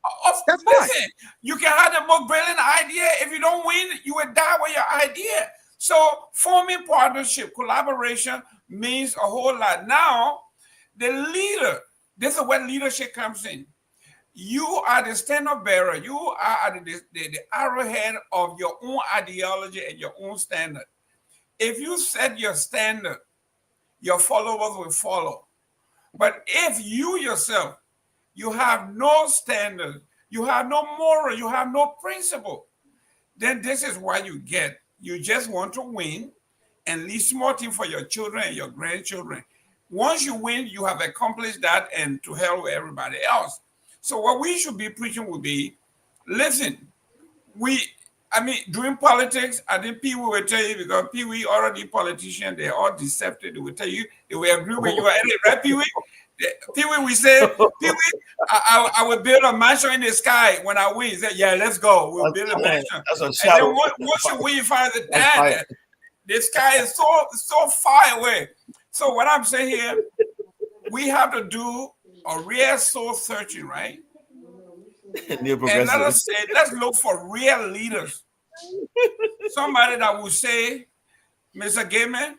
That's fine. Listen, you can have the most brilliant idea. If you don't win, you will die with your idea. So forming partnership, collaboration means a whole lot. Now, the leader, this is where leadership comes in. You are the standard bearer. You are the arrowhead of your own ideology and your own standard. If you set your standard, your followers will follow. But if you yourself, you have no standard, you have no moral, you have no principle, then this is what you get. You just want to win and leave small things for your children and your grandchildren. Once you win, you have accomplished that, and to hell with everybody else. So what we should be preaching would be, listen, during politics, I think Pewee will tell you, because Pewee already politician, they're all deceptive. They will tell you, they will agree with you. Right, Pewee? Pewee, we say, Pewee, I will build a mansion in the sky when I win. He said, yeah, let's go. We'll build a mansion. That's a and shadow. then once you win, you find that the sky is so far away. So what I'm saying here, we have to do a real soul searching, right? And let us say, let's look for real leaders. Somebody that will say, Mr. Gaiman,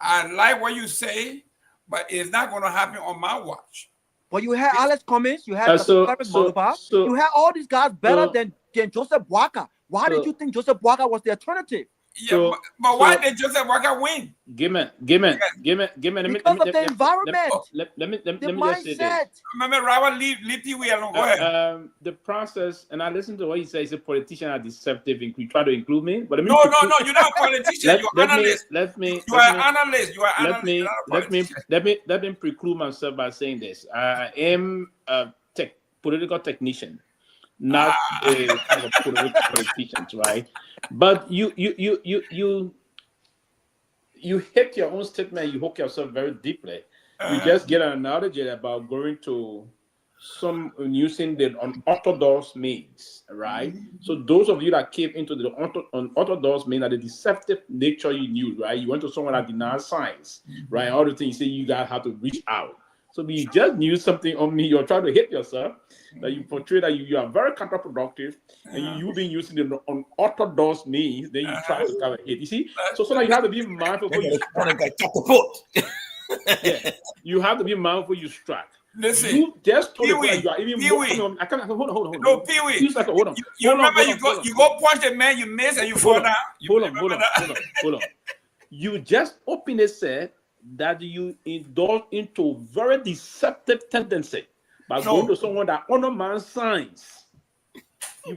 I like what you say, but it's not going to happen on my watch. But you had Alex Cummings, you had you had all these guys better than Joseph Boakai. Why did you think Joseph Boakai was the alternative? Yeah, but why did Joseph Boakai win? Because of the environment. Let me just say this. Remember, Robert, leave Pewee alone. Go ahead. The process, and I listen to what he says. A politician are deceptive. You try to include me, but no, you're not a politician. You're an analyst. You are an analyst. Let me preclude myself by saying this. I am a political technician, not a kind of political politician, right? But you you hit your own statement. You hook yourself very deeply. You just get an analogy about going to some using the unorthodox means, right? So those of you that came into the unorthodox means, that the deceptive nature you knew, right? You went to someone that denies science, right? All the things you say, you guys have to reach out. So you just knew something on me. You're trying to hit yourself. That you portray that you are very counterproductive, and you've been using the unorthodox means. Then you try to cover it. You see, so now you have to be mindful before you strike. Yeah, you have to be mindful you strike. Listen, you just told Pewee, the you are even Pewee. more. I can't hold on. No, Pewee. Hold on. You remember you go punch the man, you miss, and you fall down. Hold on. You just openly said that you indulge into very deceptive tendency by going to someone that honor man's signs.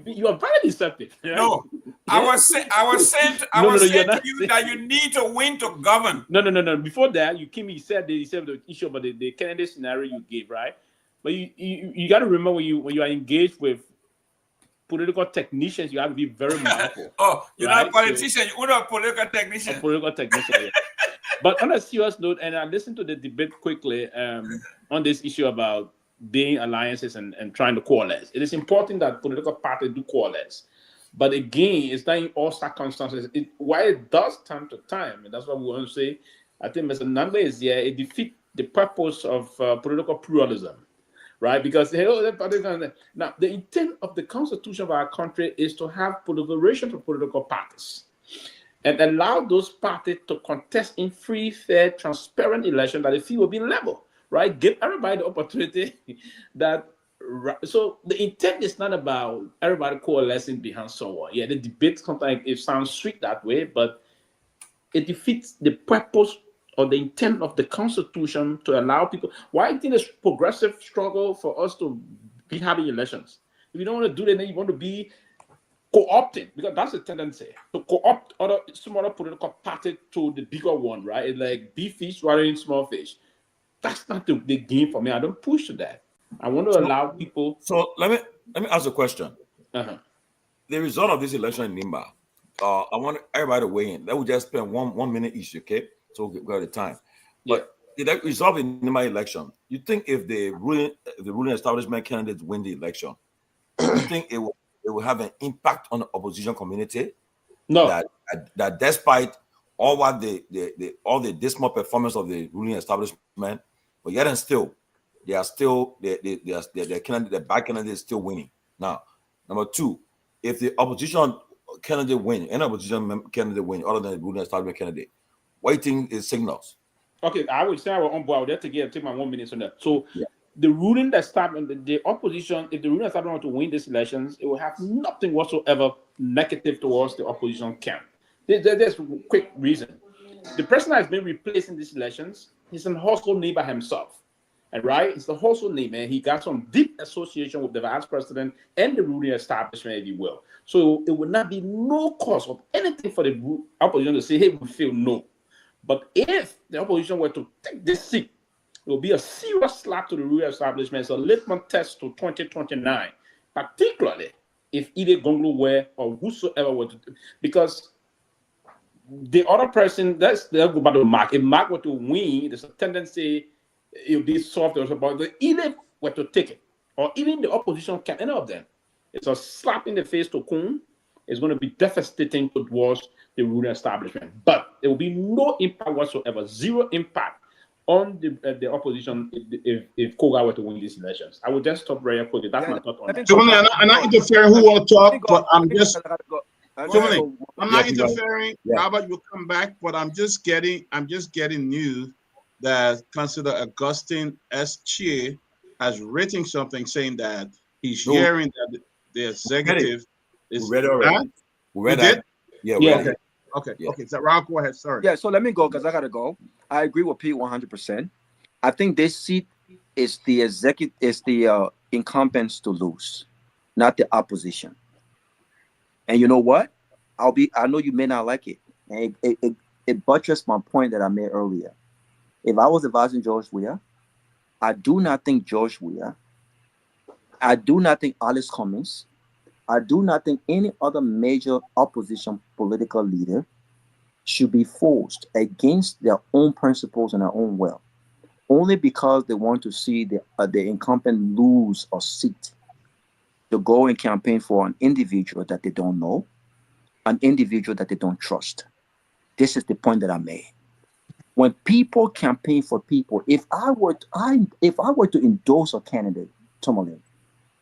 You are very deceptive. Right? No, I was saying to you that you need to win to govern. No. Before that, you said the issue about the Kennedy scenario you gave, right? But you got to remember when you are engaged with political technicians, you have to be very mindful. Oh, you're not a politician, you're not a political technician. A political technician, yeah. But on a serious note, and I listened to the debate quickly on this issue about being alliances and trying to coalesce. It is important that political parties do coalesce. But again, it's not in all circumstances. Why it does time to time, and that's what we want to say, I think Mr. Nambe is here, it defeats the purpose of political pluralism. Right? Because now the intent of the Constitution of our country is to have proliferation of political parties and allow those parties to contest in free, fair, transparent election that the field will be level. Right? Give everybody the opportunity so the intent is not about everybody coalescing behind someone. Yeah, the debate sometimes it sounds sweet that way, but it defeats the purpose or the intent of the Constitution to allow people. Why I think it's progressive struggle for us to be having elections. If you don't want to do that, then you want to be co-opting, because that's the tendency to co-opt some other political party to the bigger one, right? It's like big fish swallowing small fish. That's not the game for me. I don't push to that. I want to allow people. So let me ask a question. The result of this election in Nimba, I want everybody to weigh in. That would just spend one minute each, okay? So we got the time. But the result in Nimba election, you think if the ruling establishment candidates win the election, you think it will have an impact on the opposition community? No. That despite all what all the dismal performance of the ruling establishment, but yet and still, they are still their candidate, the back candidate is still winning. Now, number two, if the opposition candidate win, any opposition candidate win other than the ruling establishment candidate, what do you think is signals? Okay, I would say I will on board. I would have to take my 1 minute on that. So the ruling establishment, the opposition, if the ruling establishment want to win these elections, it will have nothing whatsoever negative towards the opposition camp. There's a quick reason. The person that has been replaced in these elections, he's an household name by himself. And right, it's the household name, and he got some deep association with the vice president and the ruling establishment, if you will. So it would not be no cause of anything for the opposition to say, hey, we feel no. But if the opposition were to take this seat, it will be a serious slap to the ruling establishment. It's a litmus test to 2029, particularly if either Gongloe were or whosoever were to, because the other person, they'll go back to Mark. If Mark were to win, there's a tendency it'll be soft or about the either were to take it, or even the opposition can, any of them. It's a slap in the face to Kun. It's going to be devastating towards the ruling establishment. But there will be no impact whatsoever, zero impact on the opposition if Koga were to win these elections. I would just stop very quickly. That's my thought on that. I'm not interfering who will talk, but I'm just. I'm not interfering. Robert, you'll come back, but I'm just getting news that Councillor Augustine S. Chie has written something saying that he's hearing that the executive is. We read it already. We read it? Yeah. Okay. So Rob, go ahead. Sorry. Yeah. So let me go because I gotta go. I agree with Pete 100%. I think this seat is the incumbents to lose, not the opposition. And you know what? I know you may not like it. And it buttressed my point that I made earlier. If I was advising George Weah, I do not think George Weah, I do not think Alice Cummings, I do not think any other major opposition political leader should be forced against their own principles and their own will, only because they want to see the incumbent lose a seat, to go and campaign for an individual that they don't know, an individual that they don't trust. This is the point that I made. When people campaign for people, if I were to endorse a candidate, Tomalin,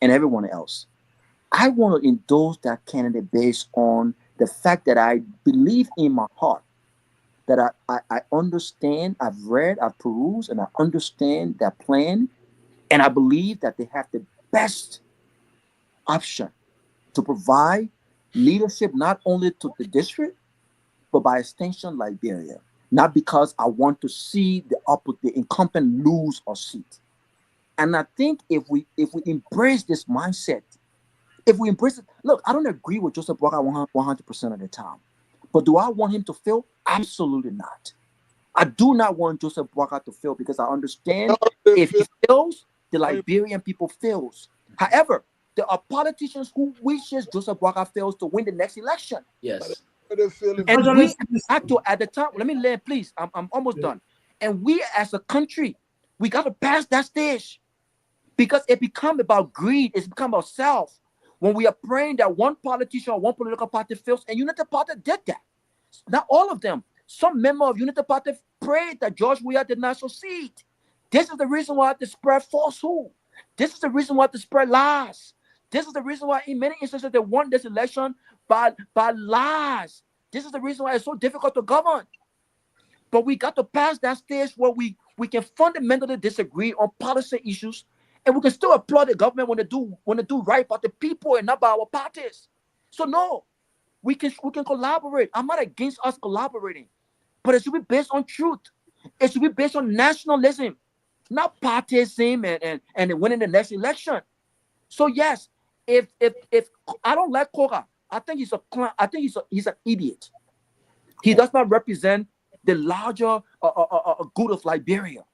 and everyone else, I want to endorse that candidate based on the fact that I believe in my heart that I understand, I've read, I've perused, and I understand their plan, and I believe that they have the best option to provide leadership not only to the district, but by extension, Liberia. Not because I want to see the incumbent lose a seat. And I think if we embrace this mindset, if we embrace it, look, I don't agree with Joseph Boakai 100% of the time, but do I want him to fail? Absolutely not. I do not want Joseph Boakai to fail because I understand if he fails, the Liberian people fails. However, there are politicians who wishes Joseph Boakai fails to win the next election. Yes. And we have to, at the time, let me land, please. I'm almost done. And we as a country, we got to pass that stage because it become about greed. It's become about self. When we are praying that one politician or one political party fails, and Unity Party did that. Not all of them. Some member of Unity Party prayed that George Weah did not succeed. This is the reason why they spread falsehood. This is the reason why they spread lies. This is the reason why in many instances they won this election by lies. This is the reason why it's so difficult to govern. But we got to pass that stage where we can fundamentally disagree on policy issues, and we can still applaud the government when they do right by the people and not by our parties. So no, we can collaborate. I'm not against us collaborating, but it should be based on truth. It should be based on nationalism, not partyism and winning the next election. So yes, if I don't like Koga, I think he's a clown. I think he's an idiot. He does not represent the larger good of Liberia.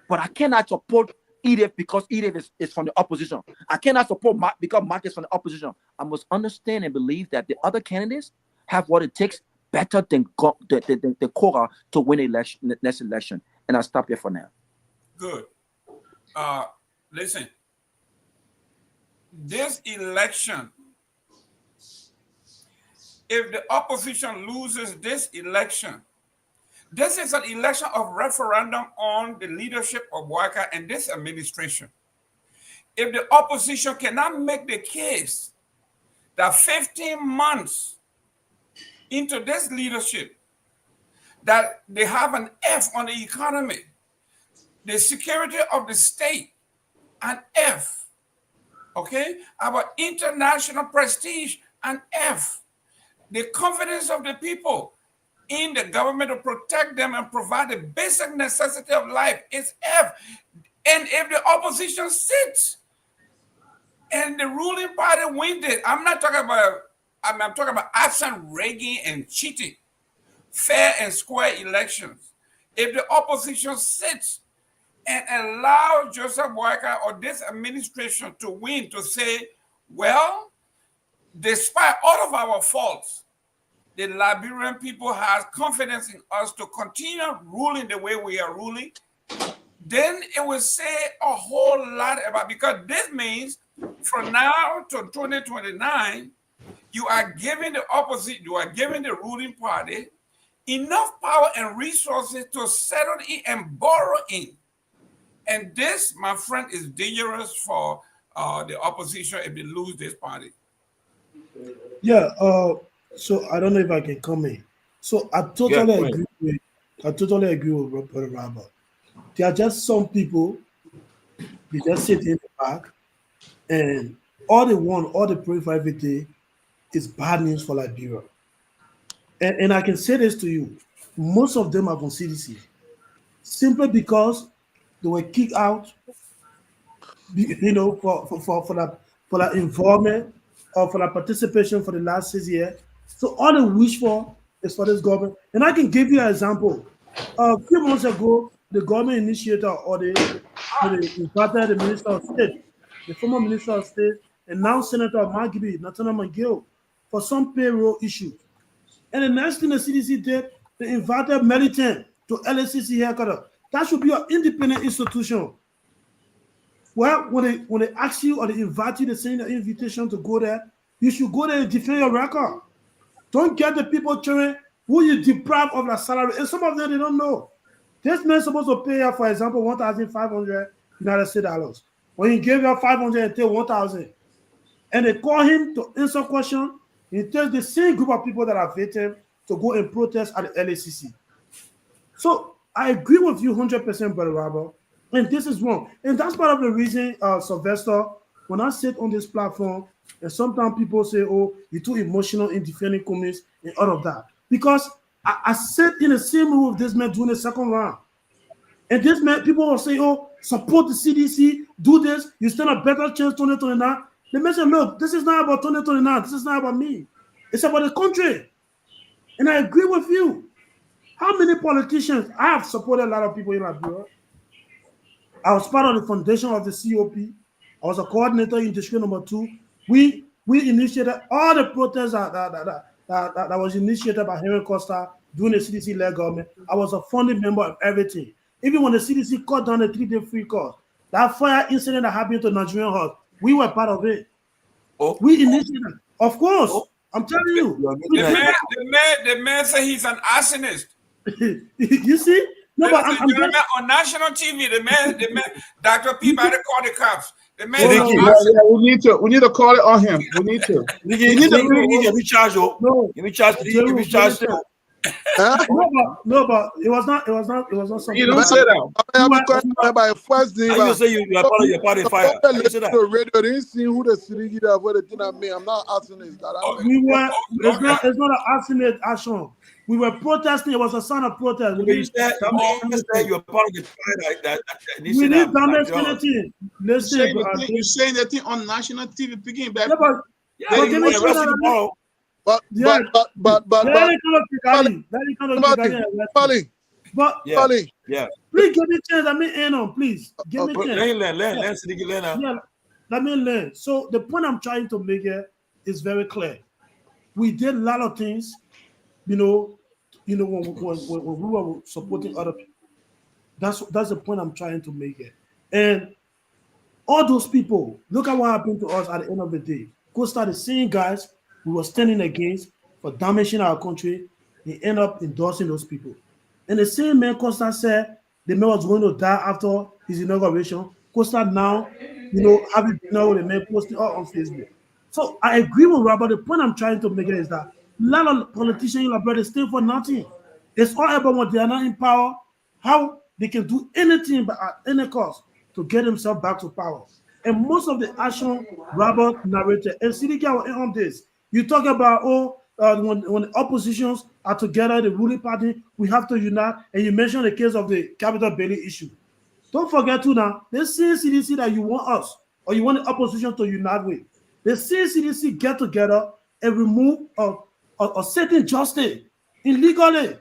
But I cannot support Edith because Edith is from the opposition. I cannot support Mark because Mark is from the opposition. I must understand and believe that the other candidates have what it takes better than Koga to win the next election. And I'll stop here for now. Good. Listen, this election, if the opposition loses this election, this is an election of referendum on the leadership of Boakai and this administration. If the opposition cannot make the case that 15 months into this leadership, that they have an F on the economy, the security of the state, an F, okay? Our international prestige, an F. The confidence of the people in the government to protect them and provide the basic necessity of life is F. And if the opposition sits and the ruling party wins it, I'm talking about absent rigging and cheating, fair and square elections. If the opposition sits and allows Joseph Boakai or this administration to win, to say, well, despite all of our faults, the Liberian people have confidence in us to continue ruling the way we are ruling, then it will say a whole lot about, because this means from now to 2029, you are giving the opposite, you are giving the ruling party enough power and resources to settle in and borrow in. And this, my friend, is dangerous for the opposition if they lose this party. Yeah, so I don't know if I can come in. So I totally agree with Brother Robert. There are just some people, they just sit in the back and all they pray for every day is bad news for Liberia. And I can say this to you, most of them are from CDC, simply because they were kicked out, for that involvement or for that participation for the last 6 years. So all they wish for is for this government. And I can give you an example. A few months ago, the government initiated or they invited the Minister of State, the former Minister of State, and now Senator Magibi, Natana McGill, for some payroll issues. And the next thing the CDC did, they invited militant to LACC headquarters. That should be an independent institution. Well, when they ask you or they invite you, they send an invitation to go there, you should go there and defend your record. Don't get the people cheering who you deprive of their salary. And some of them, they don't know. This man is supposed to pay you, for example, 1,500 United States dollars. When he gave you 500 and take 1,000. And they call him to answer questions. He tells the same group of people that are victims to go and protest at the LACC. So I agree with you 100%, Brother Robert. And this is wrong. And that's part of the reason, Sylvester, when I sit on this platform, and sometimes people say, oh, you're too emotional in defending communists and all of that. Because I sit in the same room with this man during the second round. And this man, people will say, oh, support the CDC, do this, you stand a better chance 2029. The man said, look, this is not about 2029, this is not about me. It's about the country. And I agree with you. How many politicians? I have supported a lot of people in Liberia. I was part of the foundation of the COP. I was a coordinator in district number 2. We initiated all the protests that was initiated by Henry Costa during the CDC-led government. I was a founding member of everything. Even when the CDC cut down the 3-day free course, that fire incident that happened to Nigerian House, we were part of it. Oh. We initiated, of course. Oh. I'm telling you. The man said he's an arsonist. You see? No, but I'm on national TV, the man, Dr. Peabody called the cops. The man, we need to call it on him. We need to. You need to recharge. No, you recharge. No, but it was not something. You don't say that. By first day, you say you are part of the fire. You say that. Radio didn't see who the city that what the thing I mean. I'm not asking this. It's not an accident action. We were protesting. It was a sign of protest. You said you're part of the fire like that. We need damage penalty. Listen, you're saying that thing on national TV, picking back. But please give me a chance. Let me in on, please. Give me a chance. Let me learn. So the point I'm trying to make here is very clear. We did a lot of things, when we were supporting other people. That's the point I'm trying to make here. And all those people, look at what happened to us at the end of the day. Costa, the same guys we were standing against for damaging our country, they end up endorsing those people. And the same man Costa said the man was going to die after his inauguration. Costa now, having dinner with the man posting all on Facebook. So I agree with Robert. The point I'm trying to make is that a lot of politicians in Liberia stay for nothing. It's all about when they are not in power, how they can do anything but at any cost to get themselves back to power. And most of the action Robert narrated, and CDK will end on this. You talk about, when the oppositions are together, the ruling party, we have to unite. And you mentioned the case of the capital Bailey issue. Don't forget to now, the same CDC that you want us, or you want the opposition to unite with. The same CDC get together and remove a certain justice illegally.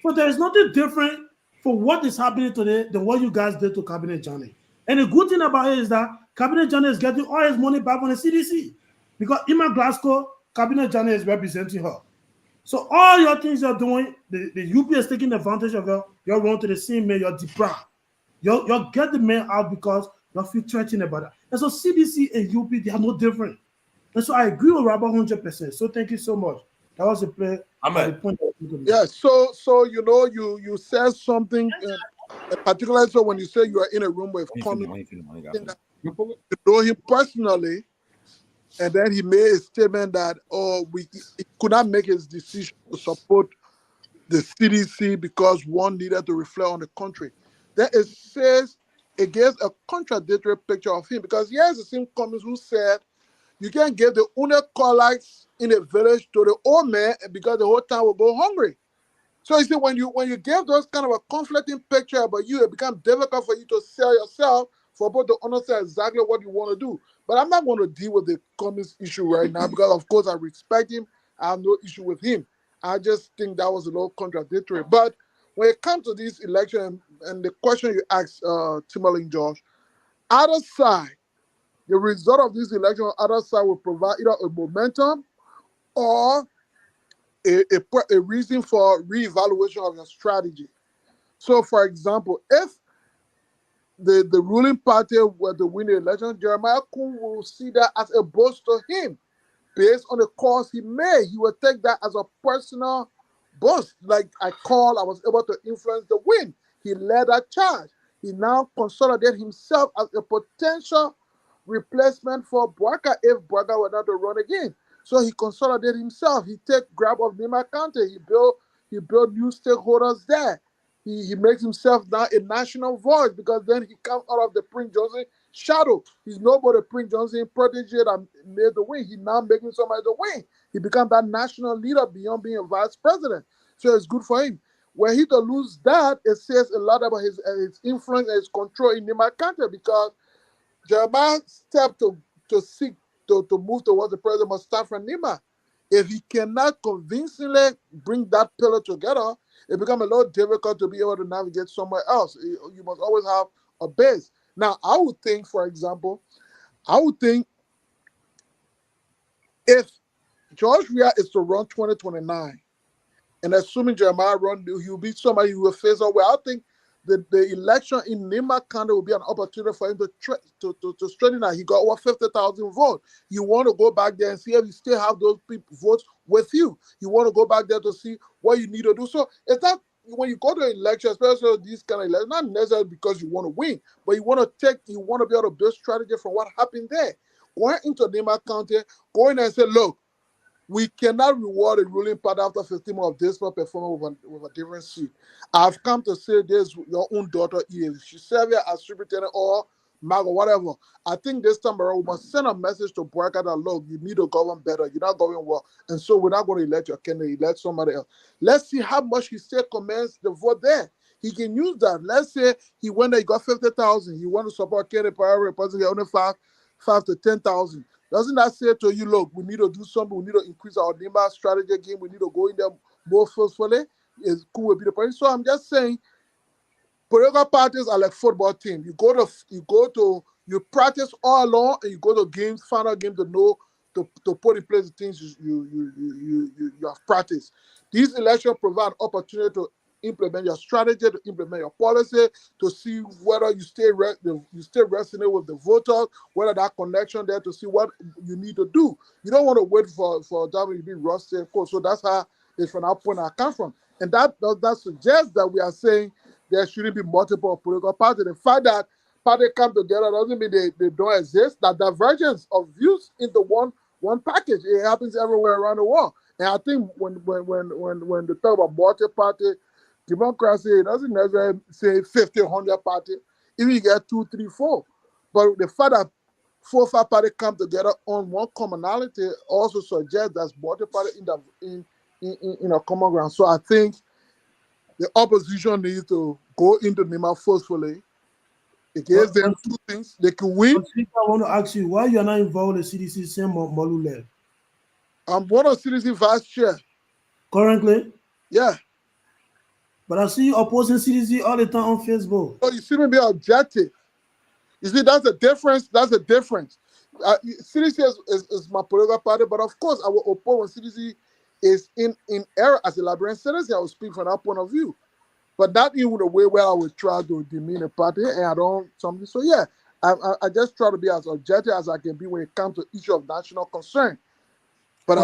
So there is nothing different for what is happening today than what you guys did to Cabinet Johnny. And the good thing about it is that Cabinet Johnny is getting all his money back from the CDC. Because Emma Glasgow, Cabinet Johnny is representing her. So all your things you're doing, the UP is taking advantage of her. You're running to the same man, you're deprived. You'll get the man out because you feel threatened about that. And so CDC and UP, they are no different. And so I agree with Robert 100%. So thank you so much. That was the play. Yeah, so you said something, particularly so when you say you are in a room with communists, you know him personally, and then he made a statement that he could not make his decision to support the CDC because one needed to reflect on the country. Then it says it gives a contradictory picture of him because here's the same communist who said you can't give the Unecollites in a village to the old man because the whole town will go hungry. So you see, when you give those kind of a conflicting picture about you, it becomes difficult for you to sell yourself for both to understand exactly what you want to do. But I'm not going to deal with the communist issue right now because, of course, I respect him. I have no issue with him. I just think that was a little contradictory. But when it comes to this election and the question you asked, Tomalin George, either side, the result of this election, other side will provide either a momentum or a reason for reevaluation of your strategy. So, for example, if the ruling party were to win the election, Jeremiah Kun will see that as a boast to him. Based on the calls he made, he will take that as a personal boast. Like I was able to influence the win. He led that charge. He now consolidated himself as a potential replacement for Bouaka if Bouaka were not to run again. So he consolidated himself. He take grab of Nima County. He built new stakeholders there. He makes himself now a national voice because then he comes out of the Prince Johnson shadow. He's nobody Prince Johnson protege that made the win. He's now making somebody to win. He becomes that national leader beyond being a vice president. So it's good for him. Were he to lose that, it says a lot about his influence and his control in Nima County because Jeremiah's step to seek to move towards the president must start from Nima. If he cannot convincingly bring that pillar together, it becomes a lot difficult to be able to navigate somewhere else. You must always have a base. Now, I would think, for example, if George Weah is to run 2029, and assuming Jeremiah run, he'll be somebody who will face up. Well, I think the election in Nima County will be an opportunity for him to straighten that. He got over 50,000 votes. You want to go back there and see if you still have those people votes with you. You want to go back there to see what you need to do. So it's not when you go to an election, especially these kind of elections, not necessarily because you want to win, but you want to be able to build strategy from what happened there. Going into Nima County, going and say, look, we cannot reward a ruling party after 15 months of dismal performance with a different seat. I've come to say this, your own daughter is. She served as superintendent or Mago, whatever. I think this time around, we must send a message to Bouaka that, look, you need to govern better. You're not going well. And so we're not going to elect your candidate, elect somebody else. Let's see how much he still commands the vote there. He can use that. Let's say he went there, he got 50,000. He want to support candidate priority, possibly only 5 to 10,000. Doesn't that say to you, look, we need to do something, we need to increase our Nima strategy game, we need to go in there more forcefully? It's cool will be the point. So I'm just saying, political parties are like football team. You practice all along and you go to games, final game to know to put in place the things you have practiced. These elections provide an opportunity to implement your strategy, to implement your policy, to see whether you stay resonate with the voters, whether that connection there, to see what you need to do. You don't want to wait for that to be rusted. So that's how it's from that point I come from. And that suggests that we are saying there shouldn't be multiple political parties. The fact that parties come together doesn't mean they don't exist. That divergence of views into one package, it happens everywhere around the world. And I think when they talk about multi-party democracy, it doesn't necessarily say 50, 100 parties. Even you get 2, 3, 4. But the fact that 4 or 5 parties come together on one commonality also suggests that's multi-party in a common ground. So I think the opposition needs to go into Nima forcefully. It gives them 2 things. They can win. I want to ask you, why you're not involved in CDC Sam Molu left? I'm one of CDC vice chair. Currently? Yeah. But I see you opposing CDC all the time on Facebook. Oh, you see me be objective. You see, that's the difference. That's the difference. CDC is my political party, but of course I will oppose when CDC is in error as a Liberian citizen. I will speak from that point of view. But not even the way where I would try to demean a party and I don't something. So yeah, I just try to be as objective as I can be when it comes to issue of national concern. But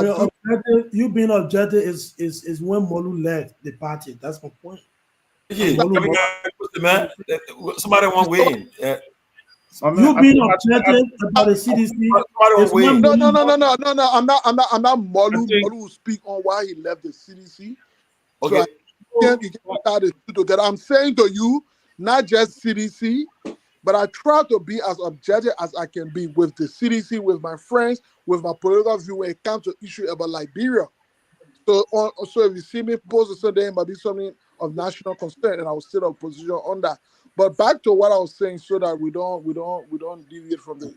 you being objective is when Molu left the party. That's my point. Man, somebody want win. You being objective about the CDC. No. I'm not Molu. Molu will speak on why he left the CDC. Okay. So you can't tie the two together. I'm saying to you, not just CDC, but I try to be as objective as I can be with the CDC, with my friends, with my political view when it comes to issue about Liberia. So if you see me post something, it might be something of national concern, and I will still have a position on that. But back to what I was saying, so that we don't deviate from the.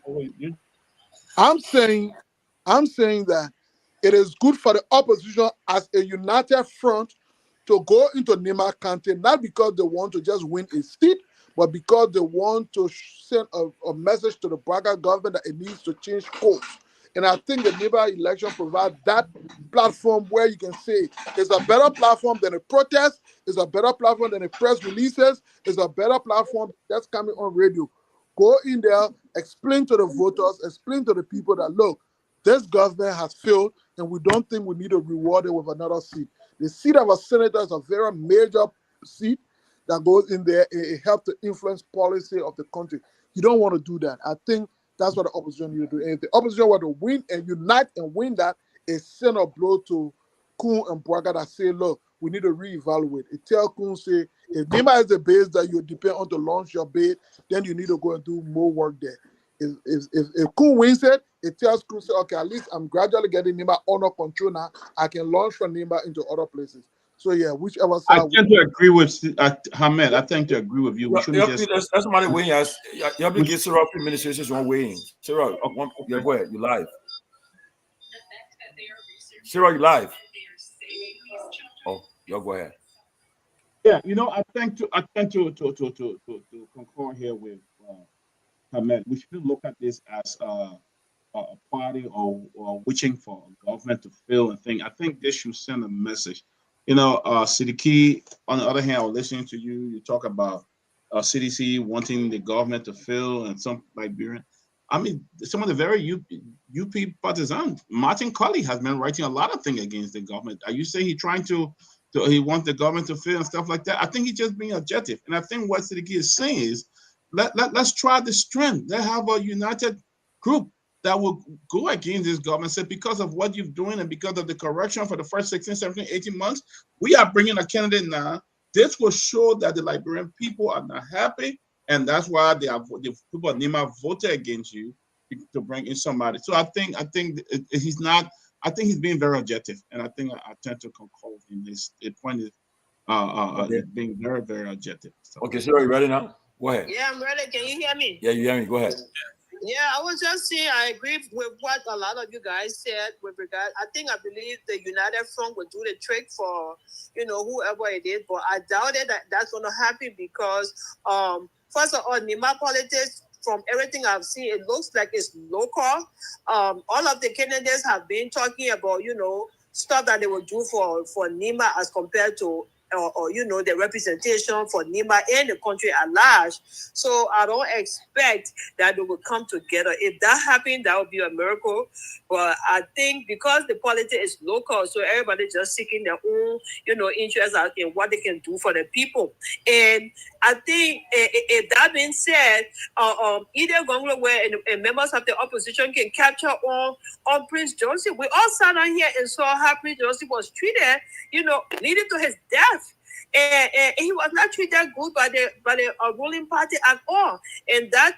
I'm saying that it is good for the opposition as a united front to go into Nima County, not because they want to just win a seat, but because they want to send a message to the Bouaka government that it needs to change course. And I think the NIBA election provides that platform where you can say it's a better platform than a protest, it's a better platform than a press releases, it's a better platform that's coming on radio. Go in there, explain to the voters, explain to the people that, look, this government has failed and we don't think we need to reward it with another seat. The seat of a senator is a very major seat that goes in there. It helps to influence policy of the country. You don't want to do that. I think that's what the opposition need to do. And if the opposition were to win and unite and win that, it send a blow to Kuhn and Braga that say, look, we need to reevaluate. It tell Kuhn, say, if NIMA is the base that you depend on to launch your bid, then you need to go and do more work there. If Kuhn wins it, it tells Kuhn, say, okay, at least I'm gradually getting NIMA under control now. I can launch from NIMA into other places. So yeah, whichever side. I tend to agree with Hamed. I tend to agree with you. We shouldn't just. That's somebody weighing. You have to get Sarah administration's own weighing. Sarah, yeah, go ahead. You live. Sarah, you live. Oh, y'all go ahead. Yeah, you know, I tend to concur here with Hamed. We should look at this as a party or wishing for a government to fail and think. I think this should send a message. You know, Siddiqui, on the other hand, I was listening to you. You talk about CDC wanting the government to fail and some Liberian. I mean, some of the very UP partisans. Martin Colley has been writing a lot of things against the government. Are you saying he's trying to he wants the government to fail and stuff like that? I think he's just being objective. And I think what Siddiqui is saying is, let's try the strength. Let's have a united group that will go against this government. Say, because of what you're doing and because of the correction for the first 16, 17, 18 months, we are bringing a candidate now. This will show that the Liberian people are not happy, and that's why the people of Nima voted against you to bring in somebody. So I think he's not. I think he's being very objective, and I think I tend to concur in this. The point is being very, very objective. So. Okay, so are you ready now? Go ahead. Yeah, I'm ready. Can you hear me? Yeah, you hear me. Go ahead. Yeah, I was just saying I agree with what a lot of you guys said with regard. I believe the United Front will do the trick for, whoever it is, but I doubt it that that's going to happen because, first of all, Nima politics, from everything I've seen, it looks like it's local. All of the candidates have been talking about, stuff that they will do for Nima as compared to or the representation for Nima and the country at large. So I don't expect that they will come together. If that happened, that would be a miracle. But I think because the politics is local, so everybody just seeking their own, interest in what they can do for the people. And I think if that being said, either Gongloe and members of the opposition can capture on Prince Johnson. We all sat on here and saw how Prince Johnson was treated, leading to his death. And he was not treated good by the ruling party at all. And that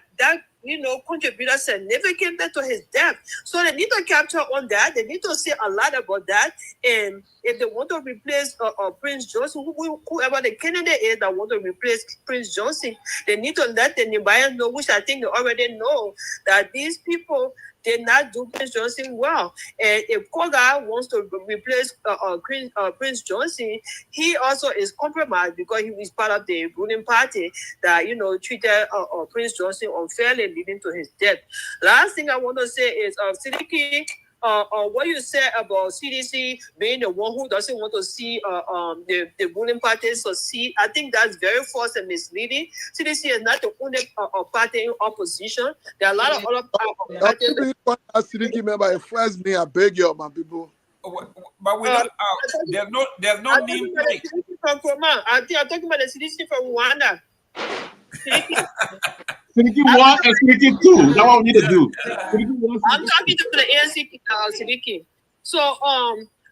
contributed significantly to his death. So they need to capture on that. They need to say a lot about that. And if they want to replace Prince Johnson, whoever the candidate is that want to replace Prince Johnson, they need to let the Myean know, which I think they already know, that these people did not do Prince Johnson well. And if Koga wants to replace Prince Johnson, he also is compromised because he was part of the ruling party that, treated Prince Johnson unfairly, leading to his death. Last thing I want to say is, Siddiqui, what you said about CDC being the one who doesn't want to see the ruling party succeed, I think that's very false and misleading. CDC is not the only party in opposition. There are a lot of other parties. CDC member, express me, I beg you, my people. But we don't. There's no name. I'm talking about the CDC from Rwanda. Siddiqui 1 and Siddiqui 2. That's what we need to do. I'm talking to the ANC, Siddiqui. So,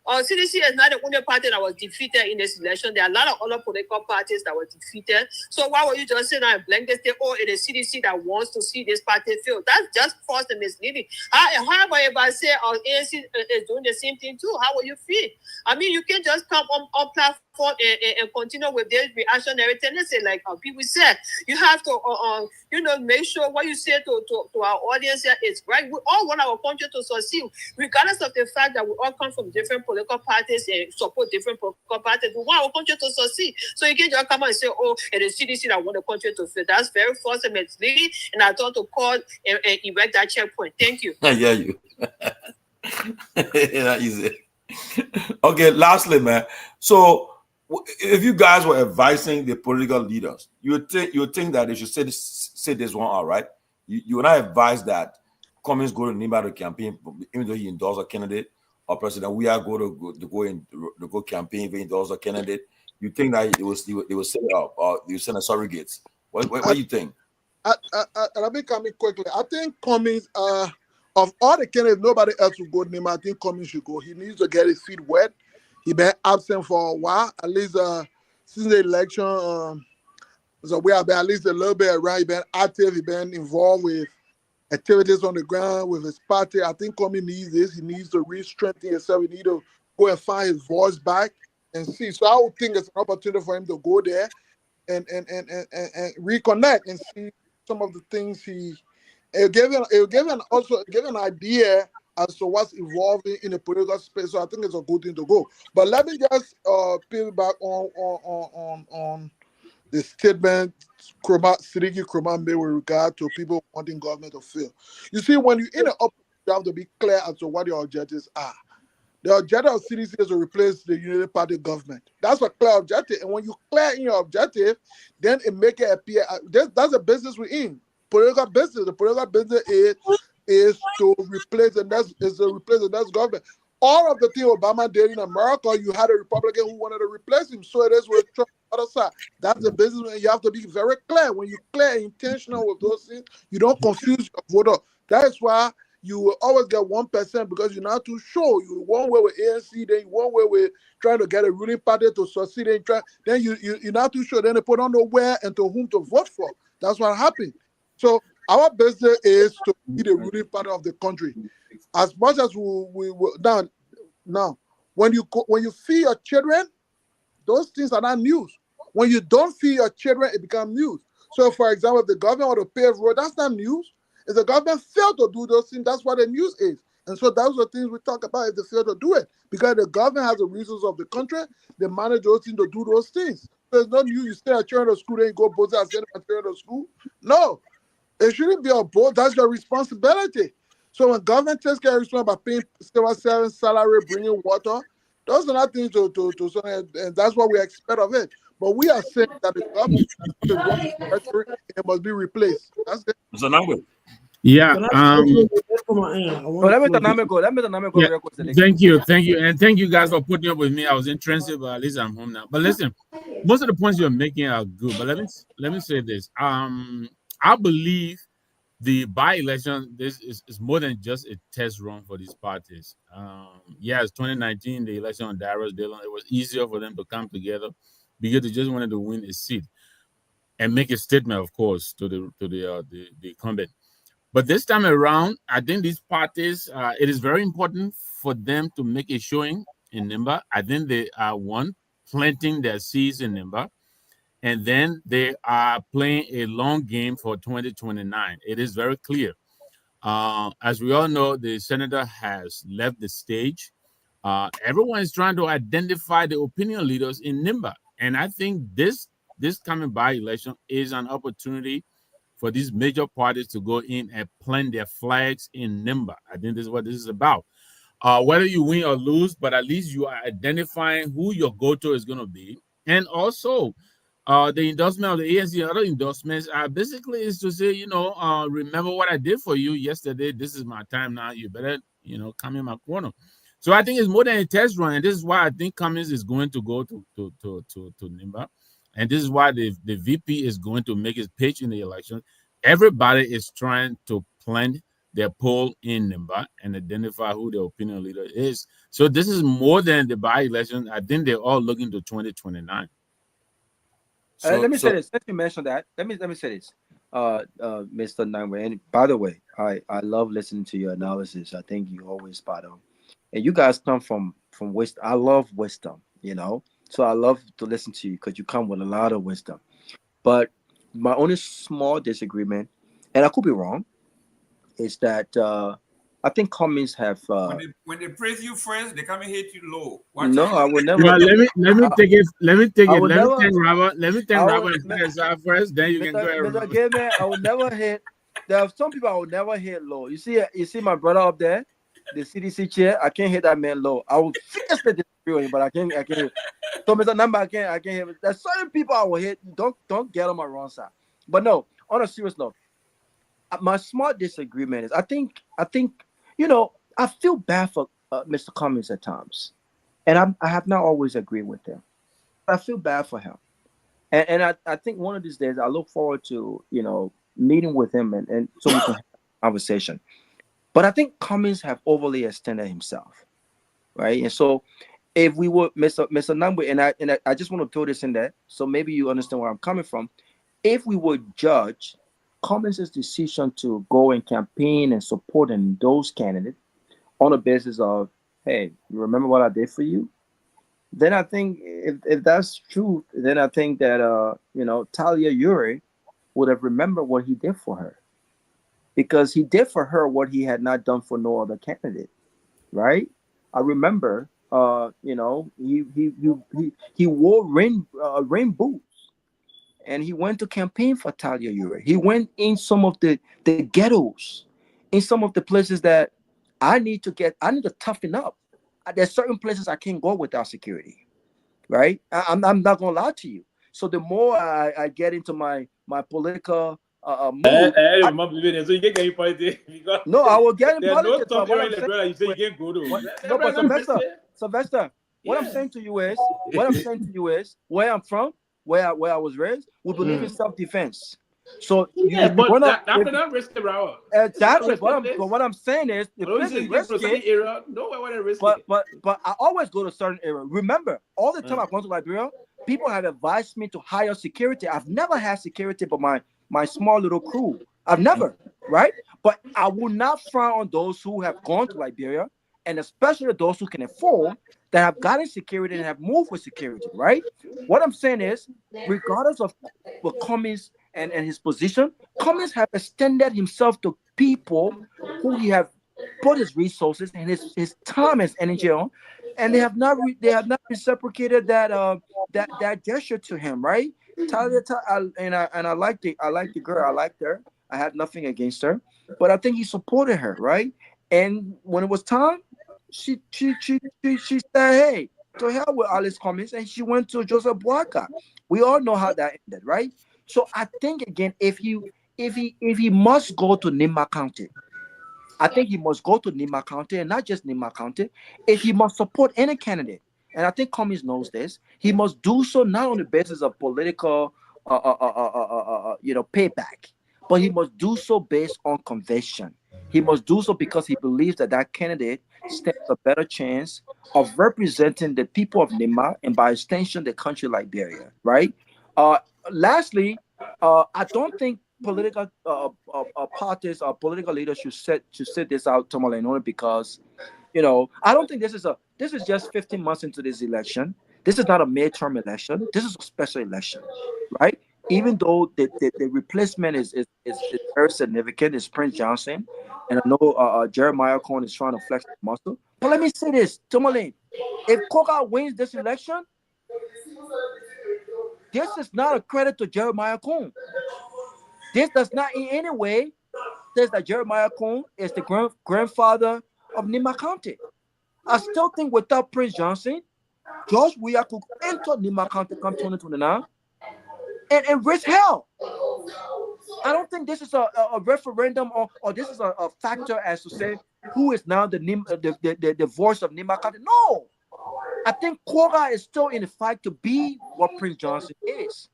CDC is not the only party that was defeated in this election. There are a lot of other political parties that were defeated. So why would you just sit down and blanket say, oh, it is CDC that wants to see this party fail? That's just false and misleading. However, if I say ANC is doing the same thing too, how will you feel? I mean, you can just come on platform forth and continue with this reactionary tendency, like people said. You have to, make sure what you say to our audience here is right. We all want our country to succeed, regardless of the fact that we all come from different political parties and support different political parties. We want our country to succeed. So you can't just come and say, oh, it is CDC that want the country to fail. That's very false and misleading. And I thought to call and erect that checkpoint. Thank you. I hear you. Not easy. Okay, lastly, man. So if you guys were advising the political leaders, you would think that they should say this one out, right? You would not advise that Cummings go to Nimba to campaign, even though he endorsed a candidate, or President We are going to go campaign if he endorsed a candidate. You think that they will set it up, or they will send a surrogates? What do you think? Let me come in quickly. I think Cummings, of all the candidates, nobody else will go to Nimba. I think Cummings should go. He needs to get his feet wet. He been absent for a while, at least since the election. So we have been at least a little bit around. He been active. He been involved with activities on the ground with his party. I think Cummings needs this. He needs to re-strengthen himself. He needs to go and find his voice back and see. So I would think it's an opportunity for him to go there and reconnect and see some of the things it'll give an idea as to what's evolving in the political space. So I think it's a good thing to go. But let me just piggyback on the statement Siriki Kroma made with regard to people wanting government to fail. You see, when you're in an opposition, you have to be clear as to what your objectives are. The objective of CDC is to replace the Unity Party government. That's a clear objective. And when you clear in your objective, then it make it appear. That's a business we're in. Political business. The political business is to replace the next government. All of the things Obama did in America, you had a Republican who wanted to replace him. So it is with Trump on the other side. That's the business. And you have to be very clear. When you clear intentional with those things, you don't confuse your voter. That is why you will always get 1% because you're not too sure. You one way with ANC, then one way with trying to get a ruling party to succeed. Then you're not too sure. Then they put on nowhere and to whom to vote for. That's what happened. So our business is to be the ruling party of the country. As much as we now, when you feed your children, those things are not news. When you don't feed your children, it becomes news. So, for example, if the government were to pave road, that's not news. If the government failed to do those things, that's what the news is. And so those are things we talk about if they fail to do it. Because the government has the resources of the country, they manage those things to do those things. There's no news. You stay at children to school, then you go both and send a children to school. No. It shouldn't be a board. That's your responsibility. So when government takes care of responsibility by paying civil service salary, bringing water, those are not things to and that's what we expect of it. But we are saying that the government it must be replaced. That's it. It's a number. Yeah. Let me Thank you, and thank you guys for putting up with me. I was in transit, but at least I'm home now. But listen, most of the points you're making are good. But let me say this. I believe the by-election is more than just a test run for these parties. It's 2019, the election on Darius Dillon. It was easier for them to come together because they just wanted to win a seat and make a statement, of course, to the incumbent. But this time around, I think these parties, it is very important for them to make a showing in Nimba. I think they are planting their seeds in Nimba. And then they are playing a long game for 2029. It is very clear. As we all know, the senator has left the stage. Everyone is trying to identify the opinion leaders in Nimba. And I think this coming by-election is an opportunity for these major parties to go in and plant their flags in Nimba. I think this is what this is about. Whether you win or lose, but at least you are identifying who your go-to is going to be. And also, the endorsement of the ANC and other endorsements basically is to say, remember what I did for you yesterday. This is my time now. You better, come in my corner. So I think it's more than a test run, and this is why I think Cummings is going to go to Nimba, and this is why the VP is going to make his pitch in the election. Everybody is trying to plant their poll in Nimba and identify who their opinion leader is. So this is more than the by-election. I think they're all looking to 2029. Let me say this. Let me mention that. Let me say this, Mr. Nyenwolo. And by the way, I love listening to your analysis. I think you always spot on. And you guys come from wisdom. I love wisdom. So I love to listen to you because you come with a lot of wisdom. But my only small disagreement, and I could be wrong, is that I think Cummings have. When they praise you first, they come and hate you low. Watch No, out. I would never. Well, let me take it. Let me take I it. would Let me never. thank Robert. Let me thank I Robert would, and finish out first. Then you can go ahead. Mr. Gay Man, I would never hit. There are some people I would never hit low. You see my brother up there, the CDC chair. I can't hit that man low. I would fiercely disagree with him, but I can't. So Mr. Number, I can't hit. There's certain people I will hit. Don't get on my wrong side. But no, on a serious note, my smart disagreement is I think I feel bad for Mr. Cummings at times, and I have not always agreed with him. I feel bad for him. And I think one of these days I look forward to, meeting with him and so we can have a conversation. But I think Cummings have overly extended himself, right? And so if we were Mr. Nambu, and I just want to throw this in there, so maybe you understand where I'm coming from. If we would judge Cummings' decision to go and campaign and support and endorse candidates on the basis of, hey, you remember what I did for you? Then I think if that's true, then I think that Talia Uri would have remembered what he did for her, because he did for her what he had not done for no other candidate, right? I remember, he wore rain boots, and he went to campaign for Talia Uri. He went in some of the ghettos, in some of the places that I need to toughen up. There's certain places I can't go without security, right? I'm not gonna lie to you. So the more I get into my political move, no, I will get in politics. But what I'm saying, Sylvester, what I'm saying to you is, where I'm from, where I was raised, we believe in self-defense. So but that risk the route. Exactly. But what I'm saying is, the place is risky. But I always go to a certain area. Remember, all the time I've gone to Liberia, people have advised me to hire security. I've never had security, but my small little crew. I've never, right? But I will not frown on those who have gone to Liberia, and especially those who can afford, that have gotten security and have moved with security, right? What I'm saying is, regardless of what Cummings and his position, Cummings have extended himself to people who he have put his resources and his time and energy on, and they have not reciprocated that gesture to him, right? Talia, I like the girl. I liked her. I had nothing against her, but I think he supported her, right? And when it was time, she said, "Hey, to hell with Alice Cummings," and she went to Joseph Boakai. We all know how that ended, right? So I think again, if he must go to Nimba County, I think he must go to Nimba County, and not just Nimba County. If he must support any candidate, and I think Cummings knows this, he must do so not on the basis of political, payback, but he must do so based on conviction. He must do so because he believes that candidate stands a better chance of representing the people of Nimba and by extension the country Liberia, right? Lastly, I don't think political parties or political leaders should sit this out, Tomalin, only because I don't think this is just 15 months into this election. This is not a midterm election. This is a special election, right? Even though the replacement is very significant, is Prince Johnson, and I know Jeremiah Cohen is trying to flex his muscle. But let me say this, Tomalin, if Koga wins this election, this is not a credit to Jeremiah Cohen. This does not in any way says that Jeremiah Cohen is the grandfather of Nimba County. I still think without Prince Johnson, George Weah could enter Nimba County come 2029 and risk hell. I don't think this is a referendum or this is a factor as to say who is now the voice of Nimba County. No. I think Koga is still in the fight to be what Prince Johnson is.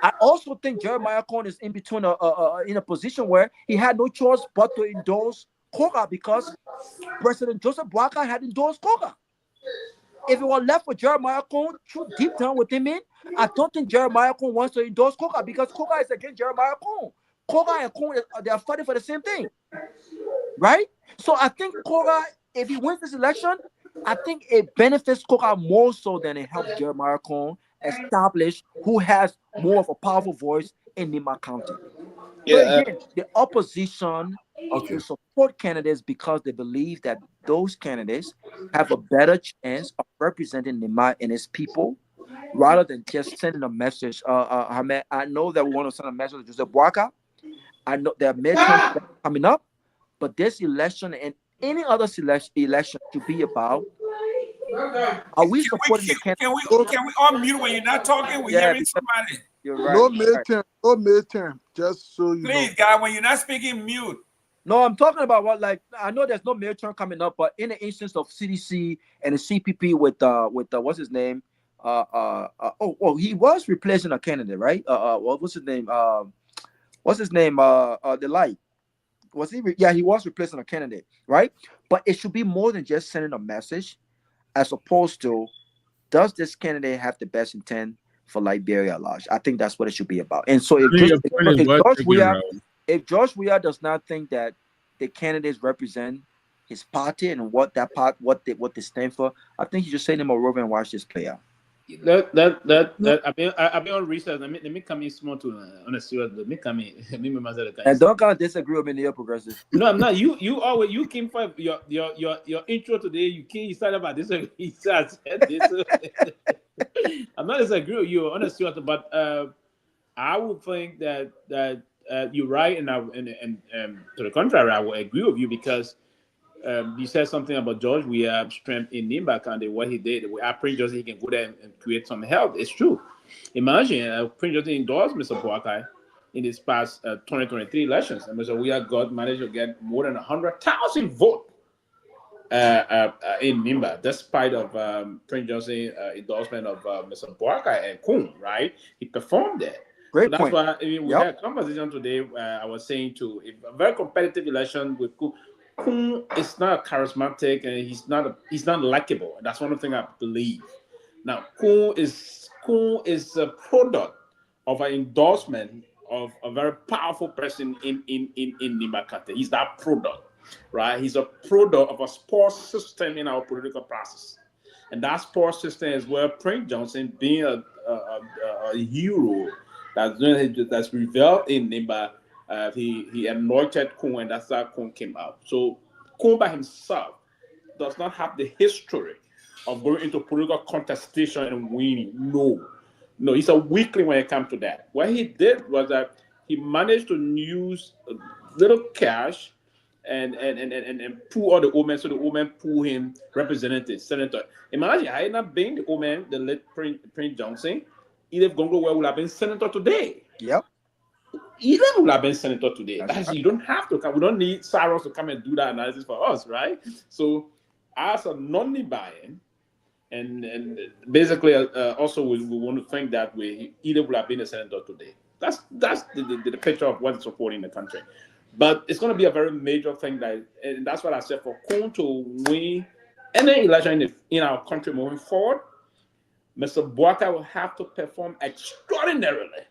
I also think Jeremiah Cohen is in between in a position where he had no choice but to endorse Koga because President Joseph Boakai had endorsed Koga. If it were left for Jeremiah Cohen, deep down within him, I don't think Jeremiah Cohen wants to endorse Koga because Koga is against Jeremiah Cohen. Koga and Cohen, they are fighting for the same thing, right? So I think Koga, if he wins this election, I think it benefits Coca more so than it helps Jeremiah Cone establish who has more of a powerful voice in Nima County. So again, the opposition will support candidates because they believe that those candidates have a better chance of representing Nima and his people rather than just sending a message. Ahmed, I know that we want to send a message to Joseph Boakai. I know there are midterms coming up, but this election and any other election should be about, are we supporting the candidate? Can we all mute when you're not talking? We're hearing somebody. You're right. No midterm, no midterm. Just so you know. Please, guy, when you're not speaking, mute. No, I'm talking about what, like, I know there's no midterm coming up, but in the instance of CDC and the CPP with what's his name? He was replacing a candidate, right? What's his name? The light. Was he? Yeah, he was replacing a candidate, right? But it should be more than just sending a message, as opposed to, does this candidate have the best intent for Liberia at large? I think that's what it should be about. And so if George Weah does not think that the candidates represent his party and what they stand for, I think he should send him over and watch this play out. I've been on research. Let me come in small to on a serious. Let me come in. And don't kind of disagree with me, Neo Progressive. No, I'm not. You came for your intro today. You started about this. He said this. I'm not disagreeing with you on a serious, but I would think that you're right, and to the contrary, I will agree with you because. You said something about George. We have strength in Nimba County. What he did, I Prince Johnson, he can go there and create some help. It's true. Imagine Prince Johnson endorsed Mr. Boakai in this past 2023 elections, and Mr. Weah managed to get more than 100,000 votes in Nimba, despite of Prince Johnson endorsement of Mr. Boakai and Kun. Right, he performed there. Great so point. That's why we had a conversation today. I was saying to a very competitive election with Kun. Kun is not charismatic and he's not likable. That's one of the things I believe. Now, Kun is a product of an endorsement of a very powerful person in Nimakate. He's that product, right? He's a product of a sports system in our political process. And that sports system is where Prince Johnson, being a hero that's revealed in Nimba, he anointed Kun, and that's how Kun came out. So Kun by himself does not have the history of going into political contestation and winning. No, he's a weakling when it comes to that. What he did was that he managed to use a little cash and pull all the old men, so the old men pull him representative, senator. Imagine, had it not been the old man, the late Prince Johnson, Kehleboe Gongloe would have been senator today. Yep. Even would have been senator today. You don't have to come. We don't need Cyrus to come and do that analysis for us, right? So, as a non-buy-in, and basically, also we want to think that way, either would have been a senator today. That's the picture of what's supporting the country. But it's going to be a very major thing, and that's what I said, for Kun to win any election in our country moving forward, Mr. Boakai will have to perform extraordinarily.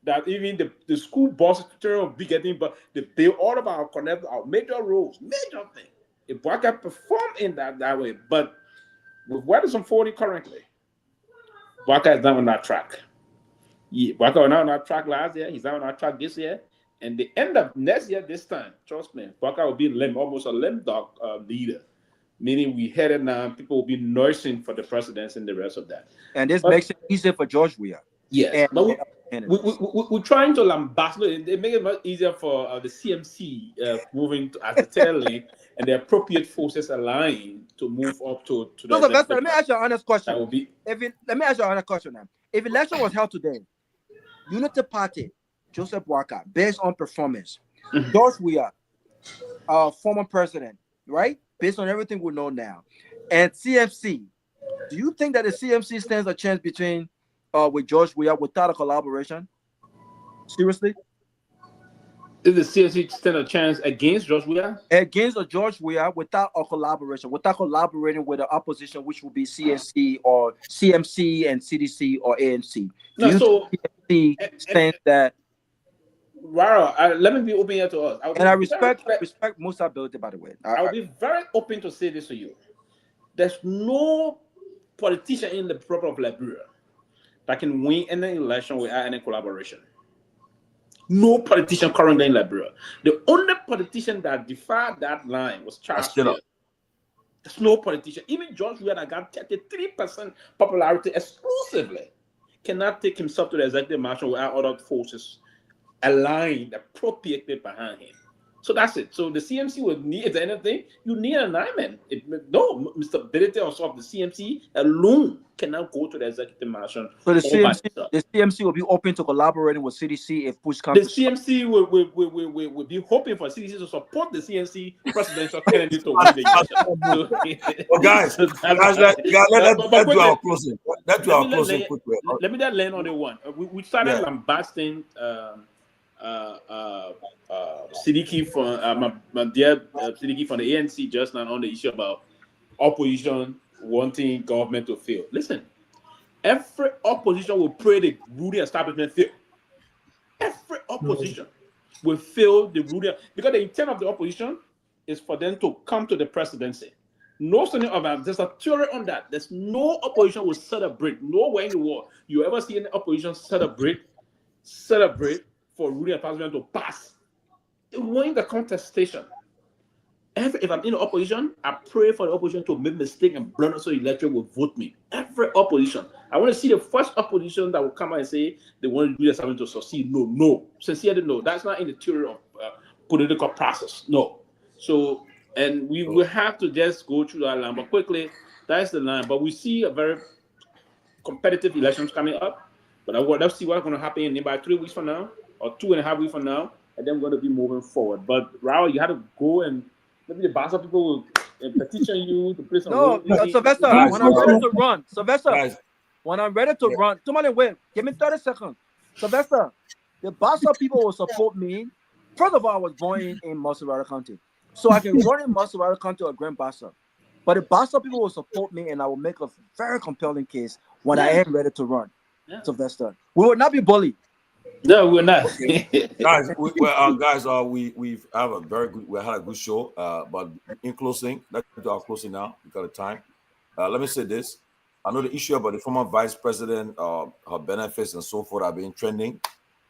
That even the school bosses will be getting, but they pay all of our major roles, major thing. If Boakai perform in that way, but with Weatherston 40 currently, Boakai is not on that track. Boakai was not on that track last year. He's not on that track this year. And the end of next year, this time, trust me, Boakai will be almost a lame dog leader. Meaning we headed now, people will be nursing for the presidency and the rest of that. And this makes it easier for George Weah. Yes, but we're trying to lambast it. They make it much easier for the CMC moving as the tail lane and the appropriate forces aligned to move up to the. No, let me ask you an honest question. That will be. Let me ask you an honest question now. If election was held today, Unity Party, Joseph Boakai, based on performance, George Weah, former president, right? Based on everything we know now, and CMC, do you think that the CMC stands a chance between with George Weah without a collaboration? Seriously? Did the CMC stand a chance against George Weah? Against a George Weah without a collaboration, without collaborating with the opposition, which would be CNC or CMC and CDC or ANC. Do you think CMC stands that? Wow, let me be open here to us. I respect Musa's ability, by the way. I'll be very open to say this to you. There's no politician in the Republic of Liberia that can win any election without any collaboration. No politician currently in Liberia. The only politician that defied that line was Charles Taylor. There's no politician. Even George Weah, that got 33% popularity exclusively, cannot take himself to the executive mansion without other forces aligned appropriately behind him. So that's it. So the CMC would need, if anything, you need an alignment. No, Mr. Ability also of the CMC alone cannot go to the executive mansion. So the CMC will be open to collaborating with CDC if push comes. The CMC will be hoping for CDC to support the CMC presidential candidate to win the election. Well, guys, let's do our closing. Let's do our closing. Let me just land on the one. We started lambasting Siddiqui from my dear Siddiqui from the ANC just now on the issue about opposition wanting government to fail. Listen, every opposition will pray the ruling establishment fail. Every opposition will fail the ruling, because the intent of the opposition is for them to come to the presidency. No sending of that. There's a theory on that. There's no opposition will celebrate. Nowhere in the world you ever see any opposition celebrate for ruling establishment to pass. When the contestation, if I'm in the opposition, I pray for the opposition to make mistake and blunder so the electorate will vote me. Every opposition. I want to see the first opposition that will come out and say they want to do something to succeed. No. Sincerely, no. That's not in the theory of political process. No. So, and we will have to just go through that line. But quickly, that's the line. But we see a very competitive elections coming up. But let's see what's going to happen in about 3 weeks from now or 2.5 weeks from now. And then we're going to be moving forward. But Raul, you had to go and maybe the Basel people will petition you to play some. No, Sylvester, when I'm ready to run, Sylvester, when I'm ready to run, Tomalin, wait, give me 30 seconds. Sylvester, the Basel people will support me. First of all, I was born in Massawara County, so I can run in Massawara County or Grand Basel. But the Basel people will support me, and I will make a very compelling case when I am ready to run. Sylvester, we will not be bullied. No, we're not. Guys, we've have a very good. We had a good show. But in closing, let's do our closing now because of time. Let me say this: I know the issue about the former vice president, her benefits and so forth have been trending.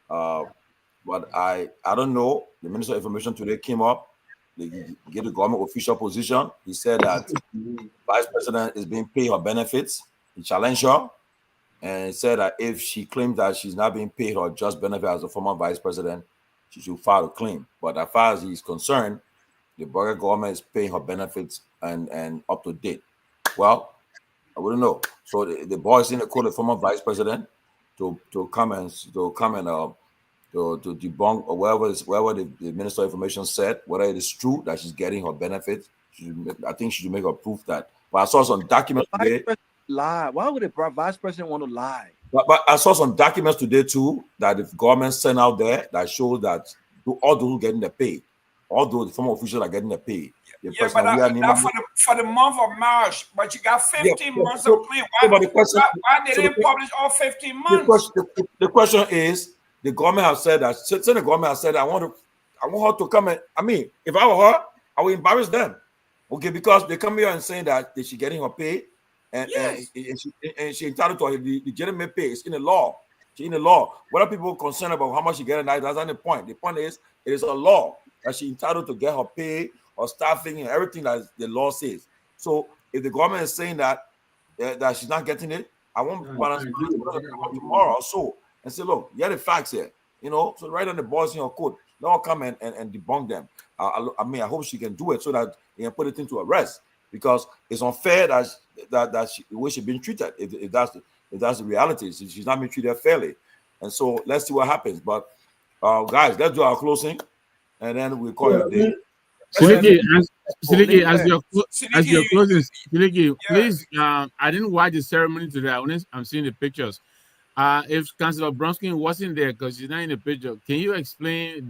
But I don't know. The Minister of Information today came up. They get the government official position. He said that vice president is being paid her benefits. He challenged her. And he said that if she claims that she's not being paid her just benefit as a former vice president, she should file a claim. But as far as he's concerned, the Burger government is paying her benefits and up to date. Well, I wouldn't know. So the boys in the court, the former vice president, to come and to debunk or whatever the Minister of Information said, whether it is true that she's getting her benefits. I think she should make a proof that. But I saw some documents today. Lie. Why would the vice president want to lie? But I saw some documents today too that the government sent out there that shows that all those who getting the pay, all those the former officials are getting the pay. But that for the month of March, but you got 15 months of claim. Why they didn't publish all 15 months? The question is, the government has said that. Since the government has said, I want her to come and. I mean, if I were her, I would embarrass them. Okay, because they come here and saying that she getting her pay. And she entitled to the legitimate pay. It's in the law. She's in the law. What are people concerned about how much she getting? That's not the point. The point is, it is a law that she's entitled to get her pay or staffing and everything that the law says. So if the government is saying that she's not getting it, I want tomorrow or so and say, look, you have the facts here. So right on the balls in your court, they'll come and debunk them. I mean, I hope she can do it so that they can put it into arrest. Because it's unfair that the way she's being treated. If that's the reality, she's not being treated fairly, and so let's see what happens. But guys, let's do our closing, and then we call it a day. Siddiqui, as your closing, Siddiqui, please. I didn't watch the ceremony today. I'm seeing the pictures. If Councillor Bronsky wasn't there because she's not in the picture, can you explain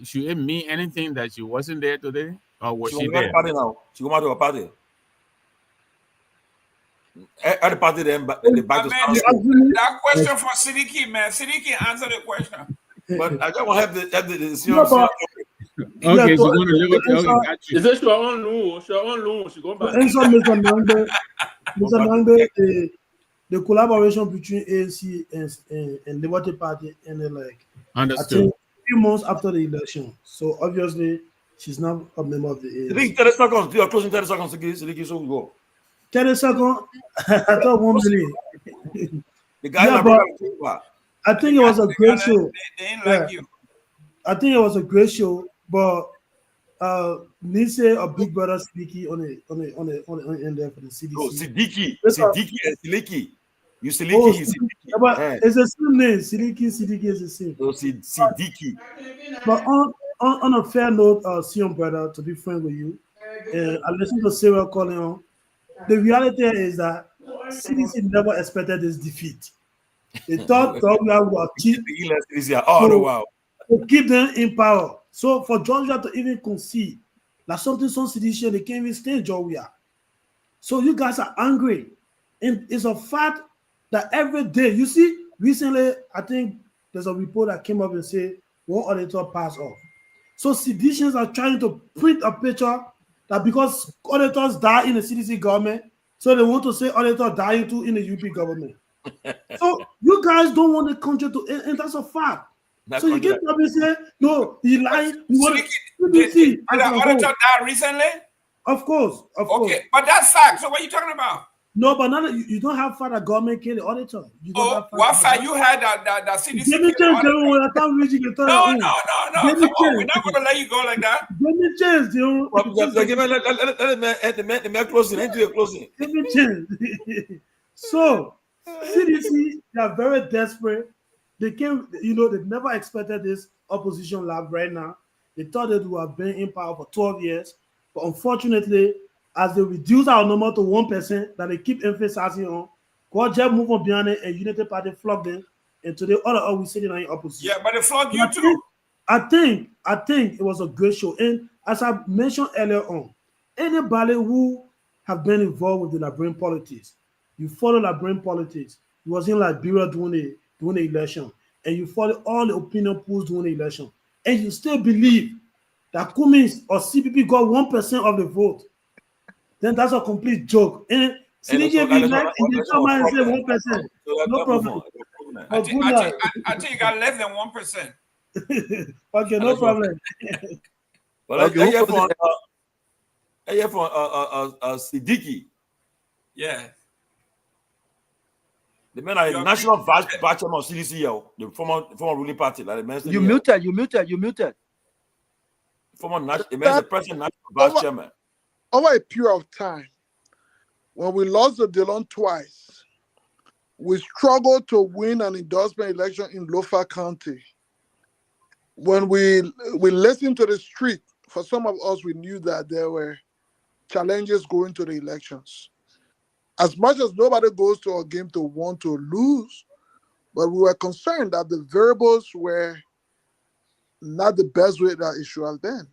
should it mean anything that she wasn't there today? Or was she there? Party now. She went to a party. At the party, then that question for Siddiqui, man. Siddiqui, answer the question. But I don't have the Okay, so going to Liberty. Okay, got you. Is this your own loan? Your own loan? She going back. And so, Mr. Nangbe, the collaboration between ANC and Liberty Party and like Understood. I think 3 months after the election. So obviously she's not a member of the ANC. I think 30 seconds. You are closing 30 seconds. So we go. 30 seconds. I thought 1 minute. The guy I think it was a great show. They ain't like you. I think it was a great show, but Nise or Big Brother Sidiki on there for the CDC. Oh, Sidiki and Siliki. You Siliki, Oh, he's Sidiki. But it's the same name. Sidiki is the same. So Sidiki. But on a fair note, Sion brother, to be frank with you, I listened to Sarah calling on. The reality is that CDC never expected this defeat. They thought Torgbean would keep to keep them in power. So for Georgia to even concede that something so sedition, they can't even stay in Georgia. So you guys are angry. And it's a fact that every day, you see, recently, I think there's a report that came up and said one auditor passed off. So seditions are trying to print a picture that because auditors die in the CDC government, so they want to say auditors dying too in the UP government. So you guys don't want the country to, and that's a fact. So you can't probably say, no, he lied. Did the auditor die recently? Of course. Okay, but that's fact. So what are you talking about? No, but now you don't have fact that government kill the auditor. You don't have what fact you had that CDC? Let me change them when I can't reach you. No. Come on, we're not going to let you go like that. Let me change, you. Let me closing. Let me change. So, CDC, they are very desperate. They came, they never expected this opposition lab right now. They thought that we have been in power for 12 years. But unfortunately, as they reduce our number to 1%, that they keep emphasizing on, God just move on beyond it and Unity Party flogged them. And today, all of us we sitting in opposition. Yeah, but they flogged you too. I think it was a great show. And as I mentioned earlier on, anybody who have been involved with the Liberian politics, you follow Liberian politics. You was in Liberia during the election, and you follow all the opinion polls during the election, and you still believe that Cummins or CPP got 1% of the vote, then that's a complete joke. And CDG in the comment say 1%. No problem. I think you got less than 1%. Okay, no problem. But I hear from Sidiki. Yeah. The man are national vice chairman of CDC, the former ruling party. Like you muted. Former the president national vice chairman. Over a period of time, when we lost the Dillon twice, we struggled to win an endorsement election in Lofa County. When we listened to the street, for some of us, we knew that there were challenges going to the elections. As much as nobody goes to a game to want to lose, but we were concerned that the variables were not the best way that it should have been,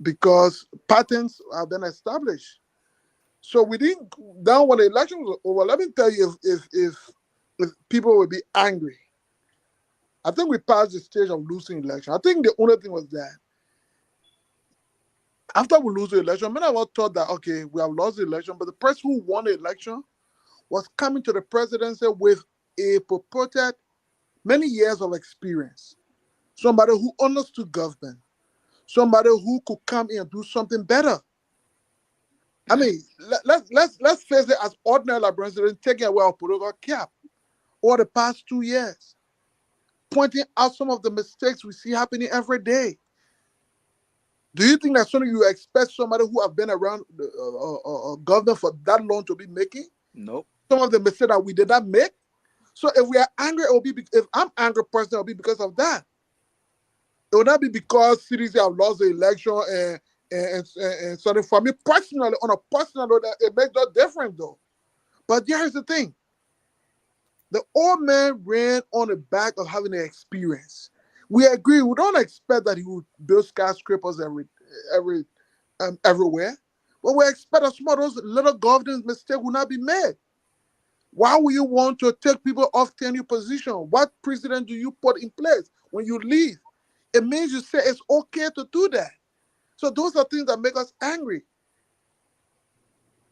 because patterns have been established. So we didn't. Then when the election was over, let me tell you, if people would be angry, I think we passed the stage of losing election. I think the only thing was that after we lose the election, many of us thought that, okay, we have lost the election, but the person who won the election was coming to the presidency with a purported many years of experience, somebody who understood government, somebody who could come in and do something better. I mean, let's face it, as ordinary Liberians, taking away our political cap over the past 2 years, pointing out some of the mistakes we see happening every day. Do you think that's something you expect somebody who have been around government for that long to be making? Nope. Some of the mistakes that we did not make. So if we are angry, it will be. If I'm angry person, it will be because of that. It will not be because CDC have lost the election and something. For me personally, on a personal note, it makes no difference though. But here's the thing: the old man ran on the back of having the experience. We agree. We don't expect that he would build skyscrapers everywhere. But we expect that some of those little governance mistakes will not be made. Why would you want to take people off tenure position? What precedent do you put in place when you leave? it means you say it's okay to do that. So those are things that make us angry.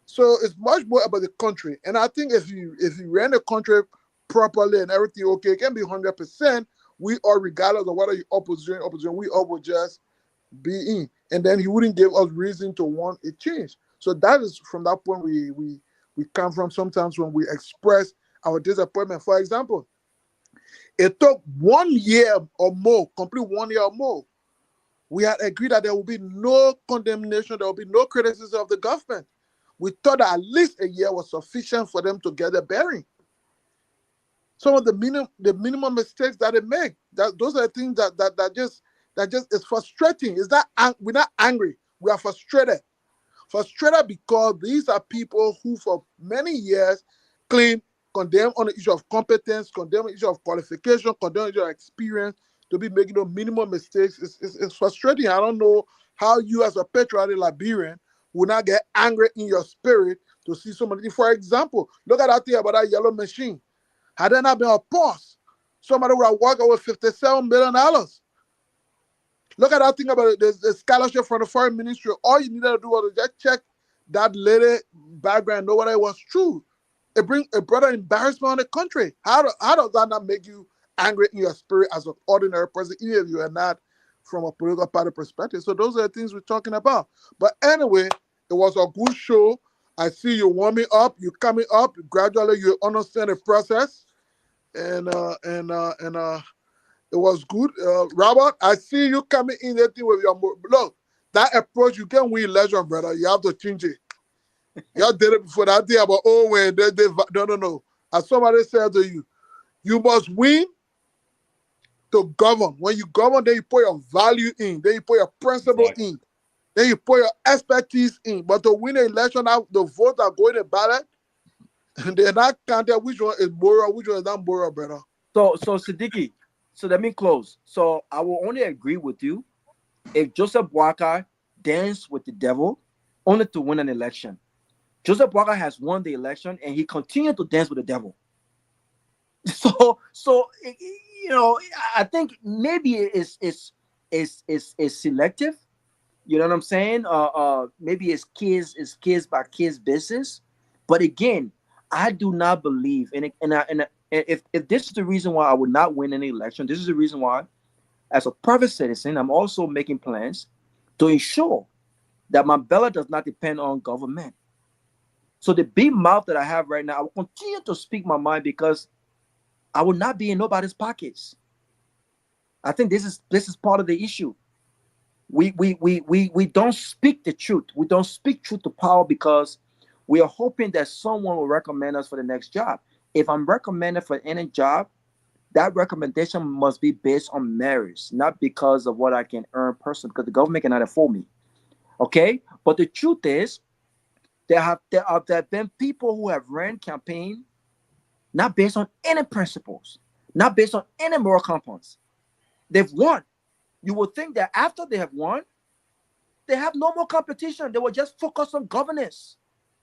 So it's much more about the country. And I think if you ran the country properly and everything okay, it can be 100%. We all, regardless of whether you're opposition, we all would just be in. And then he wouldn't give us reason to want a change. So that is from that point we come from sometimes when we express our disappointment. For example, it took 1 year or more, complete 1 year or more. We had agreed that there will be no condemnation, there will be no criticism of the government. We thought that at least a year was sufficient for them to get their bearing. Some of the minimum mistakes that they make, those are things that just is frustrating. Is that we're not angry, we are frustrated. Frustrated because these are people who for many years condemn on the issue of competence, condemn on the issue of qualification, condemn on the issue of experience, to be making those minimum mistakes. It's frustrating. I don't know how you as a patriotic Liberian will not get angry in your spirit to see somebody. For example, look at that thing about that yellow machine. Had there not been a pause, somebody would have walked away with $57 million. Look at that thing about the scholarship from the foreign ministry. All you needed to do was just check that lady background, know whether it was true. It brought an embarrassment on the country. How does that not make you angry in your spirit as an ordinary person, even if you are not from a political party perspective? So those are the things we're talking about. But anyway, it was a good show. I see you warming up, you coming up. Gradually, you understand the process, and it was good. Robert, I see you coming in there with your look. That approach, you can win election, brother. You have to change it. Y'all did it before. That thing about when no. As somebody said to you, you must win to govern. When you govern, then you put your value in, then you put your principle in, then you put your expertise in. But to win an election, the votes are going to ballot, and they're not counted which one is moral, which one is not moral, brother. So Siddiqui, so let me close. So I will only agree with you if Joseph Boakai danced with the devil only to win an election. Joseph Boakai has won the election and he continued to dance with the devil. So you know, I think maybe it's selective. You know what I'm saying? Maybe it's case by case basis. But again, I do not believe if this is the reason why I would not win any election, this is the reason why, as a private citizen, I'm also making plans to ensure that my ballot does not depend on government. So the big mouth that I have right now, I will continue to speak my mind because I will not be in nobody's pockets. I think this is part of the issue. We don't speak the truth. We don't speak truth to power because we are hoping that someone will recommend us for the next job. If I'm recommended for any job, that recommendation must be based on merits, not because of what I can earn personally, because the government cannot afford me. Okay? But the truth is, there have been people who have ran campaign not based on any principles, not based on any moral compass. They've won. You would think that after they have won, they have no more competition. They will just focus on governance.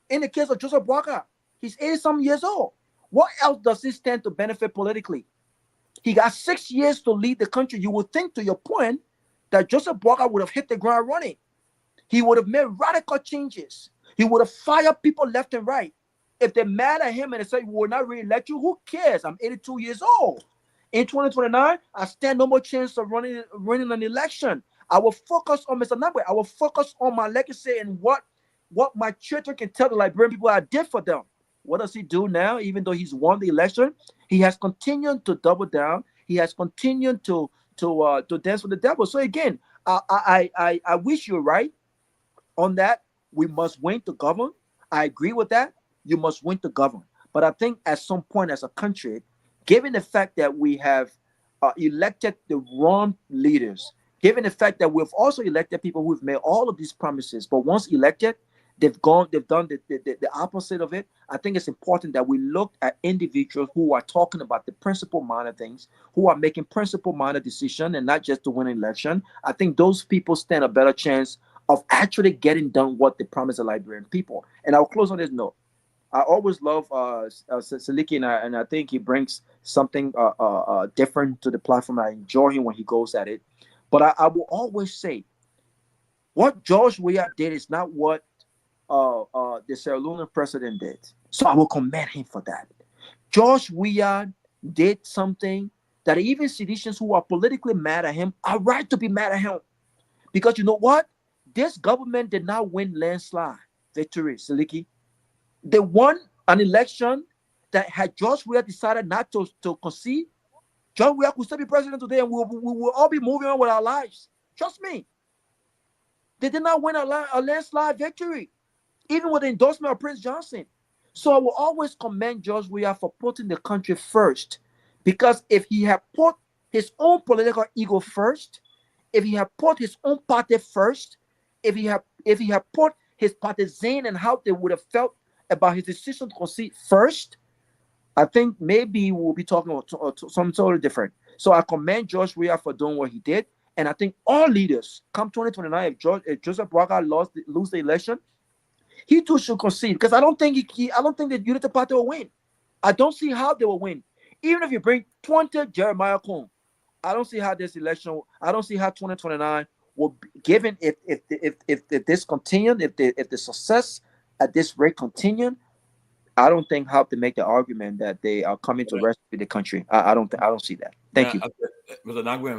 In the case of Joseph Boakai, he's 80-some years old. What else does he stand to benefit politically? He got 6 years to lead the country. You would think, to your point, that Joseph Boakai would have hit the ground running. He would have made radical changes. He would have fired people left and right. If they're mad at him and they say, we will not re-elect you, who cares? I'm 82 years old. In 2029, I stand no more chance of running an election. I will focus on Mr. Nabwe. I will focus on my legacy and what my children can tell the Liberian people I did for them. What does he do now? Even though he's won the election, he has continued to double down. He has continued to dance with the devil. So again, I wish you're right on that. We must win to govern. I agree with that. You must win to govern. But I think at some point as a country, given the fact that we have elected the wrong leaders, given the fact that we've also elected people who've made all of these promises, but once elected, they've done the opposite of it. I think it's important that we look at individuals who are talking about the principle-minded things, who are making principle-minded decisions and not just to win an election. I think those people stand a better chance of actually getting done what they promise the Liberian people. And I'll close on this note. I always love Siliki, and I think he brings something different to the platform. I enjoy him when he goes at it. But I will always say, what George Weah did is not what the Sierra Leone president did. So I will commend him for that. George Weah did something that even citizens who are politically mad at him are right to be mad at him. Because you know what? This government did not win landslide victory, Siliki. They won an election that had George Weah decided not to concede, George Weah could still be president today and we will all be moving on with our lives. Trust me. They did not win a landslide victory, even with the endorsement of Prince Johnson. So I will always commend George Weah for putting the country first. Because if he had put his own political ego first, if he had put his own party first, if he had put his partisan and how they would have felt about his decision to concede first, I think maybe we'll be talking about something totally different. So I commend George Weah for doing what he did. And I think all leaders, come 2029, if Joseph Boakai lose the election, he too should concede. Because I don't think the Unity Party will win. I don't see how they will win. Even if you bring 20 Jeremiah Cohn, I don't see how this election, I don't see how 2029 will be given if this continued, if the success at this rate continued. I don't think how to make the argument that they are coming to rescue the country. I don't see that. Thank you. Mr. Nagwe,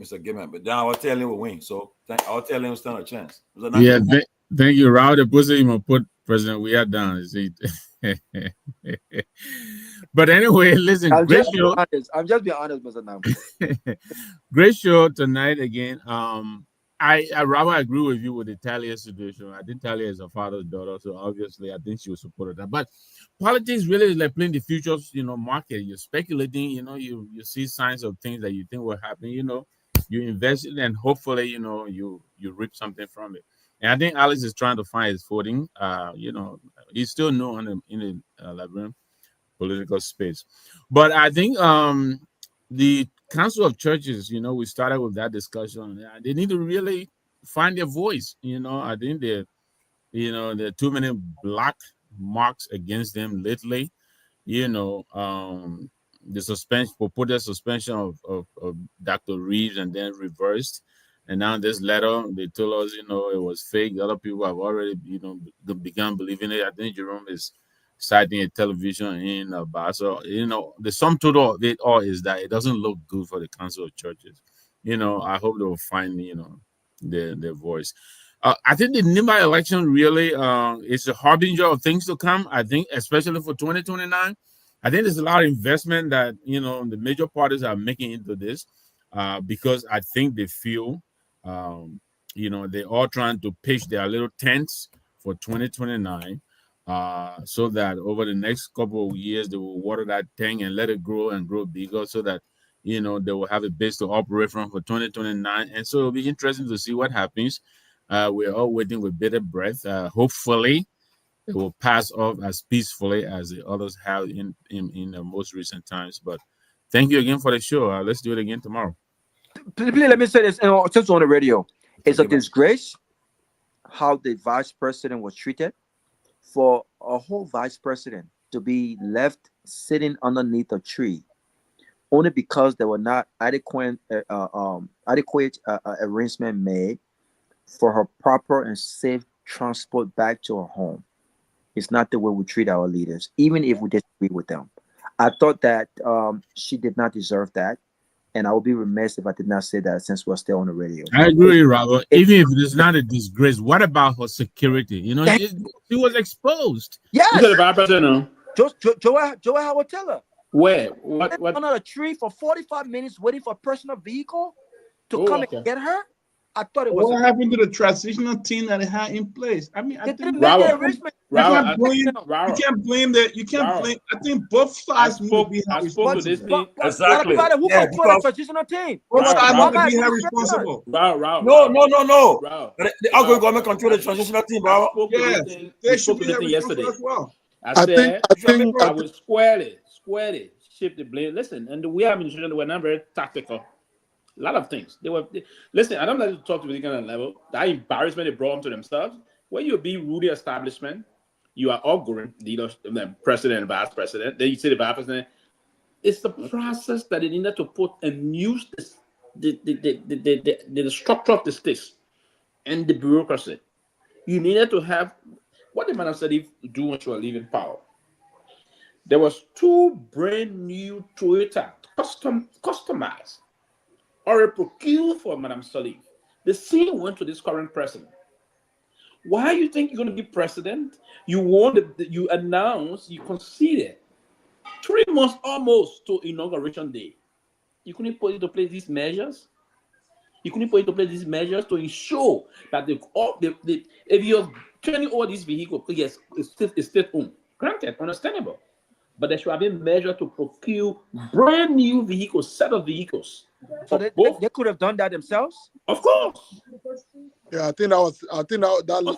Mr. Gimman, but now I'll tell him we'll win. So I'll tell him we'll stand a chance. Yeah, thank you, Raul. The pussy even put President Weah down. But anyway, listen, great show. I'm just being honest, Mr. Nagwe. Great show tonight again. I rather agree with you with the Talia situation. I think Talia is her father's daughter, so obviously I think she would support that. But politics really is like playing the futures, market. You're speculating, you see signs of things that you think will happen, you invest in and hopefully, you reap something from it. And I think Alex is trying to find his footing. He's still new in the Liberian political space. But I think the Council of Churches, we started with that discussion. They need to really find their voice. I think there are too many black marks against them lately. The purported suspension of Dr. Reeves and then reversed. And now this letter, they told us, it was fake. Other people have already, begun believing it. I think Jerome is citing a television in Basel. The sum total of it all is that it doesn't look good for the Council of Churches. I hope they will find, their voice. I think the Nimba election really is a harbinger of things to come. I think, especially for 2029, I think there's a lot of investment that, the major parties are making into this because I think they feel, they're all trying to pitch their little tents for 2029. So that over the next couple of years they will water that thing and let it grow and grow bigger so that they will have a base to operate from for 2029. And so it'll be interesting to see what happens. We're all waiting with bated breath. Hopefully it will pass off as peacefully as the others have in the most recent times. But thank you again for the show. Let's do it again tomorrow. Please let me say this since on the radio. It's a disgrace how the vice president was treated. For a whole vice president to be left sitting underneath a tree only because there were not adequate arrangement made for her proper and safe transport back to her home. It's not the way we treat our leaders, even if we disagree with them. I thought that she did not deserve that. And I would be remiss if I did not say that since we're still on the radio. I agree, Robert. Even if it's not a disgrace, what about her security? She was exposed. Yes. You said the vice president. Joel Howard Teller. Where? What? On a tree for 45 minutes waiting for a personal vehicle to come and get her? I thought it was. What happened to the transitional team that they had in place? I mean, I think you can't blame that. You can't blame. I think both sides need to be held responsible. Exactly. Who controls the transitional team? Both sides need to be held responsible. No. The outgoing government control the transitional team, bro. Yes, they should be held responsible as well. I think I would squarely shift the blame. Listen, and we have administration that were not very tactical. A lot of things. Listen, I don't like to talk to the kind of level. That embarrassment they brought them to themselves. When you be Rudy establishment, you are outgoing leaders, the president and vice president. Then you say the vice president. It's the process that they needed to put and use this the structure of the states and the bureaucracy. You needed to have what did Madam Saidy do when she was leaving power? There was 2 brand new Toyota customized or procured for Madam Saidy. The same went to this current president. Why you think you're going to be president? You you announced, you conceded 3 months almost to inauguration day. You couldn't put into place these measures. You couldn't put into place these measures to ensure that if you're turning over these vehicles, yes, it's state-owned. Granted, understandable. But there should have been measures to procure brand new vehicles, set of vehicles. So they could have done that themselves? Of course. Yeah, I think that was Of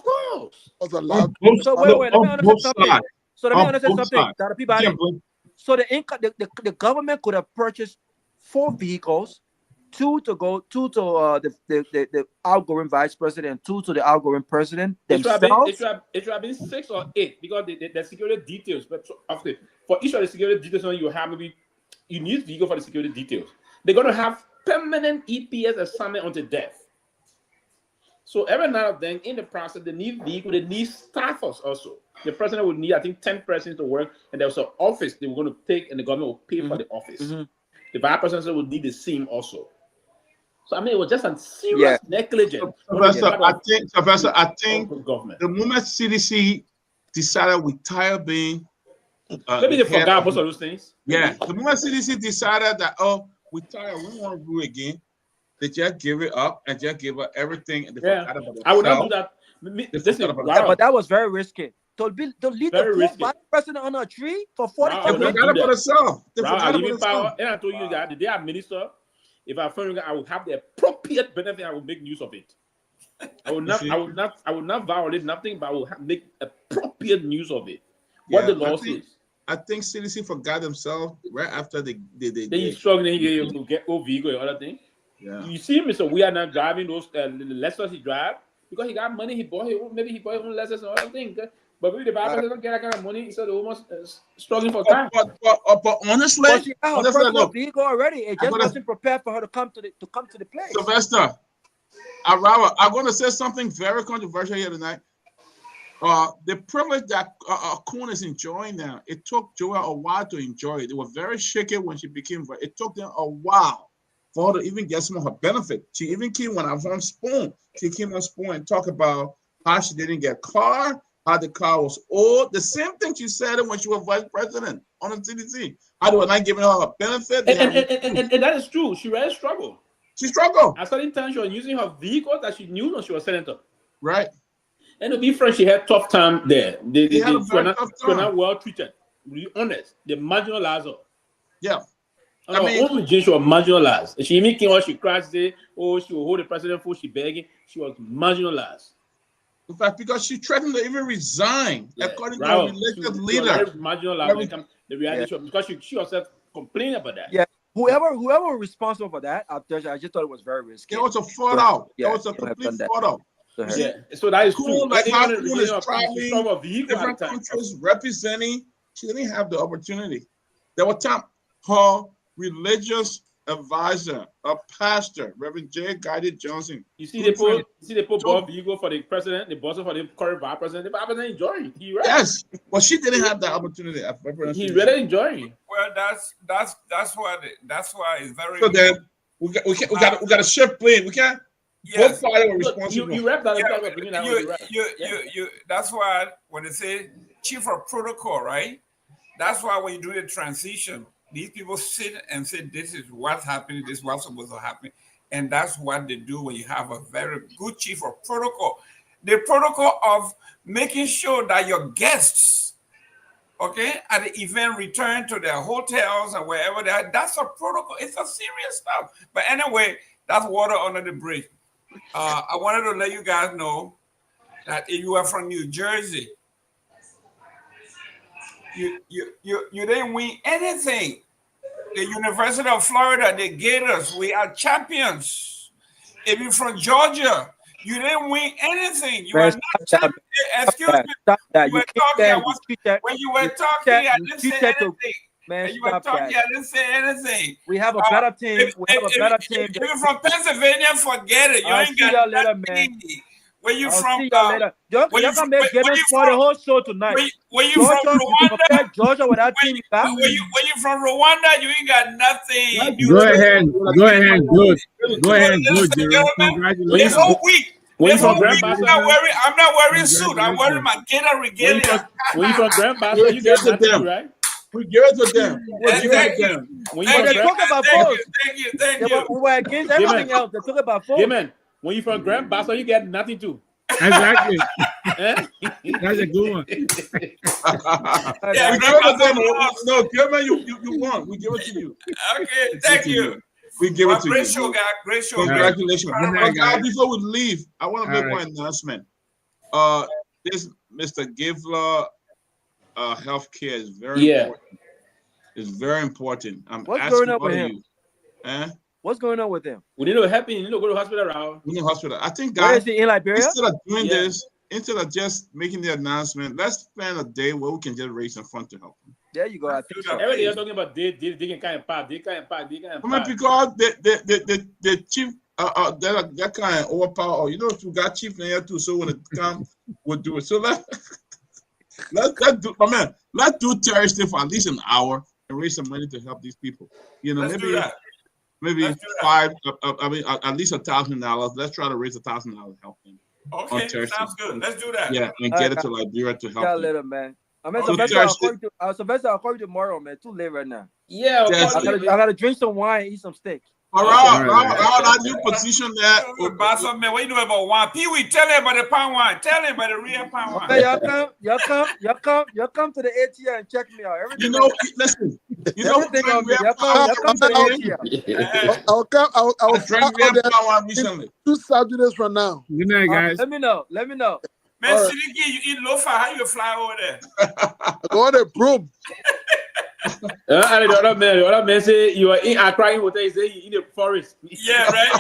course. was a lot. So wait, let me understand something. So let me understand something. Dr. Peabody. So the government could have purchased 4 vehicles, 2 to the outgoing vice president, and 2 to the outgoing president themselves. It should have been 6 or 8 because the security details. But for each of the security details, you have maybe you need vehicle for the security details. They're going to have permanent EPS assignment until death. So every now and then in the process, they need vehicle, they need staffers also. The president would need, I think, 10 persons to work, and there was an office they were going to take, and the government will pay for the office. The vice president would need the same also. So I mean, it was just a serious negligence. Professor, I think the moment CDC decided we tired being maybe they forgot most of those things. Yeah, the moment CDC decided that we tired, we want to do it again, they just give it up and just give up everything. And I would not do that. But that was very risky. To lead the vice president on a tree for 45 minutes. They forgot about itself. And I told you that the day I'm minister, if I find I would have the appropriate benefit, I will make use of it. I will not violate nothing, but I will make appropriate use of it. What the law says. I think CDC forgot themselves right after they struggling to get over vehicle and other thing. Yeah. You see, Mr. We are not driving those Lexus he drive because he got money. He bought his own Lexus and other things. But maybe the Bible doesn't get that kind of money, so they're almost struggling for time. But honestly, she had her personal vehicle already. It just wasn't prepared for her to come to the place. Sylvester, I'm going to say something very controversial here tonight. The privilege that Kun is enjoying now, it took Joel a while to enjoy it. They were very shaky when she became. It took them a while for her to even get some of her benefit. She even came on Spoon. She came on Spoon and talked about how she didn't get a car, how the car was old. The same thing she said when she was vice president on the CDC. How they were not giving her a benefit. And that is true. She really struggled. She struggled. At certain times, she was using her vehicle that she knew when she was senator. Right. And to be frank, she had tough time there. They were not well treated. To be honest, they marginalized her. Yeah. I mean, only she was marginalized. She even came out, she cried, say, "Oh, she will hold the president for she begging." She was marginalized. In fact, because she threatened to even resign, according to a religious leader. Marginalized. The reality show because she herself complained about that. Yeah. Whoever was responsible for that, I just thought it was very risky. It was a fraud out. It was a complete fraud out. Yeah, so that is cool. True. Like how Kun is traveling different countries representing. She didn't have the opportunity. There were times her religious advisor, a pastor, Reverend J. Guided Johnson. You see, they put Bob Vigo for the president, the boss for the current vice president. The vice president enjoying. Yes, but she didn't have that opportunity. He really enjoying. Well, that's why it's very. So then we got to shift blame. We can't. Yes. Both sides are responsible. You rap that. That's why when they say chief of protocol, right? That's why when you do the transition, these people sit and say, "This is what's happening. This is what's supposed to happen," and that's what they do when you have a very good chief of protocol. The protocol of making sure that your guests, okay, at the event return to their hotels and wherever they are. That's a protocol. It's a serious stuff. But anyway, that's water under the bridge. I wanted to let you guys know that if you are from New Jersey, you didn't win anything. The University of Florida, the Gators, we are champions. If you're from Georgia, you didn't win anything. You are not champions. Excuse me. When you were talking, I didn't say anything. Man, You were stop talking, that. I didn't say anything. We have a better team. We have a better team. If you're from Pennsylvania, forget it. You I'll ain't see got y'all later, nothing. man. Where you I'll from? see y'all later. Y'all can make Gibbons for the whole show tonight. Where you from Rwanda? Georgia with that team you got? Where you from Rwanda? You ain't got nothing. Go ahead. Go ahead. Good. Go ahead. Good, Gerald. Congratulations. This whole week. This whole week, I'm not wearing suit. I'm wearing my gator regalia. When you from Grandmaster, you get nothing to, right? We give it to them. We give it to them. When you talk about votes. Thank you. We were against everything else. They talk about votes. Amen. When you from Grandmaster, you get nothing to. Exactly. That's a good one. Yeah, we give it to them. No, German, you won. We give it to you. Okay, thank you. We give it to great you. Show, guy. Great show. Congratulations. Right. Guys, before we leave, I want to make one announcement. This Mr. Givler healthcare is very important. It's very important. What's going on with him? What's going on with him? We need to help him. You need to go to the hospital around. We need hospital. I think, Where guys, is he, in Liberia? instead of doing this, instead of just making the announcement, let's spend a day where we can just raise some funds to help him. There you go. I think so. Every day you're talking about they can kind of pack, they kind of pack. I mean, because the chief, that kind of overpower. You know, we got chief there too. So when it comes, we'll do it. So let's do. I mean, let's do Thursday for at least an hour and raise some money to help these people. You know, maybe five. I mean, at least $1,000. Let's try to raise $1,000 to help them. Okay, sounds good. Let's do that. Yeah, and get it to Liberia to help them. Later, man. I mean, Sylvester, I'll call you tomorrow, man. Too late right now. Yeah, I gotta drink some wine and eat some steak. All right, that new position there. Man, what you know about wine? Pewee, tell him about the palm wine. Tell him about the real palm wine. Hey, y'all come to the ATL and check me out. Everything. You know, listen. You know, y'all come to the ATL. I'll drink real palm wine recently. 2 Saturdays from now. Good night, guys. Let me know. Man, Sidiki, you eat lofa. How you fly over there? I go on a broom. The other man say you are in Accra hotel. He say in the forest. Yeah, right.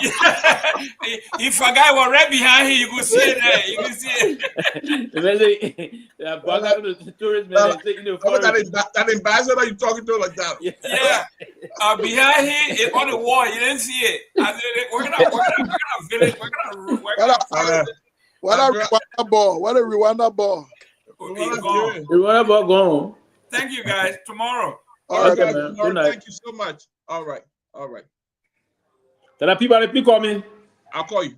He forgot what right behind him. You can see it there. You can see it. The tourist man say in the forest. That ambassador you talking to like that? Yeah. Behind him on the wall. You didn't see it. I said, we're gonna village. What a Rwanda ball. What a Rwanda ball. Rwanda ball gone. Thank you, guys. Tomorrow. All right, man. Good night. Thank you so much. All right. Tell the people, please call me. I'll call you.